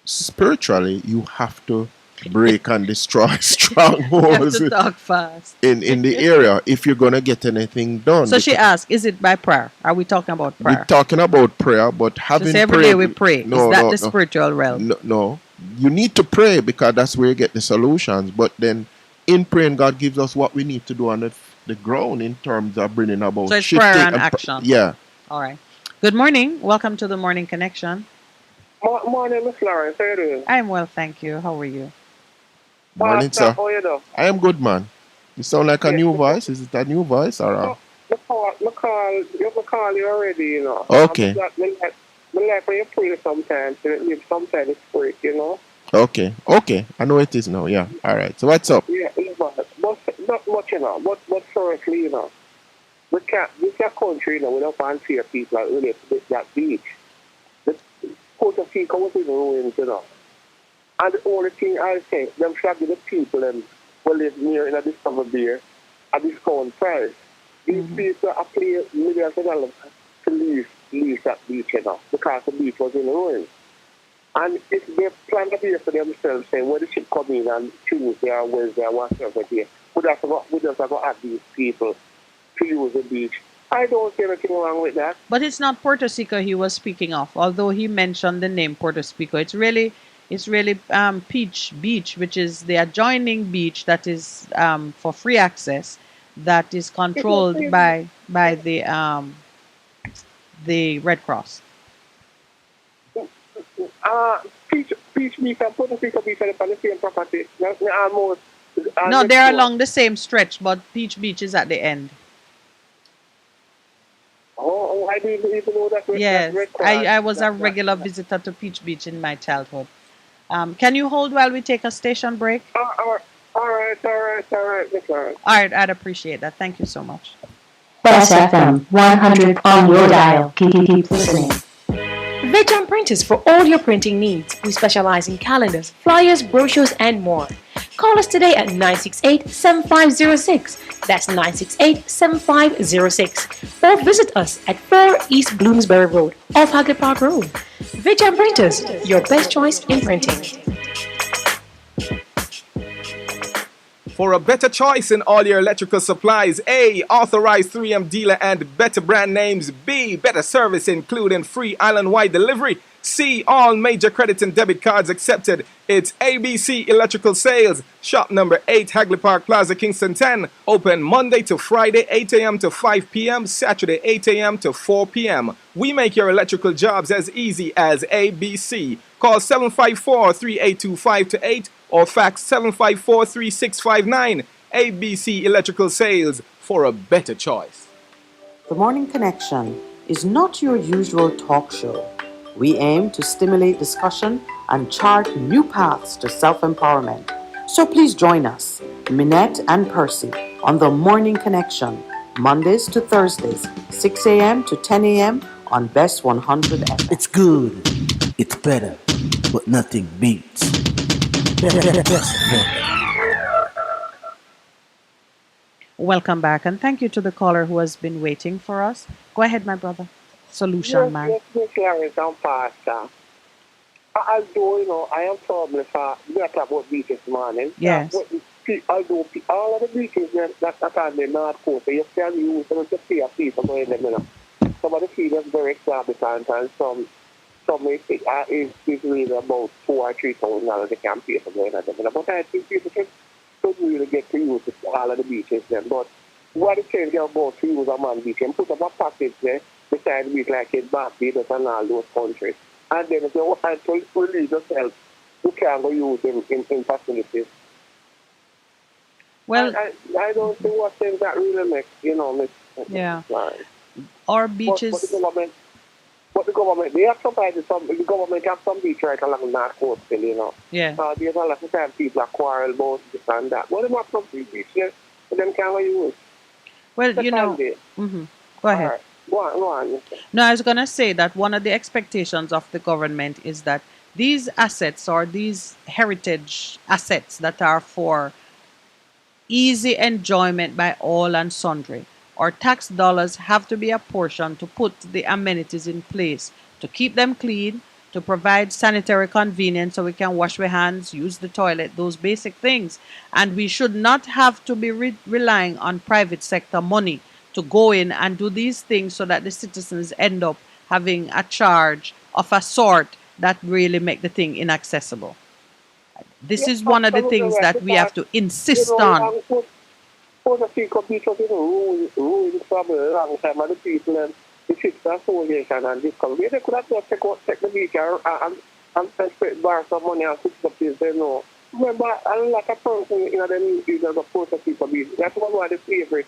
spiritually you have to break and destroy strongholds to talk fast. in the area if you're going to get anything done. So she asked, is it by prayer? Are we talking about prayer? We're talking about prayer, but having so every day we pray. No, is that no, the spiritual realm? No. You need to pray because that's where you get the solutions. But then in praying, God gives us what we need to do on the ground in terms of bringing about so it's shifting prayer and action. Yeah. All right. Good morning. Welcome to the Morning Connection. Morning, Miss Lawrence. How are you doing? I'm well, thank you. How are you? Morning, sir. How you doing? I am good, man. You sound like a new voice. Is it a new voice or a... I call you already, you know. Okay. I like when you pray sometimes. Sometimes it's break, you know. Okay. I know it is now. Yeah. All right. So what's up? Yeah, but not much, you know. But firstly, you know, this country, you know, we don't fancy people like really that beach. The Puerto Rico was in ruins, you know. And the only thing I think, them should give the people who live near in a Discover Beer a discount price. These people are paying millions of dollars to leave that beach, you know, because the beach was in ruins. And if they plan to pay for themselves, saying when the ship come in on Tuesday or Wednesday or whatever day, we just have to ask these people to use the beach. I don't see anything wrong with that. But it's not Puerto Rico he was speaking of, although he mentioned the name Puerto Rico. It's really Peach Beach, which is the adjoining beach that is for free access, that is controlled by the Red Cross. Peach Beach and Puerto Rico Beach are on the same property. No, they're along the same stretch, but Peach Beach is at the end. Oh, I didn't even know that. Yes, Red Cross. I was a regular visitor to Peach Beach in my childhood. Can you hold while we take a station break? All right. All right, I'd appreciate that. Thank you so much. Plus FM 100 on your dial. Keep listening. Veg Printers for all your printing needs. We specialize in calendars, flyers, brochures, and more. Call us today at 968-7506. That's 968-7506. Or visit us at 4 East Bloomsbury Road, off Hagley Park Road. Vijay Printers, your best choice in printing. For a better choice in all your electrical supplies, A, authorized 3M dealer and better brand names. B, better service including free island-wide delivery. C, all major credit and debit cards accepted. It's ABC Electrical Sales. Shop number 8, Hagley Park Plaza, Kingston 10. Open Monday to Friday, 8 a.m. to 5 p.m. Saturday, 8 a.m. to 4 p.m. We make your electrical jobs as easy as ABC. Call 754-3825-8 or fax 754-3659. ABC Electrical Sales, for a better choice. The Morning Connection is not your usual talk show. We aim to stimulate discussion and chart new paths to self-empowerment. So please join us, Minette and Percy, on The Morning Connection, Mondays to Thursdays, 6 a.m. to 10 a.m. on Best 100 FM. It's good. It's better. But nothing beats. Welcome back, and thank you to the caller who has been waiting for us. Go ahead, my brother. Solution man. Yes, Miss Clarence and Pastor. Although, I am probably for better about beach this morning. Yes. Although all of the beaches that are on the North Coast, you can use them to pay a fee for going them, Some of the fees are very exorbitant, and some is really about $4,000 or $3,000 they can pay for going at them. But I think people should really get to use all of the beaches then. But what it says about to use a man beach and put up a package there beside beach like in Barbados and all those countries. And then if you want to release yourself, you can go use them in facilities. Well, I don't see what things that really makes, yeah. Our beaches. But the government, they have sometimes the government have some beach right along the North Coast still, Yeah. There's a lot of times people are quarrel about this and that. But they have some free beach there, so them can use. Well, Go ahead. Right. Go on. No, I was going to say that one of the expectations of the government is that these assets or these heritage assets that are for easy enjoyment by all and sundry, our tax dollars have to be apportioned to put the amenities in place, to keep them clean, to provide sanitary convenience so we can wash our hands, use the toilet, those basic things. And we should not have to be relying on private sector money to go in and do these things so that the citizens end up having a charge of a sort that really make the thing inaccessible. This is one of the things that we have to insist on. For the people ruling from a long time, and the people and the citizen association and this country, they could have just take the beach and spend bar some money and fix the place, Remember, a lot of person in the news are supposed to keep a beach. That's one of the favorite.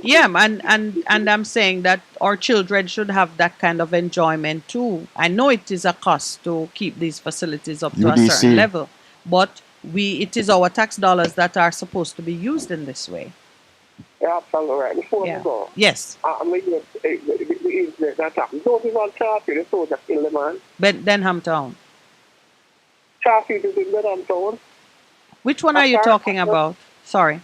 Yeah, and I'm saying that our children should have that kind of enjoyment too. I know it is a cost to keep these facilities up to a certain level, but it is our tax dollars that are supposed to be used in this way. Yeah, absolutely right. Before we go, yes. I mean, the incident that happened. Don't even Charlie, the soldier killed the man. Denham Town. Charlie is in Denham Town. Which one are you talking about? Sorry.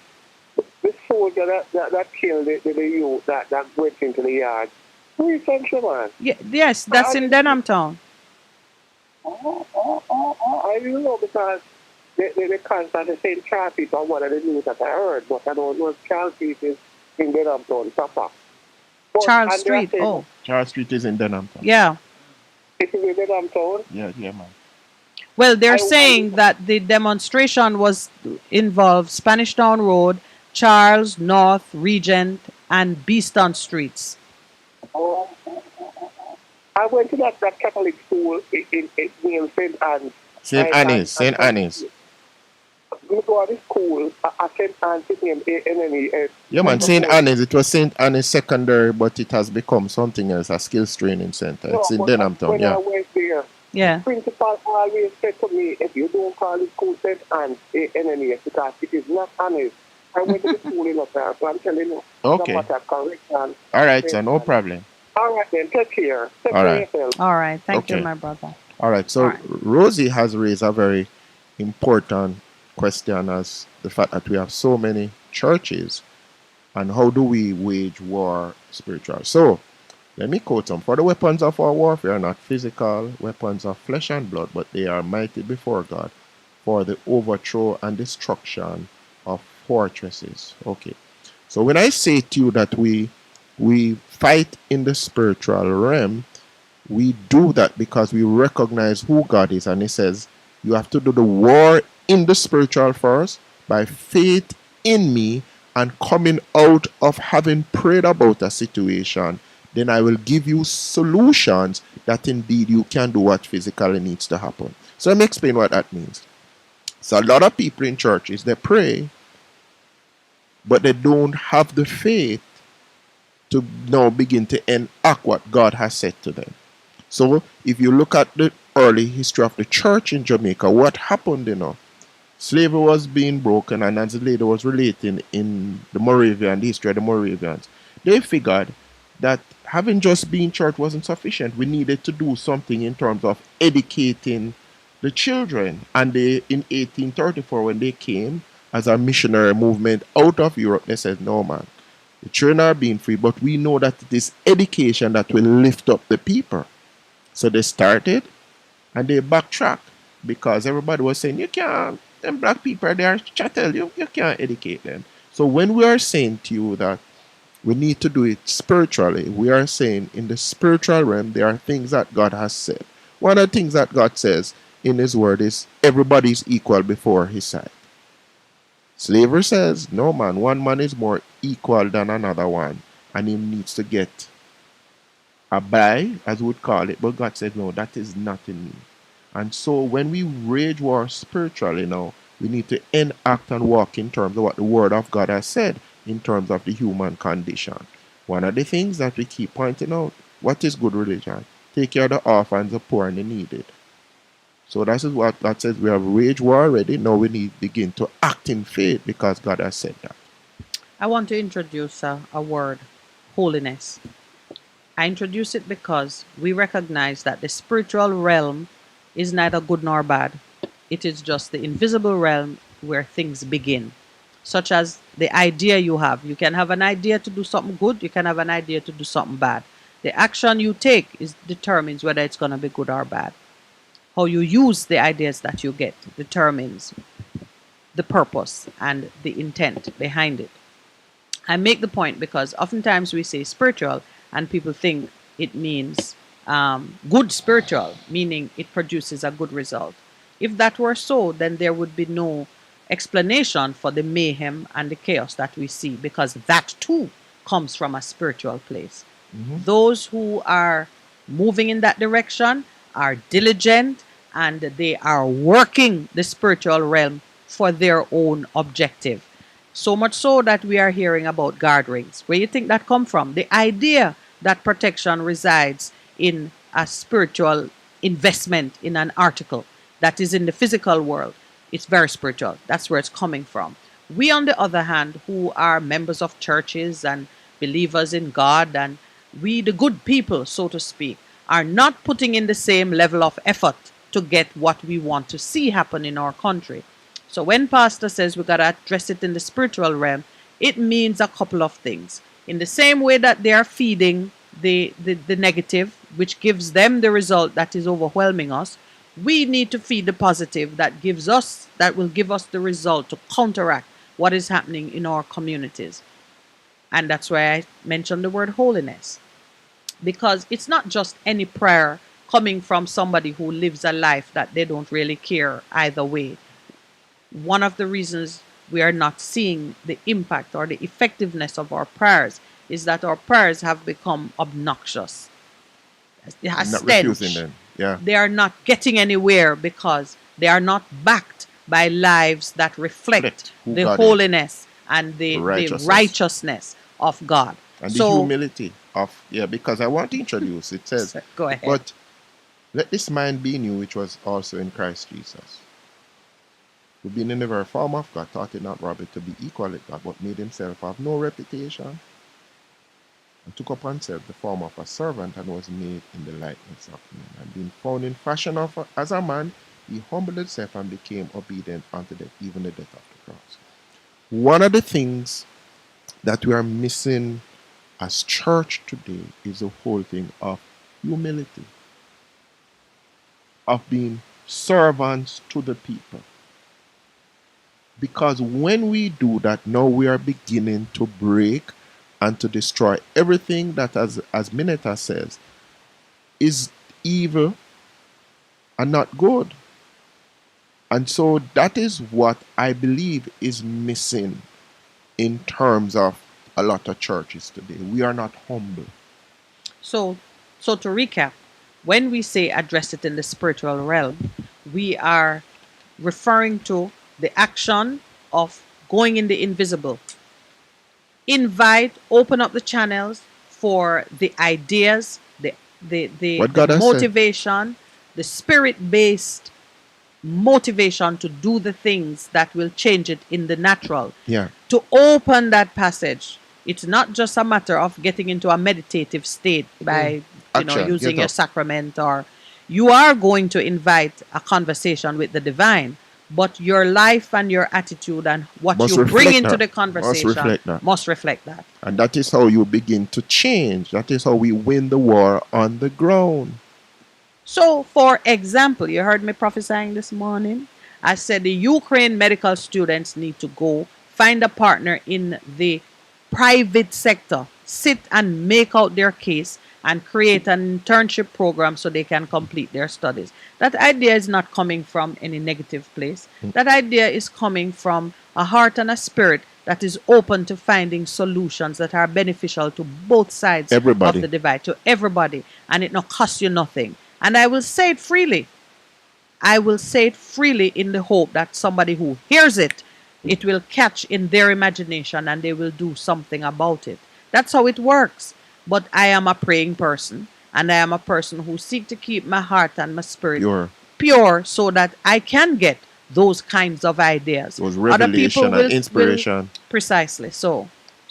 The soldier that killed the youth that went into the yard. Who is Central Man? Yes, that's in Denham Town. I don't know because they constantly saying Charlie on one of the news that I heard, but I don't know if Charlie is in Denham Town proper. Charles Street, Charles Street is in Denham Town. Yeah. It is in Denham Town? Yeah, man. Well, they're saying that the demonstration involved Spanish Town Road, Charles, North, Regent, and Beeston Streets. I went to that Catholic school in near St. Anne's. St. Anne's. We go to school at St. Anne's. Yeah, man, St. Anne's. It was St. Anne's Secondary, but it has become something else, a skills training center. It's in Denham Town, I went there, the principal always said to me, if you don't call the school St. Anne's, because it is not Anne's. I went to the school in Upper, so I'm telling you. Okay. All right, so no problem. All right, then. Take care. All right. All right. Thank you, my brother. All right. So Rosie has raised a very important question as the fact that we have so many churches, and how do we wage war spiritual? So, let me quote some. For the weapons of our warfare are not physical weapons of flesh and blood, but they are mighty before God for the overthrow and destruction of fortresses. Okay. So when I say to you that we fight in the spiritual realm, we do that because we recognize who God is. And he says, you have to do the war in the spiritual first by faith in me and coming out of having prayed about a situation. Then I will give you solutions that indeed you can do what physically needs to happen. So let me explain what that means. So a lot of people in churches, they pray, but they don't have the faith to now begin to enact what God has said to them. So if you look at the early history of the church in Jamaica, what happened, slavery was being broken, and as the lady was relating in the Moravian, the history of the Moravians, they figured that having just been church wasn't sufficient. We needed to do something in terms of educating the children. And they, in 1834, when they came as a missionary movement out of Europe, they said, no man, the children are being free, but we know that it is education that will lift up the people. So they started and they backtracked because everybody was saying, you can't, them black people, they are chattel, you can't educate them. So when we are saying to you that we need to do it spiritually, we are saying in the spiritual realm, there are things that God has said. One of the things that God says in his word is everybody is equal before his sight. Slavery says, no man, one man is more equal than another one, and he needs to get a buy, as we would call it, but God said, no, that is not in me. And so when we wage war spiritually now, we need to enact and walk in terms of what the word of God has said in terms of the human condition. One of the things that we keep pointing out, what is good religion? Take care of the orphans, the poor, and the needed. So that is what God says. We have waged war already. Now we need to begin to act in faith because God has said that. I want to introduce a word, holiness. I introduce it because we recognize that the spiritual realm is neither good nor bad. It is just the invisible realm where things begin. Such as the idea you have. You can have an idea to do something good. You can have an idea to do something bad. The action you take determines whether it's going to be good or bad. How you use the ideas that you get determines the purpose and the intent behind it. I make the point because oftentimes we say spiritual and people think it means good spiritual, meaning it produces a good result. If that were so, then there would be no explanation for the mayhem and the chaos that we see, because that too comes from a spiritual place. Those who are moving in that direction are diligent and they are working the spiritual realm for their own objective. So much so that we are hearing about guard rings. Where you think that come from? The idea that protection resides in a spiritual investment in an article that is in the physical world. It's very spiritual. That's where it's coming from. We, on the other hand, who are members of churches and believers in God, and we, the good people, so to speak, are not putting in the same level of effort to get what we want to see happen in our country. So when Pastor says we got to address it in the spiritual realm, it means a couple of things. In the same way that they are feeding the negative, which gives them the result that is overwhelming us, we need to feed the positive that will give us the result to counteract what is happening in our communities. And that's why I mentioned the word holiness. Because it's not just any prayer coming from somebody who lives a life that they don't really care either way. One of the reasons we are not seeing the impact or the effectiveness of our prayers is that our prayers have become obnoxious. They have Not stench. refusing them. Yeah. They are not getting anywhere because they are not backed by lives that reflect who the God is. holiness and the Righteousness. righteousness of God. And the So, humility of, because I want to introduce, it says, go ahead. but let this mind be in you, which was also in Christ Jesus, who being in the very form of God, thought it not robbery to be equal with God, but made himself of no reputation, and took upon himself the form of a servant, and was made in the likeness of men. And being found in fashion as a man, He humbled himself and became obedient unto death, even the death of the cross. One of the things that we are missing as church today is the whole thing of humility, of being servants to the people. Because when we do that, now we are beginning to break and to destroy everything that, as Mineta says, is evil and not good. And so that is what I believe is missing in terms of a lot of churches today. We are not humble. So to recap, when we say address it in the spiritual realm, we are referring to the action of going in the invisible. Invite, open up the channels for the ideas, the motivation, the spirit-based motivation to do the things that will change it in the natural. Yeah. To open that passage. It's not just a matter of getting into a meditative state by using your sacrament, or you are going to invite a conversation with the divine, but your life and your attitude and what you bring into the conversation must reflect that. And that is how you begin to change. That is how we win the war on the ground. So, for example, you heard me prophesying this morning. I said the Ukraine medical students need to go find a partner in the private sector, sit and make out their case and create an internship program so they can complete their studies. That idea is not coming from any negative place. That idea is coming from a heart and a spirit that is open to finding solutions that are beneficial to both sides of the divide, to everybody, and it not cost you nothing. And I will say it freely. I will say it freely in the hope that somebody who hears it, it will catch in their imagination and they will do something about it. That's how it works. But I am a praying person, and I am a person who seeks to keep my heart and my spirit pure so that I can get those kinds of ideas. Those revelation and inspiration. Precisely. So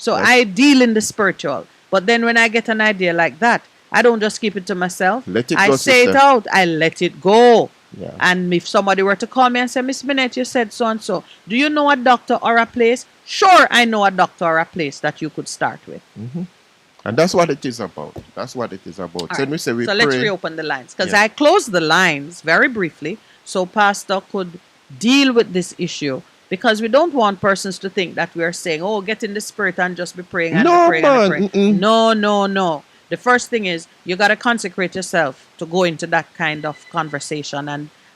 I deal in the spiritual. But then when I get an idea like that, I don't just keep it to myself. I say it out. I let it go. Yeah. And if somebody were to call me and say, Miss Minette, you said so and so. Do you know a doctor or a place? Sure, I know a doctor or a place that you could start with. Mm-hmm. And that's what it is about. That's what it is about. Right. So let's reopen the lines. Because I closed the lines very briefly so Pastor could deal with this issue. Because we don't want persons to think that we are saying, oh, get in the spirit and just be praying and praying and praying. Mm-mm. No. The first thing is you got to consecrate yourself to go into that kind of conversation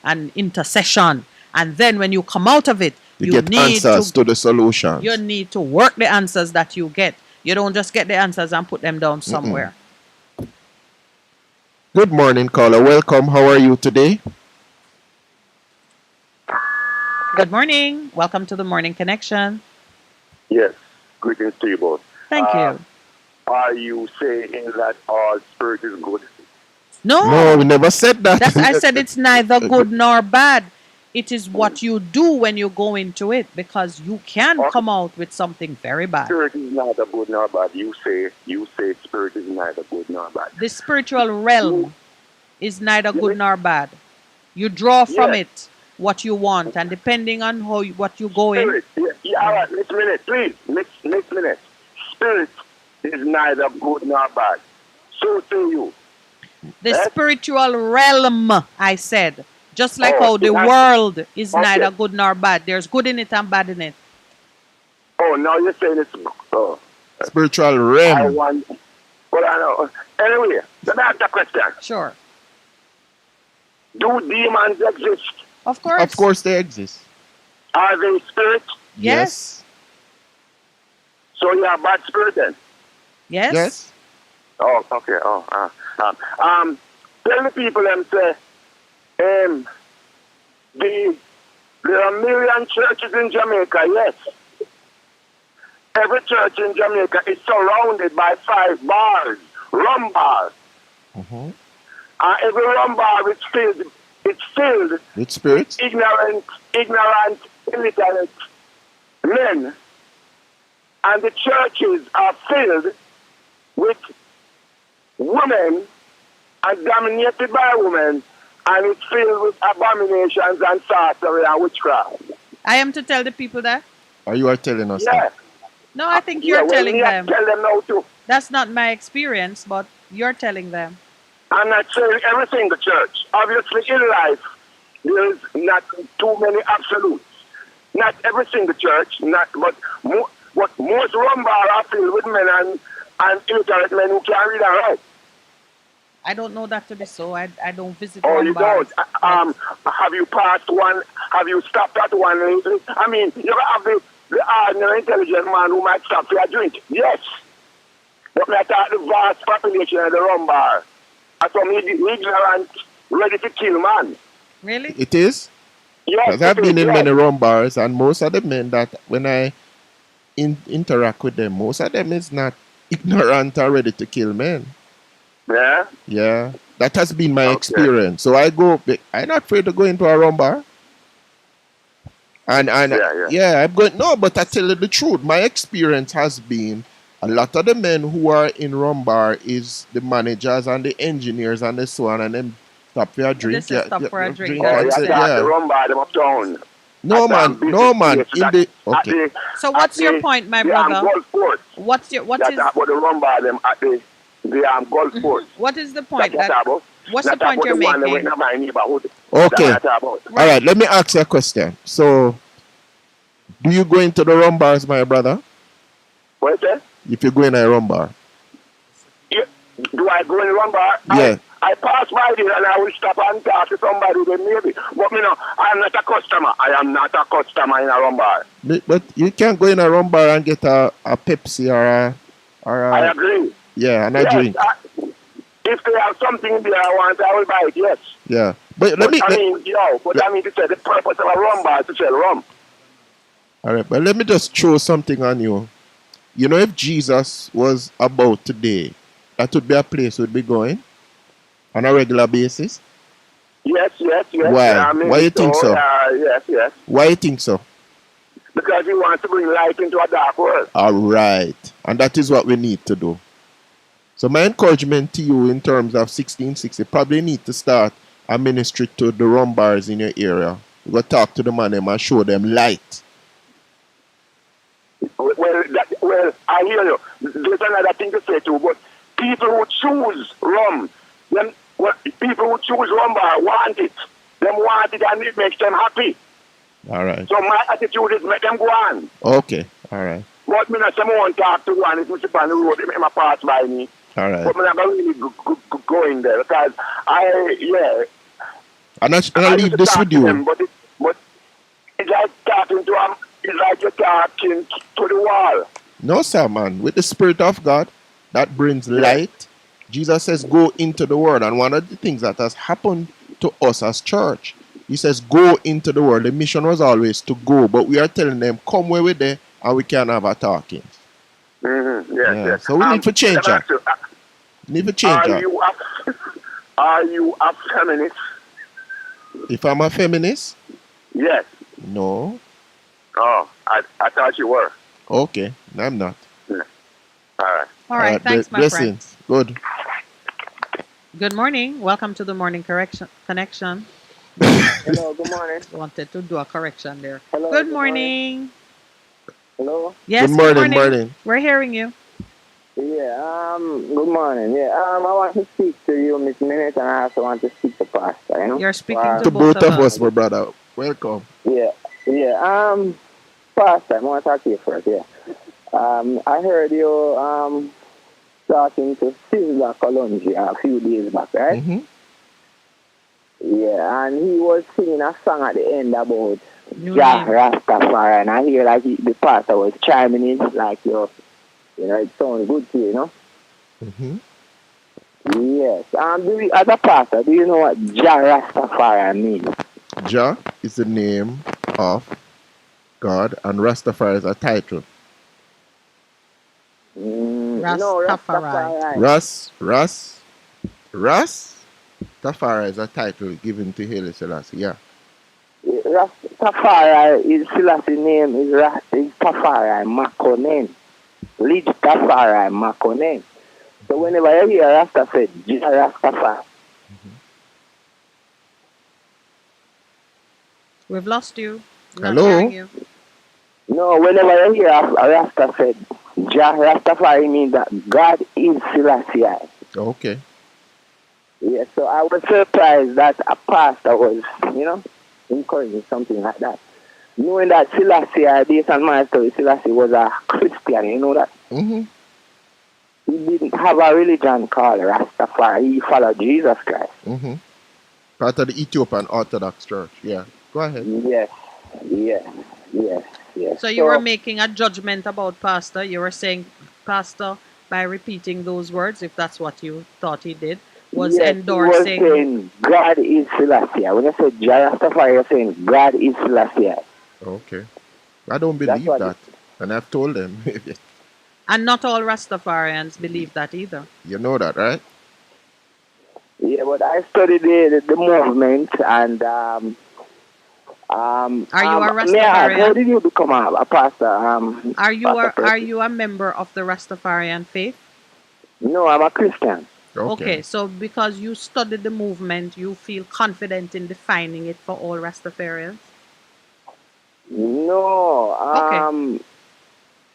and intercession. And then when you come out of it, you get answers to the solutions. You need to work the answers that you get. You don't just get the answers and put them down somewhere. Good morning, caller. Welcome. How are you today? Good morning. Welcome to the Morning Connection. Yes. Greetings to you both. Thank you. Are you saying that all spirit is good? No, we never said that. I said it's neither good nor bad. It is what you do when you go into it, because you can come out with something very bad. Spirit is neither good nor bad. You say spirit is neither good nor bad. The spiritual realm is neither good nor bad. You draw from it what you want, and depending on what you go in. Yeah, all right, next minute, please. Next minute. Spirit is neither good nor bad. So say you. The spiritual realm, I said. Just like how the world is neither good nor bad. There's good in it and bad in it. Oh, now you're saying it's spiritual realm. Anyway, that's the question. Sure. Do demons exist? Of course. Of course they exist. Are they spirits? Yes. So you are bad spirit then? Yes. Oh, okay. Tell the people them say, there are a million churches in Jamaica, yes. Every church in Jamaica is surrounded by 5 bars, rum bars. Mm-hmm. Every rum bar is filled with spirits, ignorant, illiterate men. And the churches are filled with women and dominated by women and it's filled with abominations and sorcery and witchcraft. I am to tell the people that? Or you are telling us Yeah. that? No, I think you're well, telling me them. tell them now too. That's not my experience, but you're telling them. I'm not saying every single church. Obviously, in life, there is not too many absolutes. Not every single church, but most rumbar are filled with men and illiterate men who can read and write. I don't know that to be so. I don't visit Oh, one you bar. don't? Have you passed one? Have you stopped at one lately? I mean, you ever have the ordinary intelligent man who might stop for a drink? Yes. But I thought the vast population of the rumbar are some ignorant, ready to kill man. Really? It is? Yes. Because I've been in yes. many rum bars, and most of the men that when I interact with them, most of them is not ignorant or ready to kill men. Yeah? Yeah. That has been my experience. So I'm not afraid to go into a rum bar. And I'm going, no, but I tell you the truth. My experience has been a lot of the men who are in rum bar is the managers and the engineers and the so on, and them stop for a drink. This is stop for a drink. Oh, That's yeah, it. the rumbar, them uptown. No man. Okay. So what's your point, my brother? Golf course. What is the rumbar them at the golf course? What is the point? What's the point you're making? Okay. All right. Let me ask you a question. So, do you go into the rum bars, my brother? What's that? If you go in a rum bar. Do I go in the rumbar? Yeah. I pass by there and I will stop and talk to somebody then maybe. But me no, I am not a customer. I am not a customer in a rum bar. But you can't go in a rum bar and get a Pepsi or a I agree. Yeah, and a Yes, drink. If they have something there I want, I will buy it, yes. Yeah. But I mean to say the purpose of a rum bar is to sell rum. All right, but let me just throw something on you. You know, if Jesus was about today, that would be a place we'd be going on a regular basis. Yes. Why? I mean, Why you think so? Yes. Why you think so? Because he wants to bring light into a dark world. All right. And that is what we need to do. So my encouragement to you in terms of 1660, probably need to start a ministry to the rum bars in your area. You go talk to them and show them light. Well, I hear you. There's another thing to say too, but people who choose rum, people who choose rum bar want it. Them want it and it makes them happy. All right. So my attitude is make them go on. Okay. All right. But me not say I want to talk to one if I sit on the road, it might pass by me. All right. But me not really go in there because And I'll leave this with you. Them, but it's like talking to them. It's like you're talking to the wall. No, sir, man. With the Spirit of God, that brings light. Jesus says, go into the world. And one of the things that has happened to us as church, he says, go into the world. The mission was always to go, but we are telling them, come where we're there, and we can have a talking. Mm-hmm. Yes. So we need to change that. Are you a feminist? If I'm a feminist? Yes. No. Oh, I thought you were. Okay, I'm not. Yeah. All right, thanks, my friend. Good. Good morning. Welcome to the Morning Connection. Hello, good morning. Wanted to do a correction there. Hello, good morning. Hello? Yes, good morning. We're hearing you. Yeah, good morning. Yeah, I want to speak to you, Miss Minute, and I also want to speak to Pastor, you know? You're speaking to both of us, my brother. Welcome. Yeah. Pastor, I want to talk to you first, yeah. I heard you talking to Sizzla Kalonji a few days back, right? Mm-hmm. Yeah, and he was singing a song at the end about Jah Rastafari, and I hear like the pastor was chiming in, like it sounds good to you, you know? Mm-hmm. Yes. As a pastor, do you know what Jah Rastafari means? Jah is the name of God, and Rastafari is a title. No, Rastafari. Rastafari is a title given to Haile Selassie, yeah. Rastafari is Selassie's name is Rastafari Makonnen. Lead Rastafari Makonnen. So whenever you hear Rasta said, Rastafari. We've lost you. Not Hello? hearing you. No, whenever you hear a Rasta said, Jah Rastafari means that God is Selassie. Okay. Yeah, so I was surprised that a pastor was, encouraging something like that. Knowing that Selassie, based on my story, Selassie was a Christian, you know that? Mm-hmm. He didn't have a religion called Rastafari. He followed Jesus Christ. Mm-hmm. Part of the Ethiopian Orthodox Church. Yeah. Go ahead. Yes. So you were making a judgment about Pastor. You were saying Pastor, by repeating those words, if that's what you thought he did, was endorsing. He was saying God is Selassie. When you said Jah Rastafari, you're saying God is Selassie. Okay. I don't believe that. And I've told them. And not all Rastafarians believe that either. You know that, right? Yeah, but I studied the movement and are you a Rastafarian? How did you become a pastor? Are you a member of the Rastafarian faith? No, I'm a Christian. Okay, so because you studied the movement, you feel confident in defining it for all Rastafarians? No,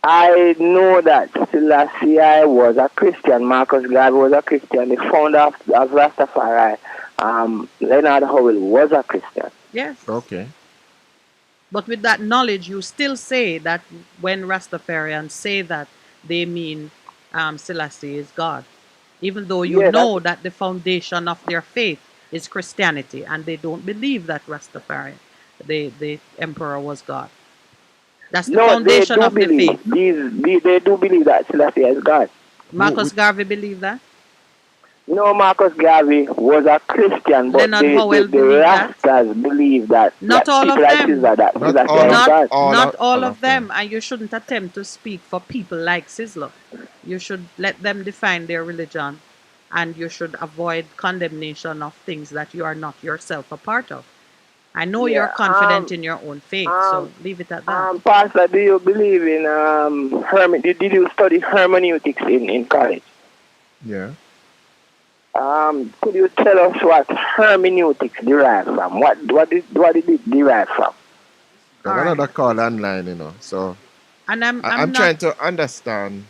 I know that Selassie was a Christian. Marcus Garvey was a Christian. The founder of Rastafari, Leonard Howell, was a Christian. Yes. Okay. But with that knowledge, you still say that when Rastafarians say that, they mean Selassie is God. Even though you know that the foundation of their faith is Christianity, and they don't believe that Rastafari, the emperor, was God. That's the foundation of the faith. They do believe that Selassie is God. Marcus Garvey believed that? No, Marcus Garvey was a Christian, but the Rastas believe that. Not all of them. Not all of them. And you shouldn't attempt to speak for people like Sizzler. You should let them define their religion, and you should avoid condemnation of things that you are not yourself a part of. I know you're confident in your own faith, so leave it at that. Pastor, do you believe in did you study hermeneutics in college? Yeah. Could you tell us what hermeneutics derives from? What did it derive from? There's another call online, so and I'm trying to understand.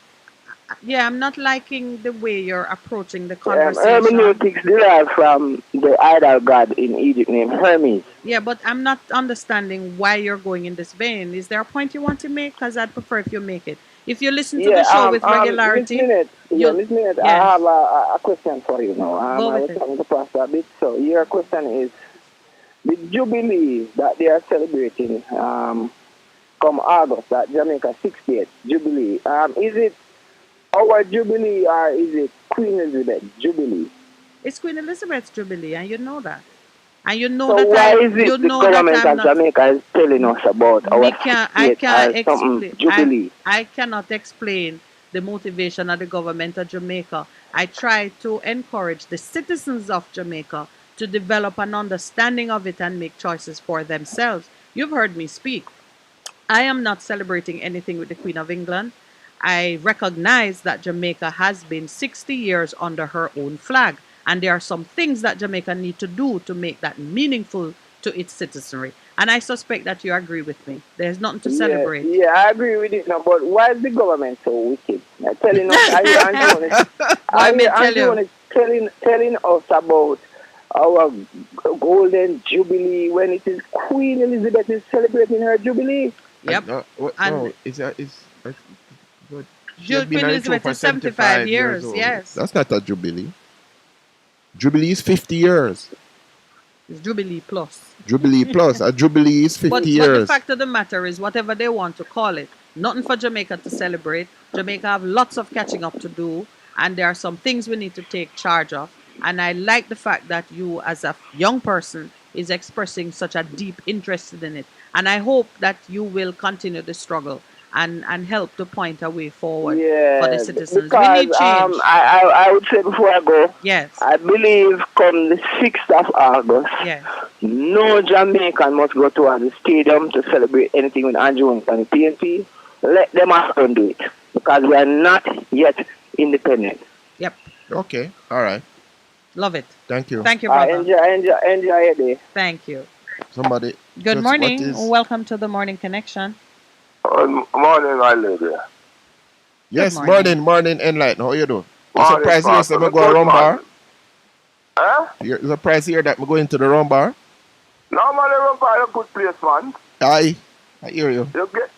Yeah, I'm not liking the way you're approaching the conversation. Hermeneutics derives from the idol god in Egypt named Hermes. Yeah, but I'm not understanding why you're going in this vein. Is there a point you want to make? Because I'd prefer if you make it. If you listen to the show with regularity... Miss Minute, I have a question for you now. I was talking to Pastor a bit. So your question is, the Jubilee that they are celebrating come August at Jamaica 68th Jubilee, is it our Jubilee or is it Queen Elizabeth's Jubilee? It's Queen Elizabeth's Jubilee, and you know that. And you know so that why is it the government of Jamaica is telling us about our 68th Jubilee? I cannot explain the motivation of the government of Jamaica. I try to encourage the citizens of Jamaica to develop an understanding of it and make choices for themselves. You've heard me speak. I am not celebrating anything with the Queen of England. I recognize that Jamaica has been 60 years under her own flag, and there are some things that Jamaica need to do to make that meaningful to its citizenry. And I suspect that you agree with me. There's nothing to celebrate. Yeah, I agree with it now, but why is the telling us, telling us about our golden jubilee when it is Queen Elizabeth is celebrating her jubilee? Yep. Queen Elizabeth is 75 years, yes. That's not a jubilee. Jubilee is 50 years. It's Jubilee Plus. Jubilee Plus. A Jubilee is 50 years. But the fact of the matter is, whatever they want to call it, nothing for Jamaica to celebrate. Jamaica have lots of catching up to do, and there are some things we need to take charge of. And I like the fact that you, as a young person, is expressing such a deep interest in it. And I hope that you will continue the struggle and help to point a way forward for the citizens. Because, we need change. I would say before I go, yes, I believe come the 6th of August, yes, no Jamaican must go to the stadium to celebrate anything with Andrew and the PNP. Let them have to do it, because we are not yet independent. Yep. Okay. All right. Love it. Thank you. Thank you, brother. Enjoy your day. Thank you. Somebody. Good just morning. What is, Welcome to the Morning Connection. Morning, my lady. yes, morning. morning, Enlighten. How you doing? You Morning, surprised here Pastor. that I go Good a rum bar? Huh? You're surprised here that I go into the rum bar? No, man, the rum bar is a good place, man. Aye, I hear you. You get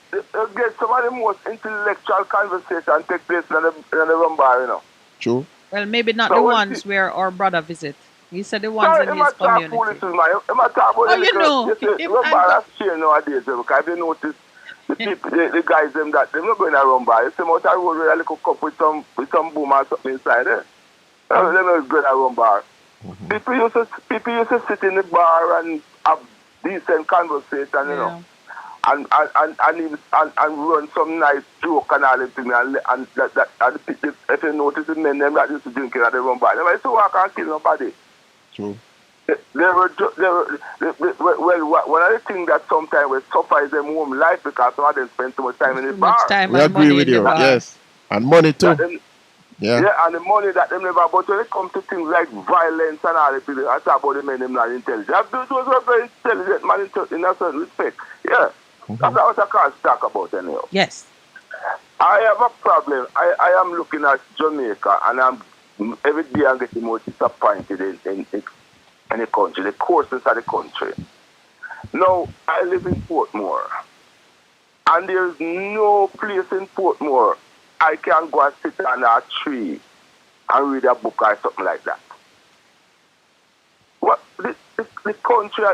some of the most intellectual conversation take place in the rum bar, you know. True. Well, maybe not So the when ones where our brother visit. He said the ones Sorry, in I'm his not talking community. foolishness, man. I'm not talking about Oh, you know, the rum bar has changed nowadays, because they notice the people, the guys, them that they're not going to rum bar. You see, out of the road with a little cup with some boom or something inside there. They're not going to rum bar. People used to sit in the bar and have decent conversation, you know, and run some nice joke and all that thing, and if you notice the men them that used to drink at the rum bar, they might say, "I can't kill nobody." True. Well, one of the things that sometimes will suffer is them home life because some of them spend too much time in the bar. We agree with you. Yes, and money too. Yeah. And the money that them never, but when it comes to things like violence and all that, I talk about the men, them not intelligent. Those are very intelligent man in a certain respect. Yeah. That's what I can't talk about anyhow. Yes. I have a problem. I am looking at Jamaica and every day I'm getting more disappointed in the country, the courses of the country. Now, I live in Portmore. And there's no place in Portmore I can go and sit under a tree and read a book or something like that. What the country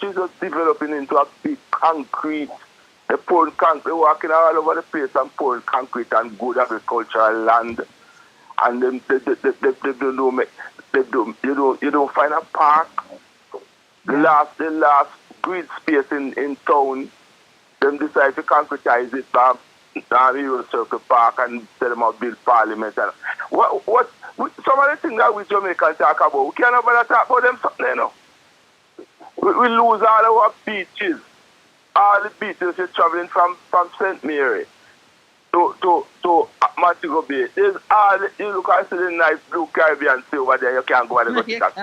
is just developing into a big concrete. They're pouring concrete, walking all over the place and pouring concrete and good agricultural land. And then you don't find a park. The last green space in town, them decide to concretize it down Hero Circle Park and tell them about build parliament. And what some of the things that we Jamaicans talk about, we can't ever talk about them something, you know. We lose all our beaches. All the beaches you're traveling from St. Mary to Montego Bay. There's all you look and see the nice blue Caribbean Sea over there, you can't go and go to that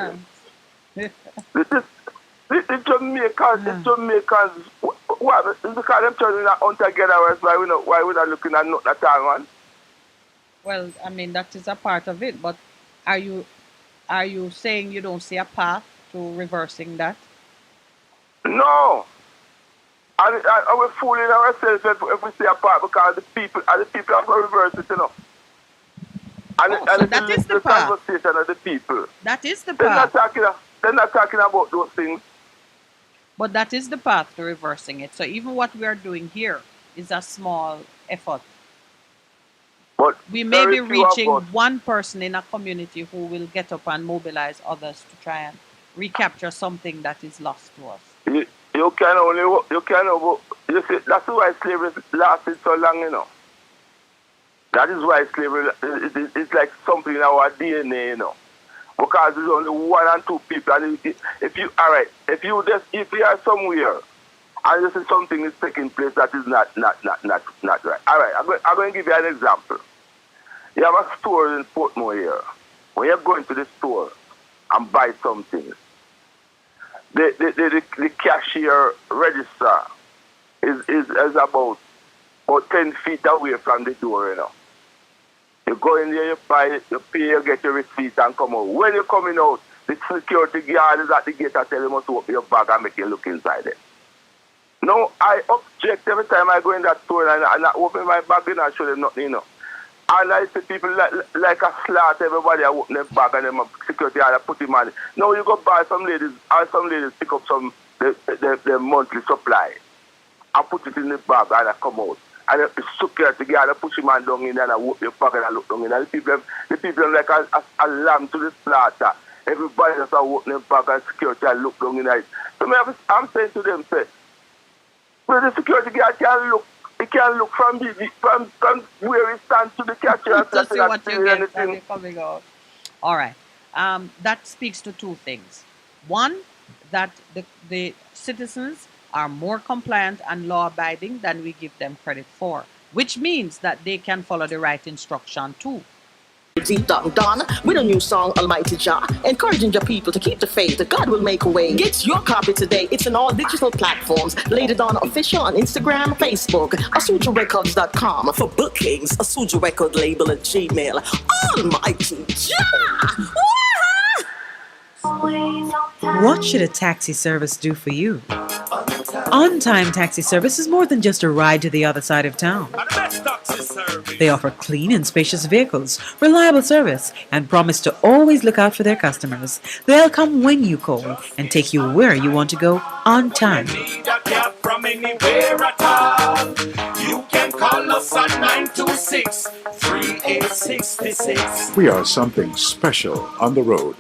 place. The Jamaicans, what? Because them turning on together, why we not looking at nothing at all, man? Well, I mean, that is a part of it, but are you saying you don't see a path to reversing that? No. And we're fooling ourselves if we see a path because the people have to reverse it, you know. And that is the path. Conversation of the people. That is the path. They're not talking about those things. But that is the path to reversing it. So even what we are doing here is a small effort. But we may be reaching one person in a community who will get up and mobilize others to try and recapture something that is lost to us. You see, that's why slavery lasted so long, you know. That is why slavery is like something in our DNA, you know. Because there's only one and two people, and if you are somewhere and you see something is taking place that is not right. All right, I'm going to give you an example. You have a store in Portmore here. When you're going to the store and buy something, the cashier register is about 10 feet away from the door, you know. You go in there, you buy it, you pay, you get your receipt and come out. When you're coming out, the security guard is at the gate and tell you must open your bag and make you look inside it. No, I object every time I go in that store and I open my bag and I show them nothing, you know. And I see people like a slaughter, everybody I open their bag and them security guard put him on it. Now you go buy some ladies pick up their monthly supply and put it in the bag and I come out. And the security guard push him down in there and I open your bag and I look down in there. The people like a lamb to the slaughter. Everybody just open their bag and security and look down in there. So I'm saying to them, well, the security guard can look. He can look from where he stands to the cashier to see what you get as you're coming out. All right. That speaks to two things. One, that the citizens are more compliant and law-abiding than we give them credit for, which means that they can follow the right instruction too. Deep down, done with a new song, Almighty Jah, encouraging your people to keep the faith that God will make a way. Get your copy today. It's on all digital platforms. Later on official on Instagram, Facebook, AsujaRecords.com. For bookings, Asuja Record label at Gmail. Almighty Jah! What should a taxi service do for you? On-Time Taxi Service is more than just a ride to the other side of town. They offer clean and spacious vehicles, reliable service, and promise to always look out for their customers. They'll come when you call and take you where you want to go on time. From anywhere at all, you can call us on 926-3866. We are something special on the road.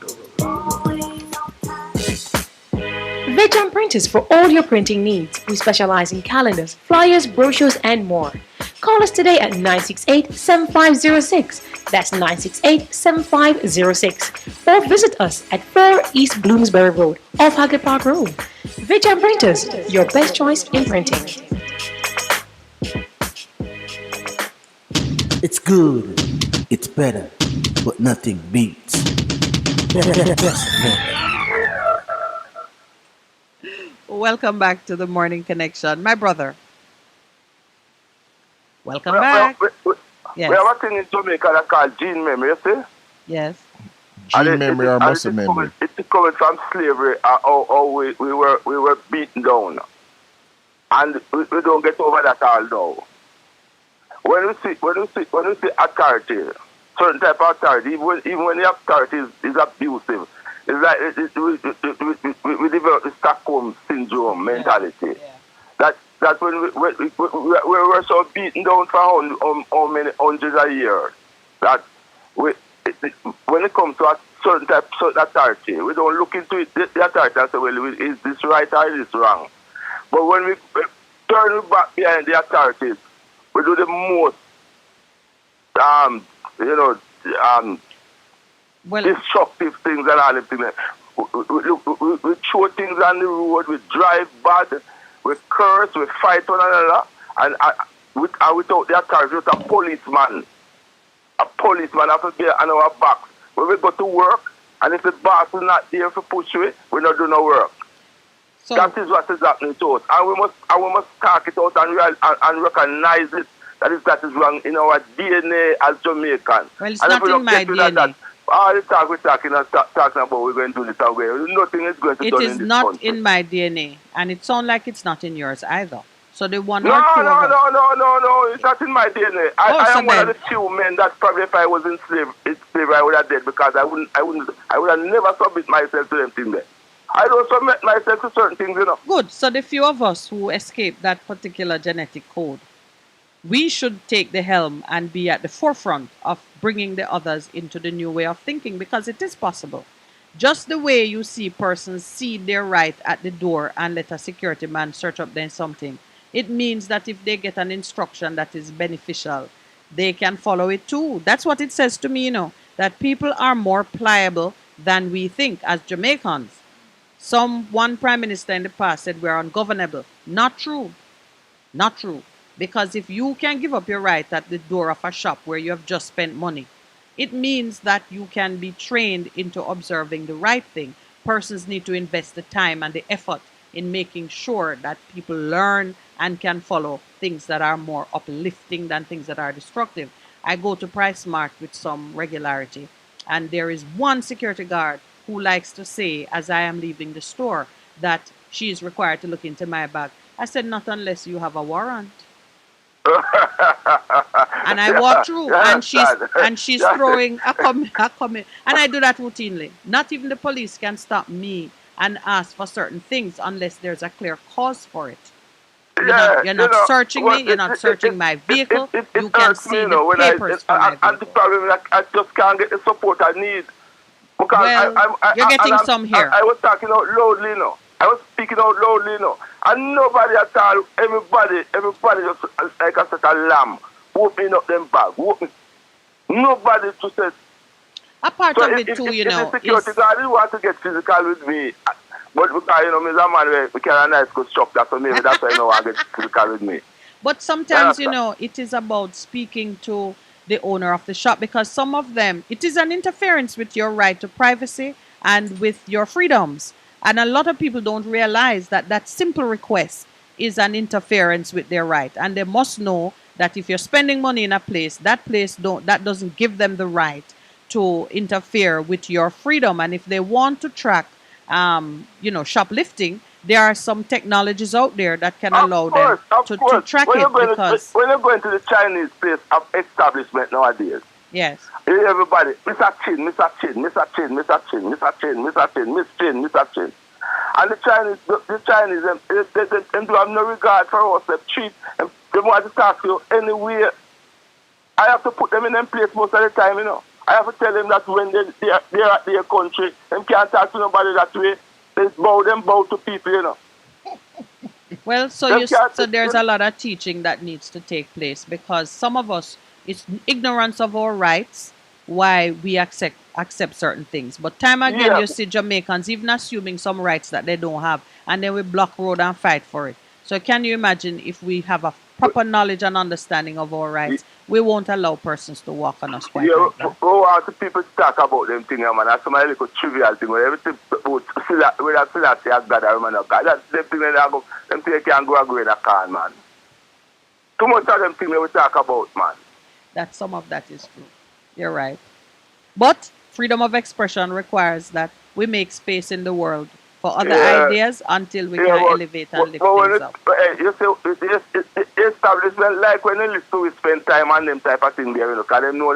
Vegam Printers for all your printing needs. We specialize in calendars, flyers, brochures, and more. Call us today at 968-7506. That's 968-7506. Or visit us at 4 East Bloomsbury Road, off Hagley Park Road. Vegam Printers, your best choice in printing. It's good, it's better, but nothing beats. Welcome back to the Morning Connection. My brother. Welcome back. We have a thing in Jamaica that called gene memory, you see? Yes. Gene memory or muscle memory? It's coming from slavery, how we were beaten down. And we don't get over that all now. When we see authority, certain type of authority, even when the authority is abusive, it's like we develop the Stockholm syndrome mentality. That when we were so beaten down for how many hundreds of years, that when it comes to a certain type of authority, we don't look into it, the authority and say, well, is this right or is this wrong? But when we turn back behind the authorities, we do the most, destructive things and all the things. We throw things on the road, we drive bad, we curse, we fight one another, and without the authority, with a policeman has to be on our backs. When we go to work, and if the boss is not there to push you, we not do no work. So that is what is happening to us, and we must talk it out and recognize it. That is wrong in our DNA as Jamaicans. Well, it's not in my DNA. All the talk we're talking about, we're going to do this away. Nothing is going to be done in this country. It is not in my DNA, and it sounds like it's not in yours either. So the one No, it's not in my DNA. I am one of the few men that probably if I was in slavery, I would have dead, because I would have never submit myself to them things there. I don't submit myself to certain things, you know. Good. So the few of us who escaped that particular genetic code, we should take the helm and be at the forefront of bringing the others into the new way of thinking, because it is possible. Just the way you see persons cede their right at the door and let a security man search up there something, it means that if they get an instruction that is beneficial, they can follow it too. That's what it says to me, that people are more pliable than we think as Jamaicans. One prime minister in the past said we're ungovernable. Not true. Not true. Because if you can give up your right at the door of a shop where you have just spent money, it means that you can be trained into observing the right thing. Persons need to invest the time and the effort in making sure that people learn and can follow things that are more uplifting than things that are destructive. I go to PriceSmart with some regularity, and there is one security guard who likes to say, as I am leaving the store, that she is required to look into my bag. I said, not unless you have a warrant. And I walk through, and she's throwing a comment, and I do that routinely. Not even the police can stop me and ask for certain things unless there's a clear cause for it. You're not searching me. You're not searching my vehicle. You can see the papers for my vehicle. And the problem is I just can't get the support I need. Because you're getting some here. I was talking out loudly, I was speaking out loudly, and nobody at all, everybody just like a set of lamb, opening up them bag. Nobody to say. A part of it too, if the security guard want to get physical with me, but because, me is a man we carry a nice constructor, so maybe that's why I get physical with me. But sometimes, it is about speaking to the owner of the shop, because some of them, it is an interference with your right to privacy and with your freedoms. And a lot of people don't realize that that simple request is an interference with their right. And they must know that if you're spending money in a place, that doesn't give them the right to interfere with your freedom. And if they want to track, shoplifting, there are some technologies out there that can allow them to track when it. When you go into the Chinese place of establishment nowadays, Yes. everybody, Mr. Chin, Mr. Chin, Mr. Chin, Mr. Chin, Mr. Chin, Mr. Chin, Miss Chin, Mr. Chin. And the Chinese, they do have no regard for us. They treat, they want to talk to you anywhere. I have to put them in them place most of the time, I have to tell them that when they're at their country, them can't talk to nobody that way. They bow to people, Well, so there's a lot of teaching that needs to take place, because some of us, it's ignorance of our rights why we accept certain things. But time again, you see Jamaicans even assuming some rights that they don't have, and then we block road and fight for it. So can you imagine if we have a proper knowledge and understanding of our rights, we won't allow persons to walk on us quite like that. We want the people to talk about them things, man. That's some little trivial thing. Where everything whether Selassie has God or man of God. That's them thing them things can go agree in a can, man. Too much of them things we talk about, man. That some of that is true. You're right. But freedom of expression requires that we make space in the world for other ideas until we can elevate and lift things up. You see, establishment, like when they listen to we spend time on them type of thing there, because they know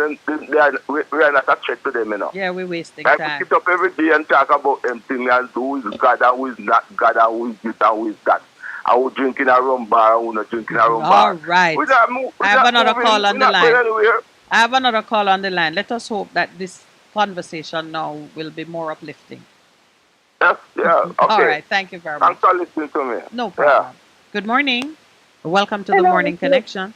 we are not a threat to them, Yeah, we're wasting like time. we sit up every day and talk about them things and who is God and who is not God and who is this and who is that. And who drinking a rum bar and who not drinking a rum bar. All right. I have another call on the line. I have another call on the line. Let us hope that this conversation now will be more uplifting. Yes, okay. All right. Thank you very much. Thanks for listening to me. No problem. Good morning. Welcome to the Morning Connection.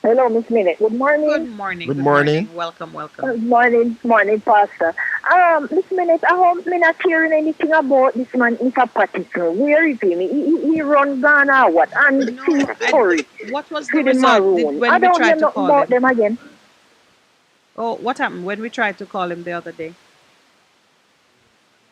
Hello, Miss Minute. Good morning. Good morning. Good morning. Welcome. Good morning, Pastor. Miss Minute, I hope me not hearing anything about this man, Mr. Patterson. Where is he? He run Ghana or what? And Curry. What was the result when I we don't hear tried to nothing call about him? them again. Oh, what happened when we tried to call him the other day?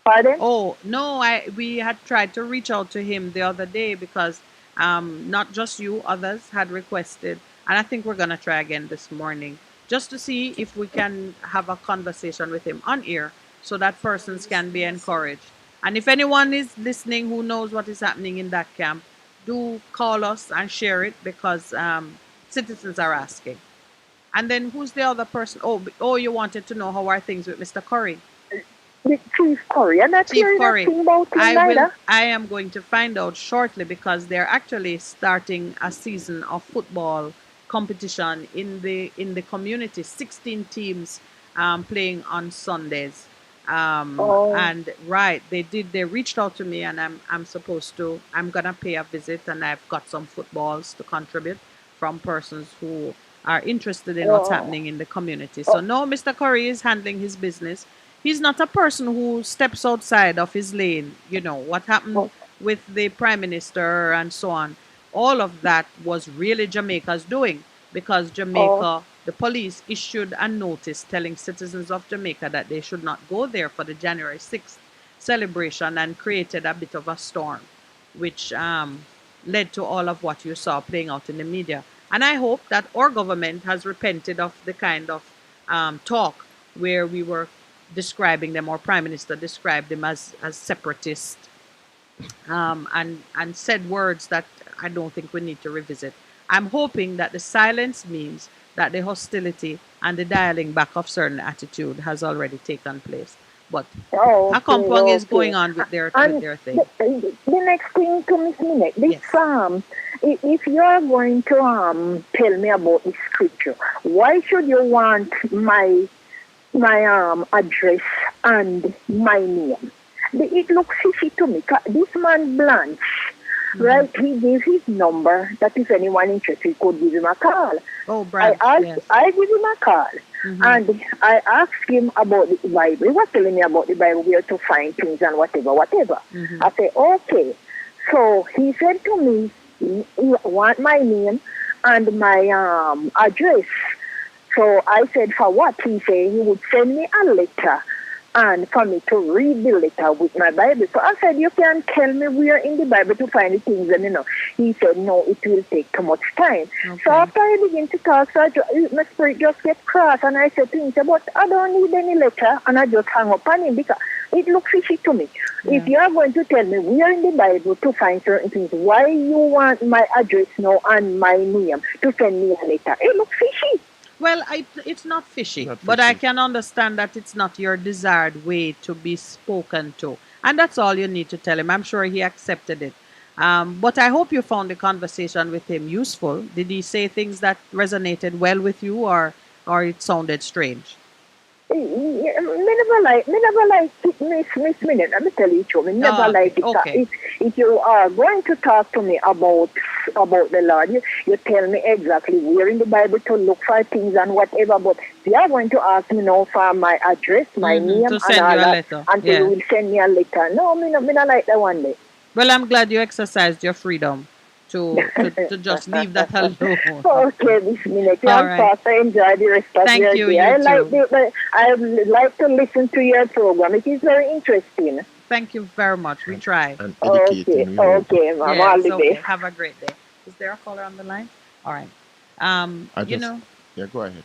Pardon? Oh, no, we had tried to reach out to him the other day because not just you, others had requested, and I think we're going to try again this morning just to see if we can have a conversation with him on air so that persons can be encouraged. And if anyone is listening who knows what is happening in that camp, do call us and share it, because citizens are asking. And then who's the other person? Oh, you wanted to know how are things with Mr. Curry? With Chief Curry. I'm not hearing nothing about him neither. I am going to find out shortly, because they're actually starting a season of football competition in the community. 16 teams playing on Sundays. And they reached out to me, and I'm gonna pay a visit, and I've got some footballs to contribute from persons who are interested in what's happening in the community. So no, Mr. Curry is handling his business. He's not a person who steps outside of his lane. You know, what happened with the Prime Minister and so on. All of that was really Jamaica's doing, because Jamaica, the police issued a notice telling citizens of Jamaica that they should not go there for the January 6th celebration, and created a bit of a storm, which led to all of what you saw playing out in the media. And I hope that our government has repented of the kind of talk where we were describing them, or Prime Minister described them as separatist, and said words that I don't think we need to revisit. I'm hoping that the silence means that the hostility and the dialing back of certain attitude has already taken place. But Akampong is going on with their thing. The next thing to Miss Minute, this if you are going to tell me about the scripture, why should you want my address and my name? It looks fishy to me. This man Blanche, right? He gave his number that if anyone interested could give him a call. Oh, Blanche, I give him a call, and I asked him about the Bible. He was telling me about the Bible, where to find things and whatever. I said, okay. So he said to me, he want my name and my address. So I said, for what? He said he would send me a letter and for me to read the letter with my Bible. So I said, you can tell me where in the Bible to find the things. And, he said, no, it will take too much time. Okay. So after I begin to talk, my spirit just gets cross. And I said to him, but I don't need any letter. And I just hung up on him because it looked fishy to me. Yeah. If you are going to tell me where in the Bible to find certain things, why you want my address now and my name to send me a letter? It looks fishy. Well, it's not fishy, but I can understand that it's not your desired way to be spoken to. And that's all you need to tell him. I'm sure he accepted it. But I hope you found the conversation with him useful. Did he say things that resonated well with you, or it sounded strange? Me never like Miss Minute. Let me tell you, me never like it. Okay. If you are going to talk to me about the Lord, you tell me exactly where in the Bible to look for things and whatever. But if you are going to ask me now for my address, my name, to send and all you a that, letter. until Yeah. you will send me a letter. No, me not like that one day. Well, I'm glad you exercised your freedom to just leave that alone. Okay, Miss Minute. All I'm right. fast. I enjoy the rest of Thank your you, day. you I like to listen to your program. It is very interesting. Thank you very much. We try. And Okay, educating. okay, ma'am. All Yes, the okay. best. Have a great day. Is there a caller on the line? All right. Yeah, go ahead.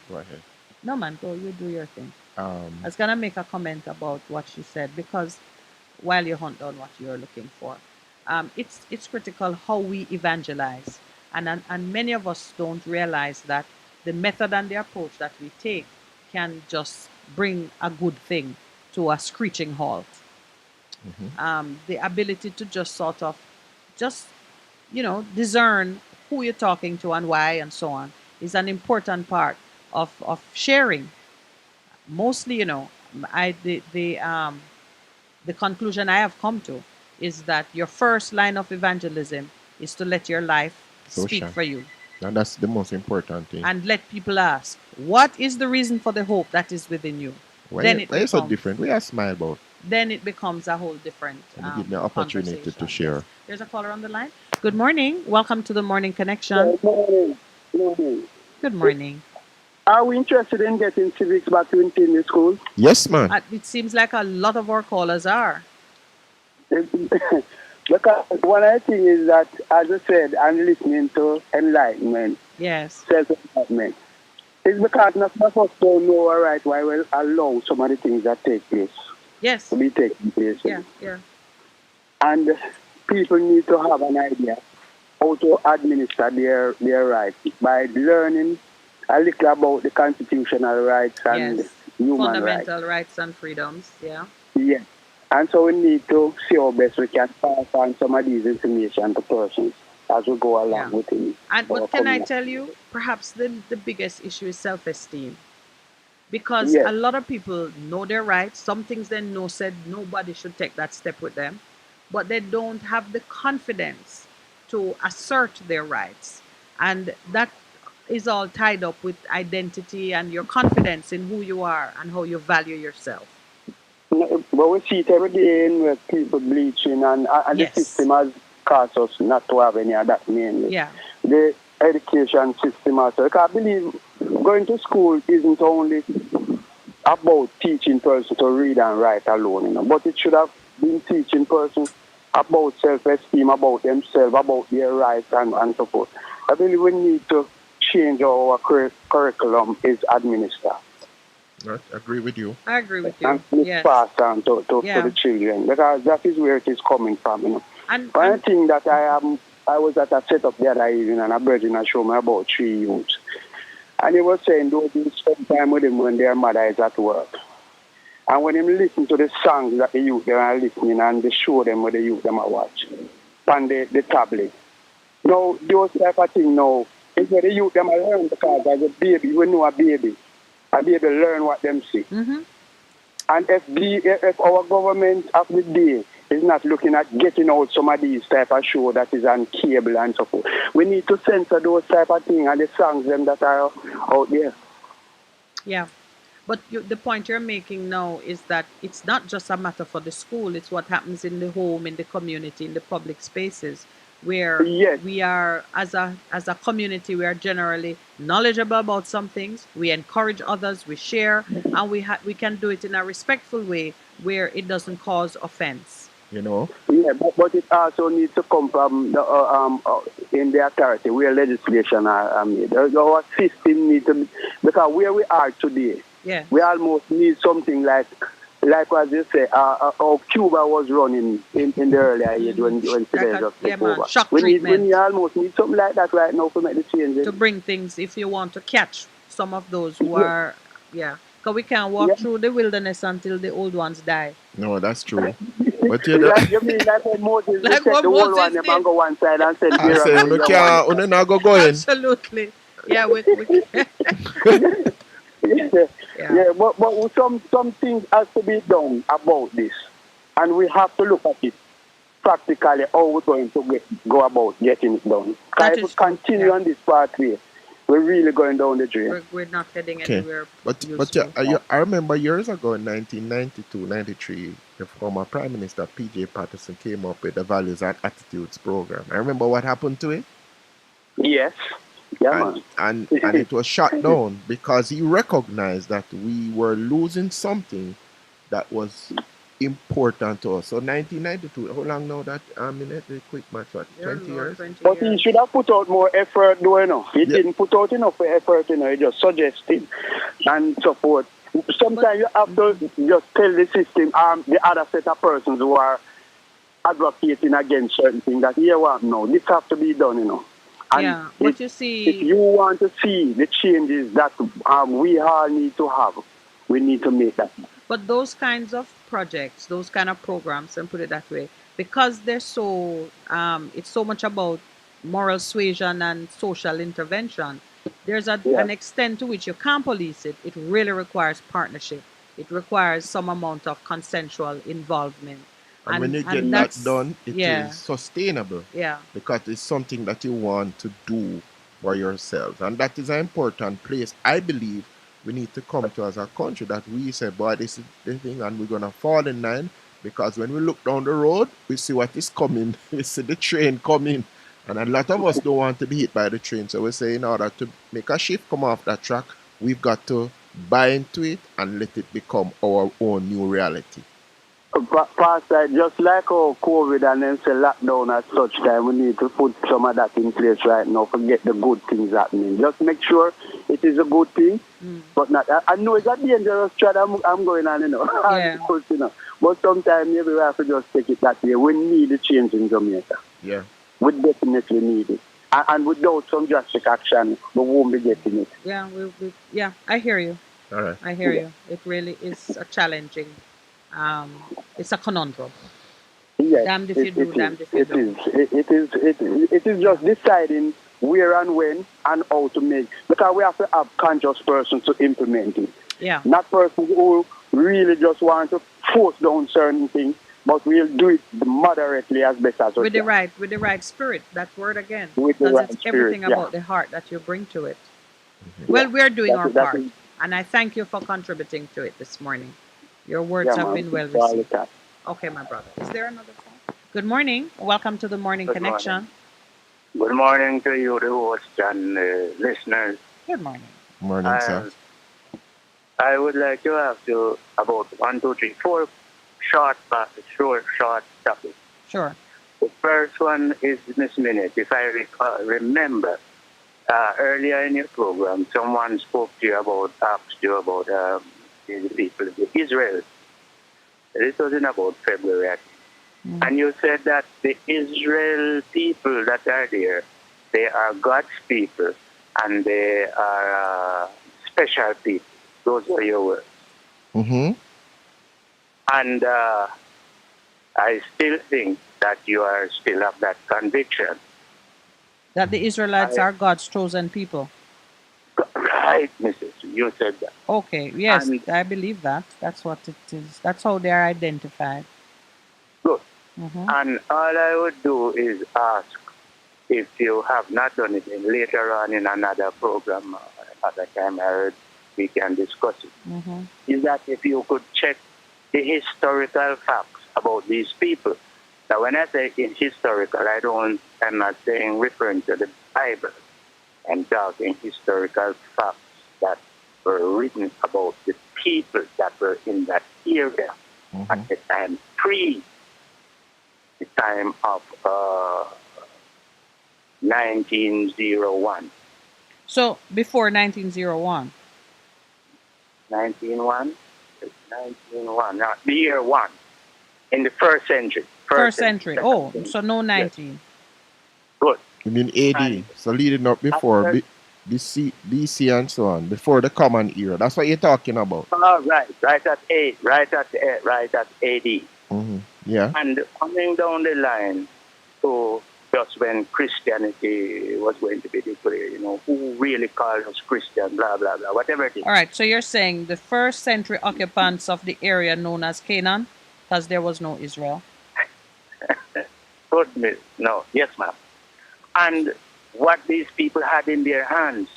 No, man, go. You do your thing. I Um, was gonna make a comment about what she said because while you hunt down what you're looking for, it's critical how we evangelize, and many of us don't realize that the method and the approach that we take can just bring a good thing to a screeching halt. The ability to just sort of just discern who you're talking to and why and so on is an important part of sharing. Mostly, I the conclusion I have come to is that your first line of evangelism is to let your life speak Social. for you and that's the most important thing. and let people ask, what is the reason for the hope that is within you? Why then why is so different? We are smile about. then it becomes a whole different And you give me an opportunity to conversation. share. There's a caller on the line. Good morning. Welcome to the Morning Connection. Good morning. Good morning. Are we interested in getting civics back in the school? Yes, man. It seems like a lot of our callers are. Because one of the things is that, as I said, I'm listening to enlightenment, Yes. self-enlightenment. It's because none of us don't know all right why we allow some of the things that take place Yes. to be taking place. Yeah. And people need to have an idea how to administer their rights by learning a little about the constitutional rights and Yes. human rights. Fundamental rights and freedoms. Yeah. Yes. And so we need to see how best we can pass on some of these information to persons as we go along with it. And what can I tell you? Perhaps the biggest issue is self-esteem. Because Yes. a lot of people know their rights. Some things they know said nobody should take that step with them. But they don't have the confidence to assert their rights. And that is all tied up with identity and your confidence in who you are and how you value yourself. But we see it every day in where people bleaching and Yes. the system has caused us not to have any of that mainly. Yeah. The education system also. Because I believe going to school isn't only about teaching person to read and write alone, but it should have been teaching person about self-esteem, about themselves, about their rights and so forth. I believe we need to change how our curriculum is administered. I agree with you. I agree with you. And it's Yes. passed on to Yeah. the children, because that is where it is coming from. And One thing that I was at a setup the other evening and a virgin had shown me about 3 youths. And he was saying those who spend time with him when their mother is at work. And when him listen to the songs that the youth they are listening and they show them what the youth them are watching on the tablet. Now, those type of thing now, it's where the youth them are learn, because as a baby, we know a baby learn what them see. Mm-hmm. And if our government of the day is not looking at getting out some of these type of show that is on cable and so forth, we need to censor those type of things and the songs them that are out there. Yeah. But the point you're making now is that it's not just a matter for the school, it's what happens in the home, in the community, in the public spaces, where we are as a community, we are generally knowledgeable about some things. We encourage others, we share, and we can do it in a respectful way where it doesn't cause offense. You know. Yeah, but it also needs to come from in the authority where legislation are made. Our system needs to, because where we are today, we almost need something like as you say, how Cuba was running in the earlier age when Fidel just took over. We almost need something like that right now to make the changes. To bring things, if you want to catch some of those who are, because we can't walk through the wilderness until the old ones die. No, that's true. But you know, you mean like when Moses like set the whole one, them and go one side and said, I say, you can't not go in. Absolutely. Yeah, but some things has to be done about this, and we have to look at it practically how we're going to go about getting it done. Because if we continue on this pathway, we're really going down the drain. We're not heading anywhere. But I remember years ago in 1992, 93, the former Prime Minister P.J. Patterson came up with the Values and Attitudes program. I remember what happened to it. Yes. Yeah, and it was shut down because he recognized that we were losing something that was important to us. So 1992, how long now that the quick match, what, 20 years? But he should have put out more effort, though, you know. He didn't put out enough effort, you know. He just suggested and support. Sometimes you have to just tell the system, the other set of persons who are advocating against certain things that, no, this has to be done, you know. And but you see, if you want to see the changes that we all need to have, we need to make that. But those kinds of projects, those kind of programs, and put it that way, because they're so, it's so much about moral suasion and social intervention, there's an extent to which you can't police it. It really requires partnership. It requires some amount of consensual involvement. And when you get that done, it is sustainable. Yeah. Because it's something that you want to do for yourselves. And that is an important place. I believe we need to come to as a country that we say, boy, this is the thing, and we're going to fall in line. Because when we look down the road, we see what is coming. We see the train coming. And a lot of us don't want to be hit by the train. So we say in order to make a shift come off that track, we've got to buy into it and let it become our own new reality. Pastor, just like how COVID and then say lockdown at such time, we need to put some of that in place right now, forget the good things happening. Just make sure it is a good thing, but not. I know it's a dangerous track I'm going on, you know. Because, you know. But sometimes maybe we have to just take it that way. We need a change in Jamaica. Yeah. We definitely need it. And without some drastic action, we won't be getting it. Yeah, I hear you. All right. I hear you. It really is a challenging. It's a conundrum. Yes, damned if you do, damned if you don't. It is just deciding where and when and how to make, because we have to have conscious persons to implement it. Yeah. Not persons who really just want to force down certain things, but we'll do it moderately as best as we can. With the right spirit, that word again. Because it's everything about the heart that you bring to it. Mm-hmm. Well, we're doing our part, and I thank you for contributing to it this morning. Your words have been well received. Okay, my brother. Is there another phone? Good morning. Welcome to the Morning Connection. Good morning to you, the host and listeners. Good morning. Morning, sir. I would like to ask you about 1, 2, 3, 4 short topics. Sure. The first one is Miss Minute. If I remember, earlier in your program, someone asked you about the people of Israel. This was in about February. And you said that the Israel people that are there, they are God's people and they are special people. Those were your words. Mm-hmm. And I still think that you are still of that conviction. That the Israelites are God's chosen people. Right, Mrs. You said that. Okay, yes, I believe that. That's what it is. That's how they are identified. Good. Mm-hmm. And all I would do is ask, if you have not done it, and later on in another program, at the time I heard we can discuss it, is that if you could check the historical facts about these people Now, when I say in historical, I'm not saying referring to the Bible. I'm talking historical facts that were written about the people that were in that area at the time, pre the time of 1901. So before 1901. 1901? 1901, not the year 1, in the first century. First century. Oh, so no 19. Good. You mean AD? So leading up before BC and so on, before the Common Era. That's what you're talking about. Oh, right at AD. Yeah. And coming down the line to just when Christianity was going to be declared, who really called us Christian, blah, blah, blah, whatever it is. All right, so you're saying the first century occupants of the area known as Canaan, because there was no Israel? Goodness, no. Yes, ma'am. And what these people had in their hands,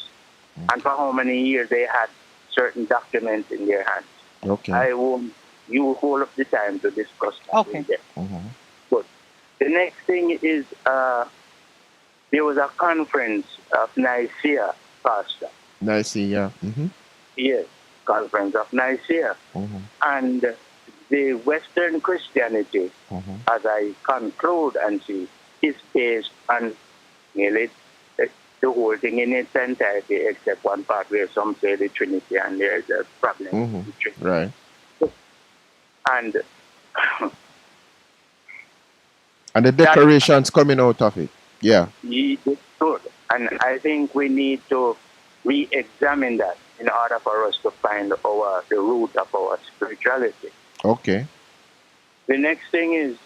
and for how many years they had certain documents in their hands. Okay. I won't use whole of the time to discuss that. Okay. Good. The next thing is there was a conference of Nicaea, Pastor. Nicaea. Yes, conference of Nicaea. And the Western Christianity, as I conclude and see, is based on nearly the whole thing in its entirety, except one part where some say the Trinity, and there's a problem with the Trinity. Right. And and the decorations coming out of it. Yeah. It's good. And I think we need to re-examine that in order for us to find the root of our spirituality. Okay. The next thing is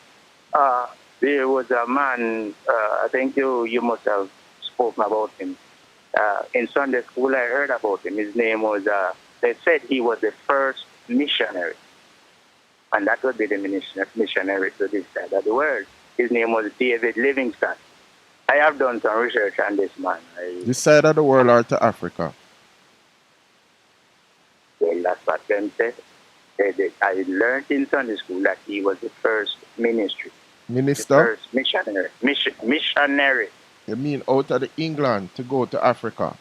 there was a man, I think you must have spoken about him. In Sunday school, I heard about him. His name was, they said he was the first missionary. And that would be the missionary to this side of the world. His name was David Livingstone. I have done some research on this man. This side of the world or to Africa? Well, that's what them said. I learned in Sunday school that he was the first minister. The first missionary. Missionary. You mean out of England to go to Africa?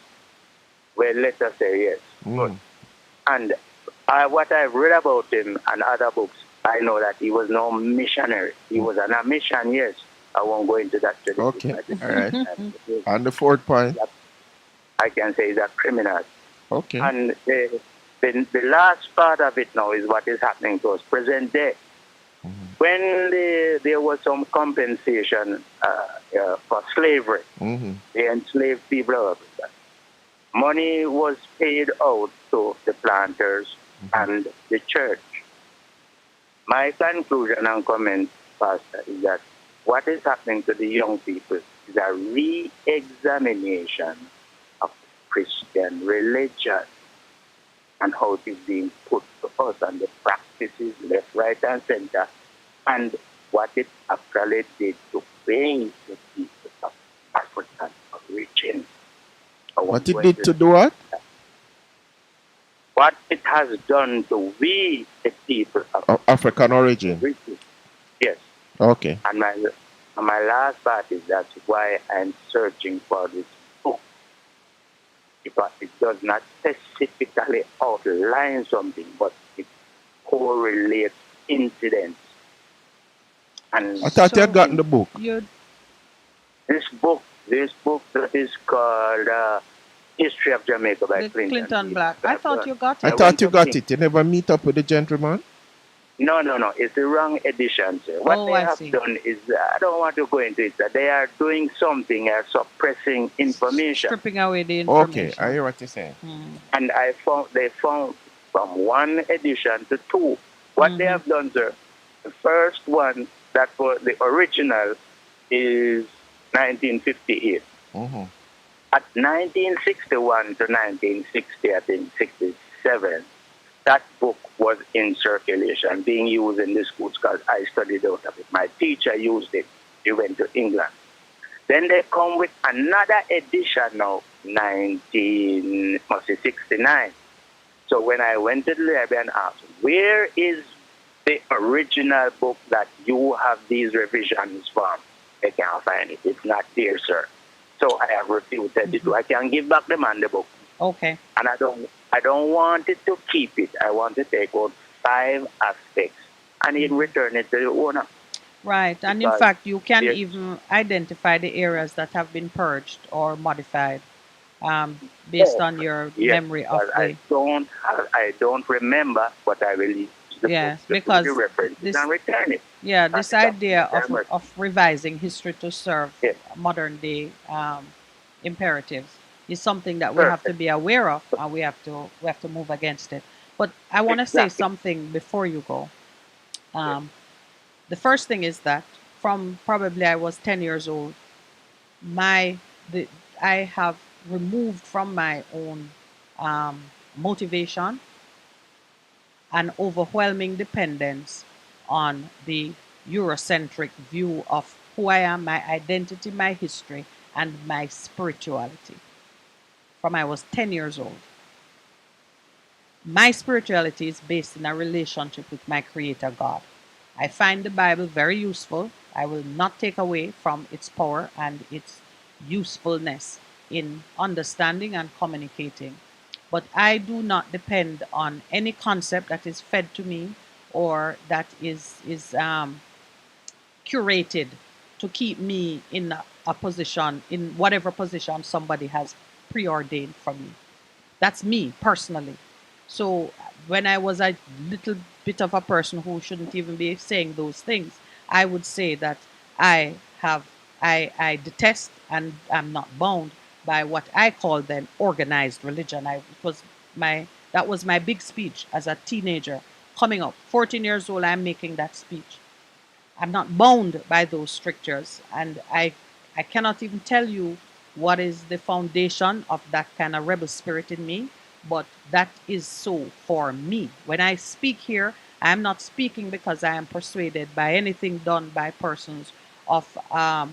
Well, let us say yes. Good. And what I've read about him and other books, I know that he was no missionary. He was on a mission, yes. I won't go into that today. Okay, all right. And the fourth point? I can say he's a criminal. Okay. And the last part of it now is what is happening to us present day. When there was some compensation for slavery, they enslaved people of Africa. Money was paid out to the planters and the church. My conclusion and comment, Pastor, is that what is happening to the young people is a re-examination of Christian religion and how it is being put to us and the practices left, right, and center, and what it actually did to bring the people of African origin. What it did to do what? What it has done to we, the people of African origin. Yes. Okay. And my last part is that's why I'm searching for this book. Because it does not specifically outline something, but it correlates incidents. And I thought you had gotten the book. This book that is called History of Jamaica by Clinton Black. I thought you got it. I thought you got it. You never meet up with the gentleman? No. It's the wrong edition, sir. What they have done is, I don't want to go into it, sir. They are doing something, suppressing information. Stripping away the information. Okay, I hear what you're saying. And they found from one edition to two. What they have done, sir, the first one, that was the original, is 1958. At 1961 to 1960, I think 67, that book was in circulation, being used in the schools because I studied out of it. My teacher used it. He went to England. Then they come with another edition now, 1969. So when I went to the library and asked, where is the original book that you have these revisions from. I can't find it. It's not there, sir. So I have refuted it. I can give back the man the book. Okay. And I don't want it to keep it. I want to take out 5 aspects and then return it to the owner. Right. And in fact, you can even identify the areas that have been purged or modified based on your memory of the... I don't remember, but I will use the yes, book because to reference it and return it. Yeah, this idea of revising history to serve modern day imperatives is something that we have to be aware of, and we have to move against it. But I want to say something before you go. The first thing is that from probably I was 10 years old, I have removed from my own motivation an overwhelming dependence on the Eurocentric view of who I am, my identity, my history, and my spirituality. From I was 10 years old. My spirituality is based in a relationship with my Creator God. I find the Bible very useful. I will not take away from its power and its usefulness in understanding and communicating. But I do not depend on any concept that is fed to me or that is curated to keep me in a position, in whatever position somebody has preordained for me. That's me personally. So when I was a little bit of a person who shouldn't even be saying those things, I would say that I detest and I'm not bound by what I call then organized religion. That was my big speech as a teenager coming up. 14 years old, I'm making that speech. I'm not bound by those strictures, and I cannot even tell you what is the foundation of that kind of rebel spirit in me, but that is so for me. When I speak here, I am not speaking because I am persuaded by anything done by persons of a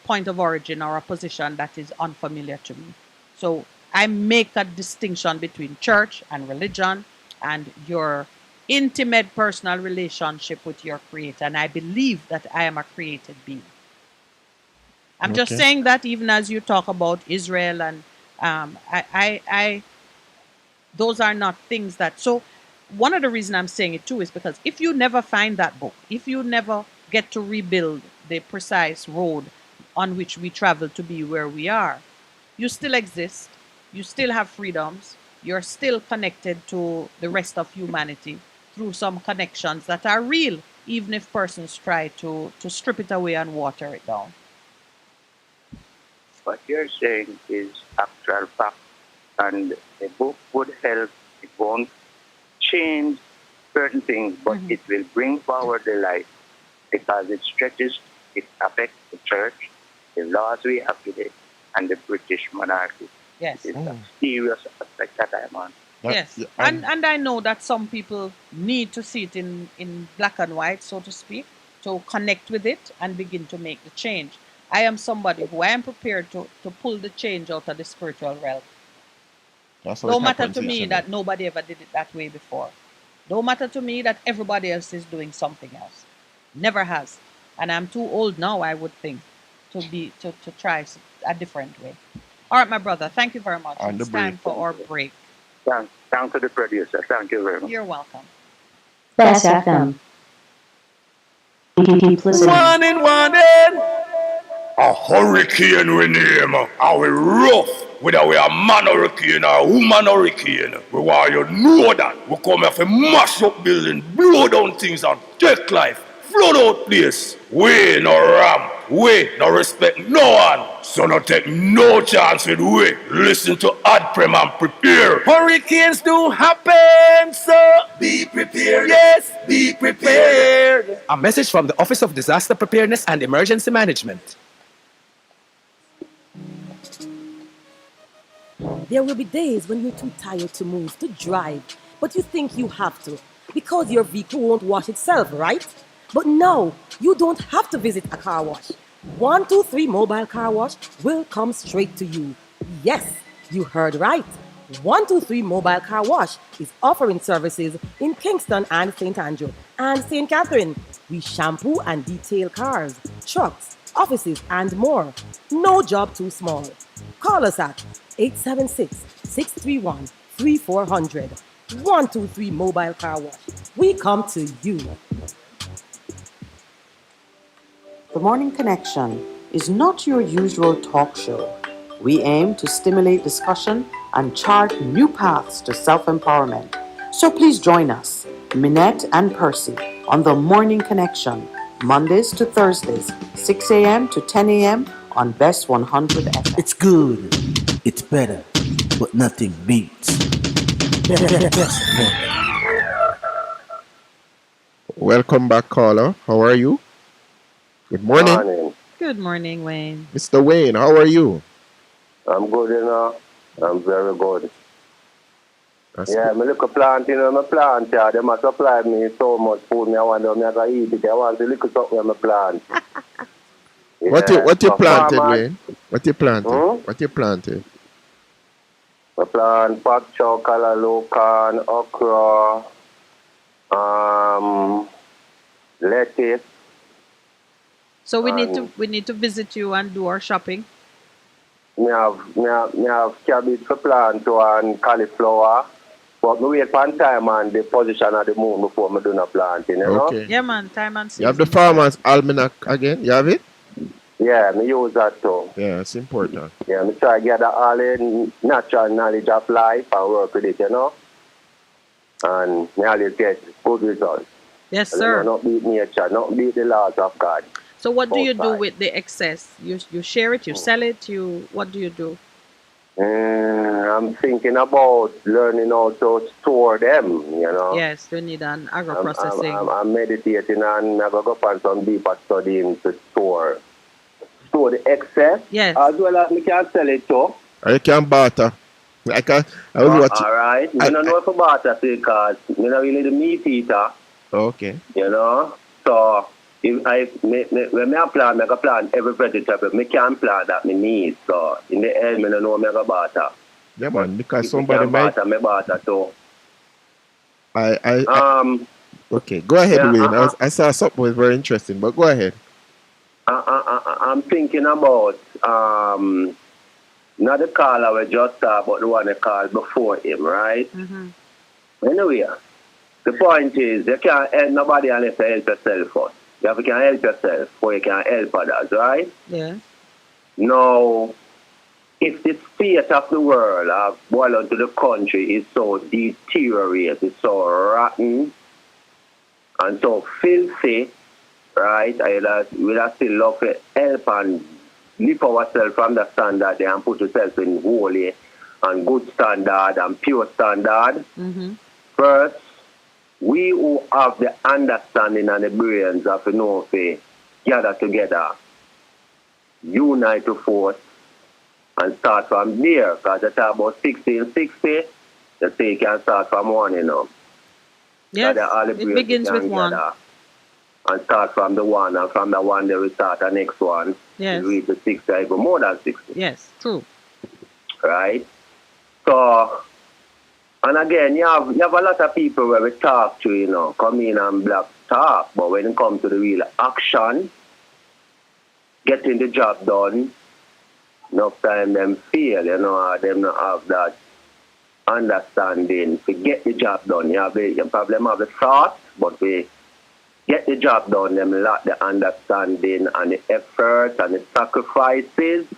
point of origin or a position that is unfamiliar to me. So I make a distinction between church and religion and your intimate personal relationship with your Creator. And I believe that I am a created being. I'm just saying that even as you talk about Israel and those are not things that... So one of the reasons I'm saying it too is because if you never find that book, if you never get to rebuild the precise road on which we travel to be where we are, you still exist, you still have freedoms, you're still connected to the rest of humanity through some connections that are real, even if persons try to strip it away and water it down. What you're saying is actual fact, and the book would help. It won't change certain things, but it will bring forward the light because it stretches, it affects the church, the laws we have today, and the British monarchy. Yes. It's a serious aspect that I'm on. Yes, and I know that some people need to see it in black and white, so to speak, to connect with it and begin to make the change. I am somebody who I am prepared to pull the change out of the spiritual realm. No matter to me that nobody ever did it that way before. No matter to me that everybody else is doing something else. Never has. And I'm too old now, I would think, to try a different way. All right, my brother, thank you very much. It's time for our break. Thanks to the producer. Thank you very much. You're welcome. Bass FM. Keep listening. One in. A hurricane we name. Are we rough? Whether we are man hurricane or woman hurricane. We want you know that. We come here to mash up building, blow down things and take life. Flood out place. We no ramp. We no respect no one. So no take no chance with we. Listen to Adprem and prepare. Hurricanes do happen, so be prepared. Yes, be prepared. A message from the Office of Disaster Preparedness and Emergency Management. There will be days when you're too tired to move, to drive, but you think you have to because your vehicle won't wash itself, right? But no, you don't have to visit a car wash. 123 Mobile Car Wash will come straight to you. Yes, you heard right. 123 Mobile Car Wash is offering services in Kingston and St. Andrew and St. Catherine. We shampoo and detail cars, trucks, offices, and more. No job too small. Call us at 876-631-3400. 123 Mobile Car Wash. We come to you. The Morning Connection is not your usual talk show. We aim to stimulate discussion and chart new paths to self-empowerment. So please join us, Minette and Percy, on The Morning Connection, Mondays to Thursdays, 6 a.m. to 10 a.m. on Best 100 FM. It's good. It's better. But nothing beats. Best. Welcome back, caller. How are you? Good morning. Good morning, Wayne. Mr. Wayne, how are you? I'm good, I'm very good. That's yeah, my little plant, my plant, they must supply me so much food, I wonder me I can eat it. I want to look something on my plant. What you planted, Wayne? What you planted? What you planted? I plant pak chow, callaloo, corn, okra, lettuce. So we need to visit you and do our shopping. Me have cabbage for plant and cauliflower. But me wait for time and the position of the moon before me do the planting, you know? Okay. Yeah, man, time and season. You have the Farmer's Almanac again? You have it? Yeah, me use that too. Yeah, it's important. Yeah, me try to gather all the natural knowledge of life and work with it, you know? And me always get good results. Yes, sir. Not beat nature, not beat the laws of God. So what do you do with the excess? You share it, you sell it, what do you do? I'm thinking about learning how to store them, you know. Yes, you need an agro-processing. I'm meditating and I'm going to go on some deeper studying to store the excess. Yes. As well as we can sell it too. You can barter. I was watching. All right. I don't know if I barter because I'm not really the meat eater. Okay. You know. So if when I plant, I plant every vegetable. I can't plant that I need. So in the end, I don't know I barter. Yeah, man. Because if somebody might. I barter too. Okay, go ahead, Wayne. I saw something was very interesting, but go ahead. I'm thinking about not the caller we just saw, but the one I called before him, right? Mm-hmm. Anyway, the point is you can't help nobody unless you help yourself first. You have to help yourself before you can help others, right? Yeah. Now, if the state of the world, well onto the country, is so deteriorated, so rotten, and so filthy, right? We'll still love to help and lift ourselves from the standard there and put ourselves in holy and good standard and pure standard. Mm-hmm. First, we who have the understanding and the brains of the know to gather together, unite to force, and start from there. Because they talk about 1660, they say you can start from one, you know. Yes, it begins with one. And start from the one, and from the one they will start the next one. Yes. Reach the 60, even more than 60. Yes, true. Right? So, and again, you have a lot of people where we talk to, you know, come in and black talk, but when it comes to the real action, getting the job done, enough time them fail, you know, them not have that understanding to get the job done. You probably have the thought, but we get the job done, them lack the understanding and the effort and the sacrifices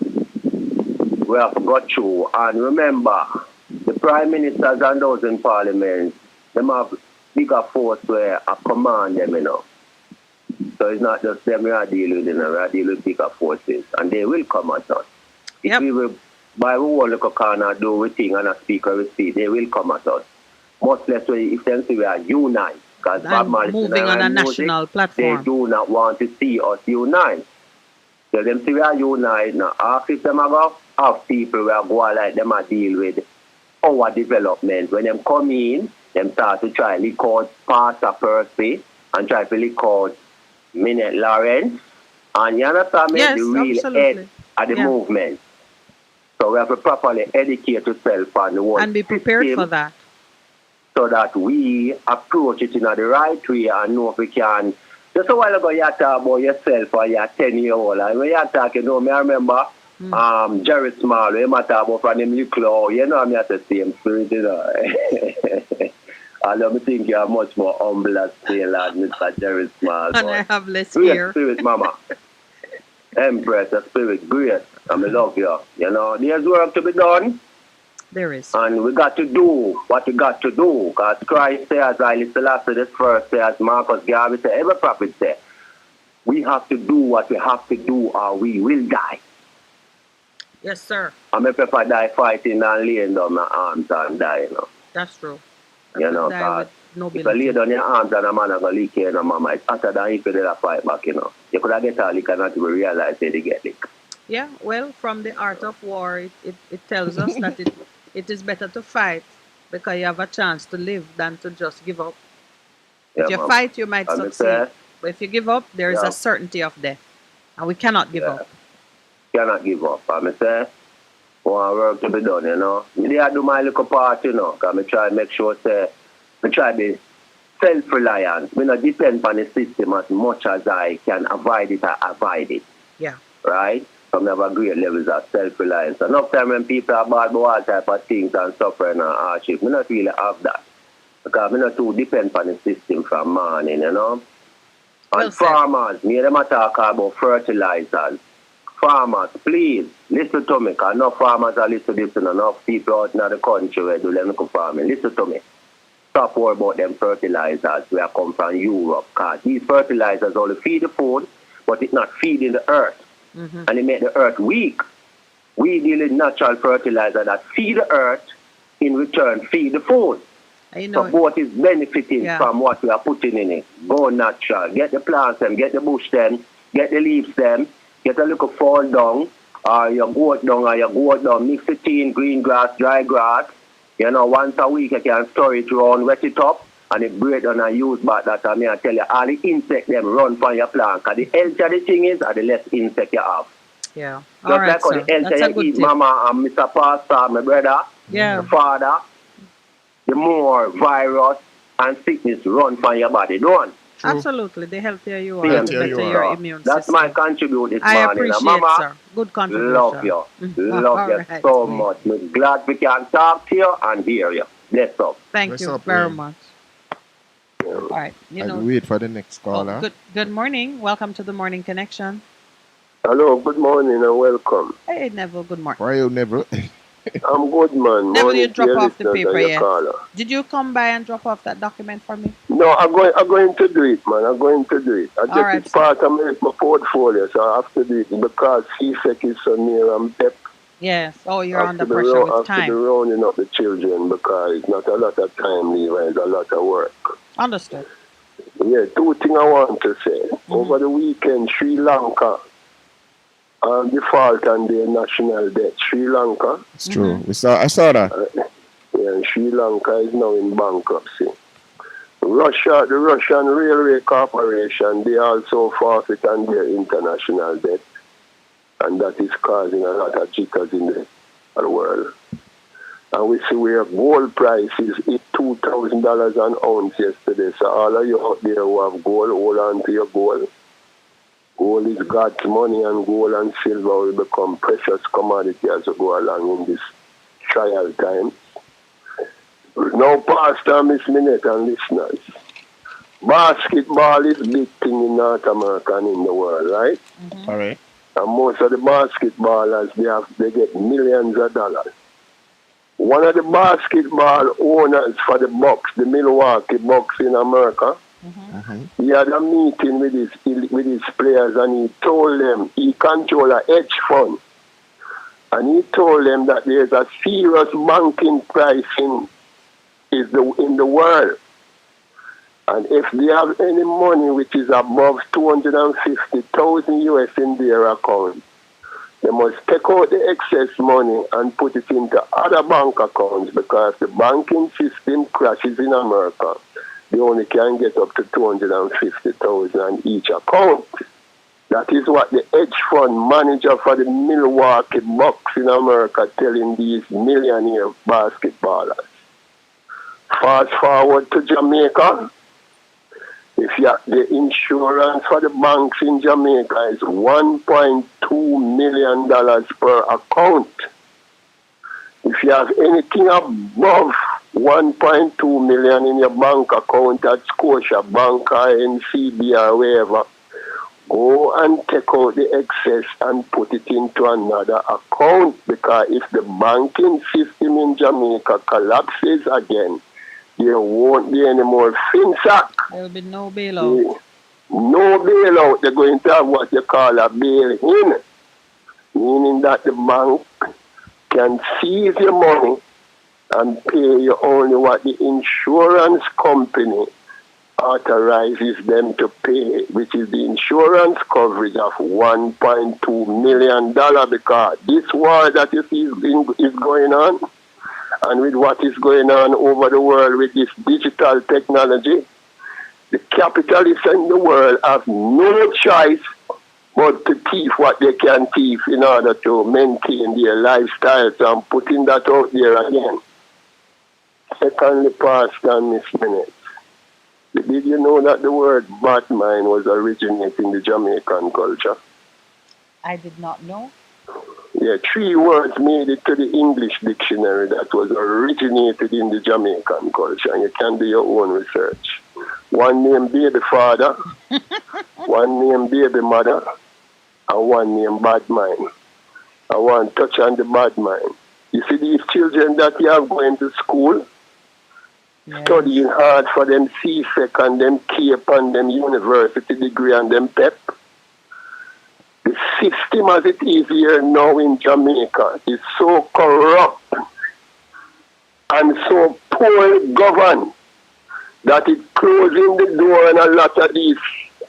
we have to go through. And remember, the prime ministers and those in parliament, them have bigger force where I command them, you know. So it's not just them we are dealing with, you know, we are dealing with bigger forces, and they will come at us. Yep. If we will, by we will look corner, do we thing and speak or we speak, they will come at us. Much less if they say we are unite. Because moving on a national platform. They do not want to see us unite. So them say we are unite now. After them have people where go like them are deal with our development. When them come in, them start to try to lick out Pastor Percy and try to lick out Minette Lawrence. And you understand me? Yes, the real absolutely. head of the movement. So we have to properly educate ourselves on the whole And be prepared system for that. so that we approach it in the right way and know if we can. Just a while ago, you talk about yourself or you're 10-year-old. And when you talk, I remember Jerry Small, when you talk about from them little, I'm not the same spirit, And I think you're much more humble as still as Mr. Jerry Small. And I have less Great fear. spirit, Mama. Empress, a spirit, great. And I love you. There's work to be done. There is. And we got to do what we got to do. Because Christ says, Haile Selassie this first says, Marcus Garvey said, every prophet said, we have to do what we have to do or we will die. Yes, sir. I prefer die fighting than laying down my arms and die, That's true. Die with if you lay down your arms and a man is going to lick you, Mama, it's hotter than if you did a fight back, You could have get a lick and not even realize that they get lick. Yeah, well, from the art of war, it tells us that it is better to fight because you have a chance to live than to just give up. If you fight, you might succeed. But if you give up, there is a certainty of death. And we cannot give up. Cannot give up. And I say, want work to be done, I do my little part, because I try to make sure, I try to be self-reliant. I not depend on the system as much as I can avoid it, I avoid it. Yeah. Right? So I have a great levels of self-reliance. Enough time when people are bad about all type of things and suffering and hardship, I not really have that. Because I not too depend on the system from morning, And farmers, me them a talk about fertilizers. Farmers, please, listen to me, because enough farmers are listening to this and enough people out in the country where do them farming. Listen to me. Stop worrying about them fertilizers where come from Europe, because these fertilizers only feed the food, but it's not feeding the earth. And it make the earth weak. We deal with natural fertilizer that feed the earth, in return feed the food. So both is benefiting from what we are putting in it. Go natural. Get the plants them, get the bush them, get the leaves them, get a little fall down, or your goat down, mix it in, green grass, dry grass. Once a week you can store it around, wet it up, and it break down and use back that. I tell you, all the insects them run from your plant. Because the healthier the thing is, the less insect you have. Yeah. Just all right, like on the healthier you eat, Mama and Mr. Pastor, my brother, my father, the more virus and sickness run from your body, don't? Absolutely. The healthier you are, the better your immune system. That's my contribution this I morning. appreciate, Mama, sir. Good contribution. Love you. Love you right, so much. I'm glad we can talk to you and hear you. Bless up. Thank you very much. All right. I'll wait for the next caller. Good morning. Welcome to the Morning Connection. Hello, good morning and welcome. Hey, Neville, good morning. Why are you Neville? I'm good, man. Neville, you drop off the paper yet? Did you come by and drop off that document for me? No, I'm going to do it, man. I'm going to do it. It's part of my portfolio, so I have to do it because CSEC is so near and Pep. Yes. Oh, you're under pressure with time. I have to be rounding up the children because it's not a lot of time, Levi. It's a lot of work. Understood. Yeah, two things I want to say. Over the weekend, Sri Lanka default on their national debt. Sri Lanka. It's true. I saw that. Sri Lanka is now in bankruptcy. The Russian Railway Corporation, they also forfeit on their international debt. And that is causing a lot of jitters in the world. And we see where gold prices hit $2,000 an ounce yesterday. So all of you out there who have gold, hold on to your gold. Gold is God's money, and gold and silver will become precious commodity as we go along in this trial time. Now, Pastor, Miss Minette and listeners, basketball is a big thing in North America and in the world, right? All right. And most of the basketballers, they get millions of dollars. One of the basketball owners for the Bucks, the Milwaukee Bucks in America, he had a meeting with his players, and he told them he controls a hedge fund. And he told them that there's a serious banking crisis in the world. And if they have any money which is above 250,000 US in their account, they must take out the excess money and put it into other bank accounts, because the banking system crashes in America. They only can get up to 250,000 on each account. That is what the hedge fund manager for the Milwaukee Bucks in America telling these millionaire basketballers. Fast forward to Jamaica. If you have the insurance for the banks in Jamaica is $1.2 million per account. If you have anything above 1.2 million in your bank account at Scotia Bank or NCB or wherever, go and take out the excess and put it into another account, because if the banking system in Jamaica collapses again, there won't be any more FinSac. There will be no bailout. No bailout. They're going to have what you call a bail-in, meaning that the bank can seize your money and pay you only what the insurance company authorizes them to pay, which is the insurance coverage of $1.2 million, because this war that you see is going on, and with what is going on over the world with this digital technology, the capitalists in the world have no choice but to thief what they can thief in order to maintain their lifestyles. I'm putting that out there again. Secondly, Pastor and Miss Minutes, did you know that the word Batman was originating in the Jamaican culture? I did not know. Yeah, 3 words made it to the English dictionary that was originated in the Jamaican culture, and you can do your own research. One named Baby Father, one named Baby Mother, and one named Bad Mind. I want to touch on the bad mind. You see these children that you have going to school, studying hard for them CSEC and them CAPE and them university degree and them PEP. The system as it is here now in Jamaica is so corrupt and so poorly governed that it's closing the door on a lot of these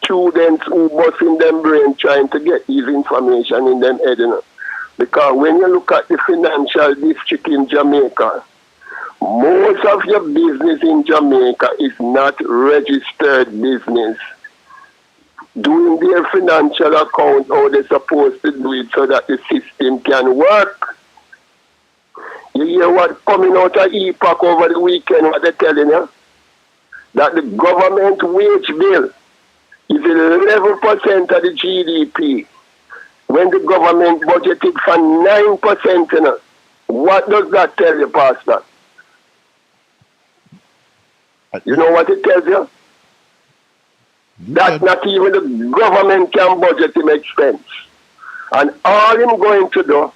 students who bust in them brain trying to get these information in them head. Because when you look at the financial district in Jamaica, most of your business in Jamaica is not registered business. Doing their financial account how they're supposed to do it so that the system can work. You hear what coming out of EPAC over the weekend, what they're telling you? That the government wage bill is 11% of the GDP. When the government budgeted for 9%, you know, what does that tell you, Pastor? You know what it tells you? That not even the government can budget him expense. And all him going to do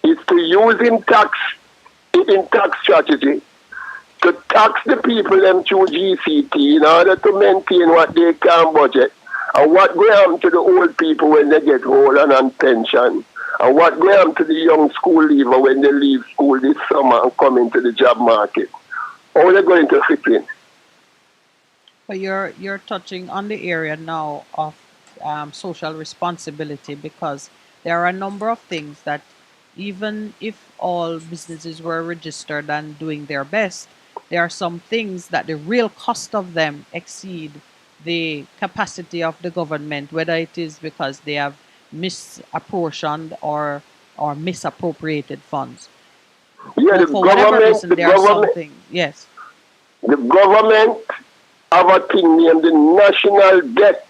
is to use in tax strategy to tax the people them through GCT in order to maintain what they can budget. And what go on to the old people when they get old and on pension? And what go on to the young school leaver when they leave school this summer and come into the job market? How are they going to fit in? But you're touching on the area now of social responsibility, because there are a number of things that even if all businesses were registered and doing their best, there are some things that the real cost of them exceed the capacity of the government, whether it is because they have misapportioned or misappropriated funds. Yeah, For whatever reason, there are some things. Yes. The government have a thing named the national debt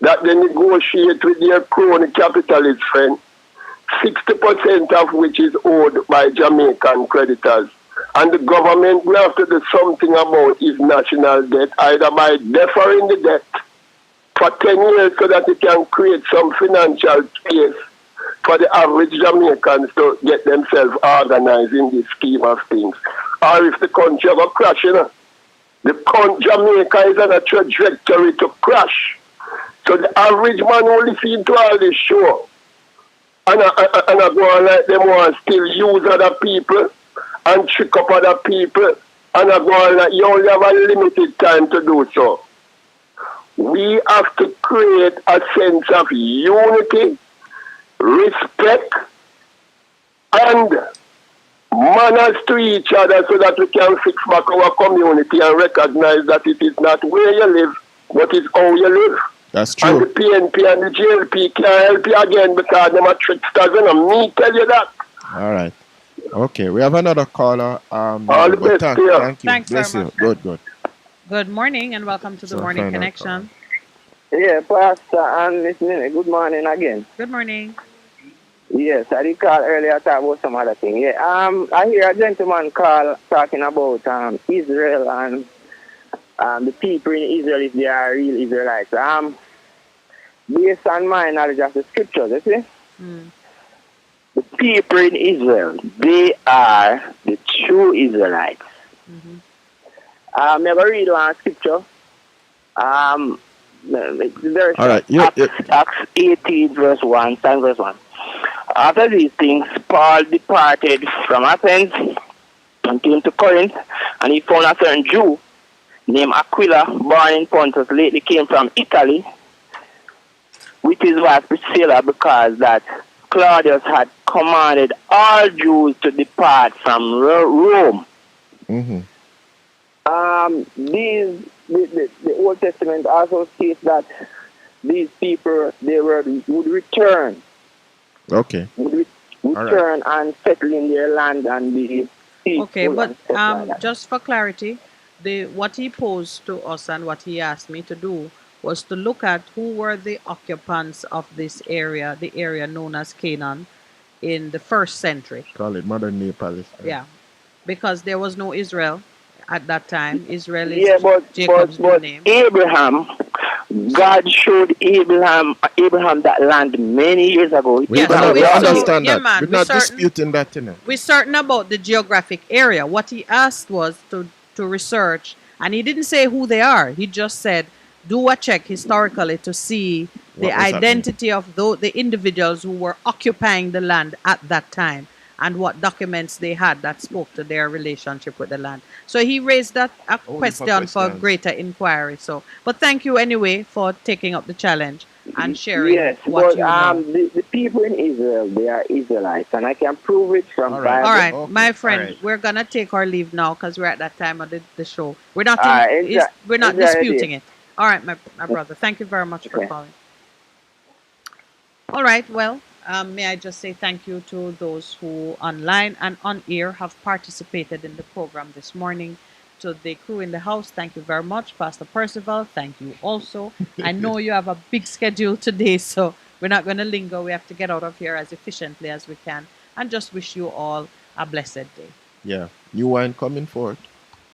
that they negotiate with their crony capitalist friend, 60% of which is owed by Jamaican creditors. And the government will have to do something about his national debt, either by deferring the debt for 10 years so that it can create some financial space for the average Jamaicans to get themselves organized in this scheme of things. Or if the country ever crash, you know, Jamaica is on a trajectory to crash. So the average man will listen to all this show. And I go on like them want to still use other people and trick up other people. And I go on like you only have a limited time to do so. We have to create a sense of unity, respect, and manners to each other so that we can fix back our community and recognize that it is not where you live, but it's how you live. That's And the true. PNP and the JLP can't help you again because them are tricksters, and me tell you that. All right. Okay, we have another caller. All the but best to you. thank you. Thanks Bless very you. much. Good, good. Good morning and welcome to the So Morning final Connection. Yeah, Pastor and Miss Minnie, good morning again. Good morning. Yes, I did call earlier talk about some other thing. Yeah, I hear a gentleman call talking about Israel and the people in Israel if they are real Israelites. Based on my knowledge of the scriptures, you see, the people in Israel, they are the true Israelites. Never read one scripture. There's All right. Acts 18 verse 1, 10 verse 1. After these things, Paul departed from Athens and came to Corinth, and he found a certain Jew named Aquila, born in Pontus, lately came from Italy, with his wife Priscilla, because that Claudius had commanded all Jews to depart from Rome. Mm-hmm. The Old Testament also states that these people would return. Okay. Would All right. return and settle in their land and be peaceful. Okay, but and stuff like that. just for clarity, what he posed to us and what he asked me to do was to look at who were the occupants of this area, the area known as Canaan, in the 1st century. Call it modern day Palestine. Yeah, because there was no Israel at that time. Israel is Yeah, but Jacob's new name. Abraham, God showed Abraham that land many years ago. We understand that. We're not disputing that, you know. We're certain about the geographic area. What he asked was to research, and he didn't say who they are. He just said, do a check historically to see the What was happening. identity of the individuals who were occupying the land at that time and what documents they had that spoke to their relationship with the land. So he raised that question for greater inquiry. So, but thank you anyway for taking up the challenge and sharing Yes, what but you know. the people in Israel, they are Israelites, and I can prove it from Bible. All right, my friend, we're gonna take our leave now because we're at that time of the show. We're not we're not disputing it. All right, my brother. Thank you very much for calling. All right, well, may I just say thank you to those who online and on air have participated in the program this morning. To the crew in the house, thank you very much. Pastor Percival, thank you also. I know you have a big schedule today, so we're not going to linger. We have to get out of here as efficiently as we can and just wish you all a blessed day. Yeah. New wine coming forth.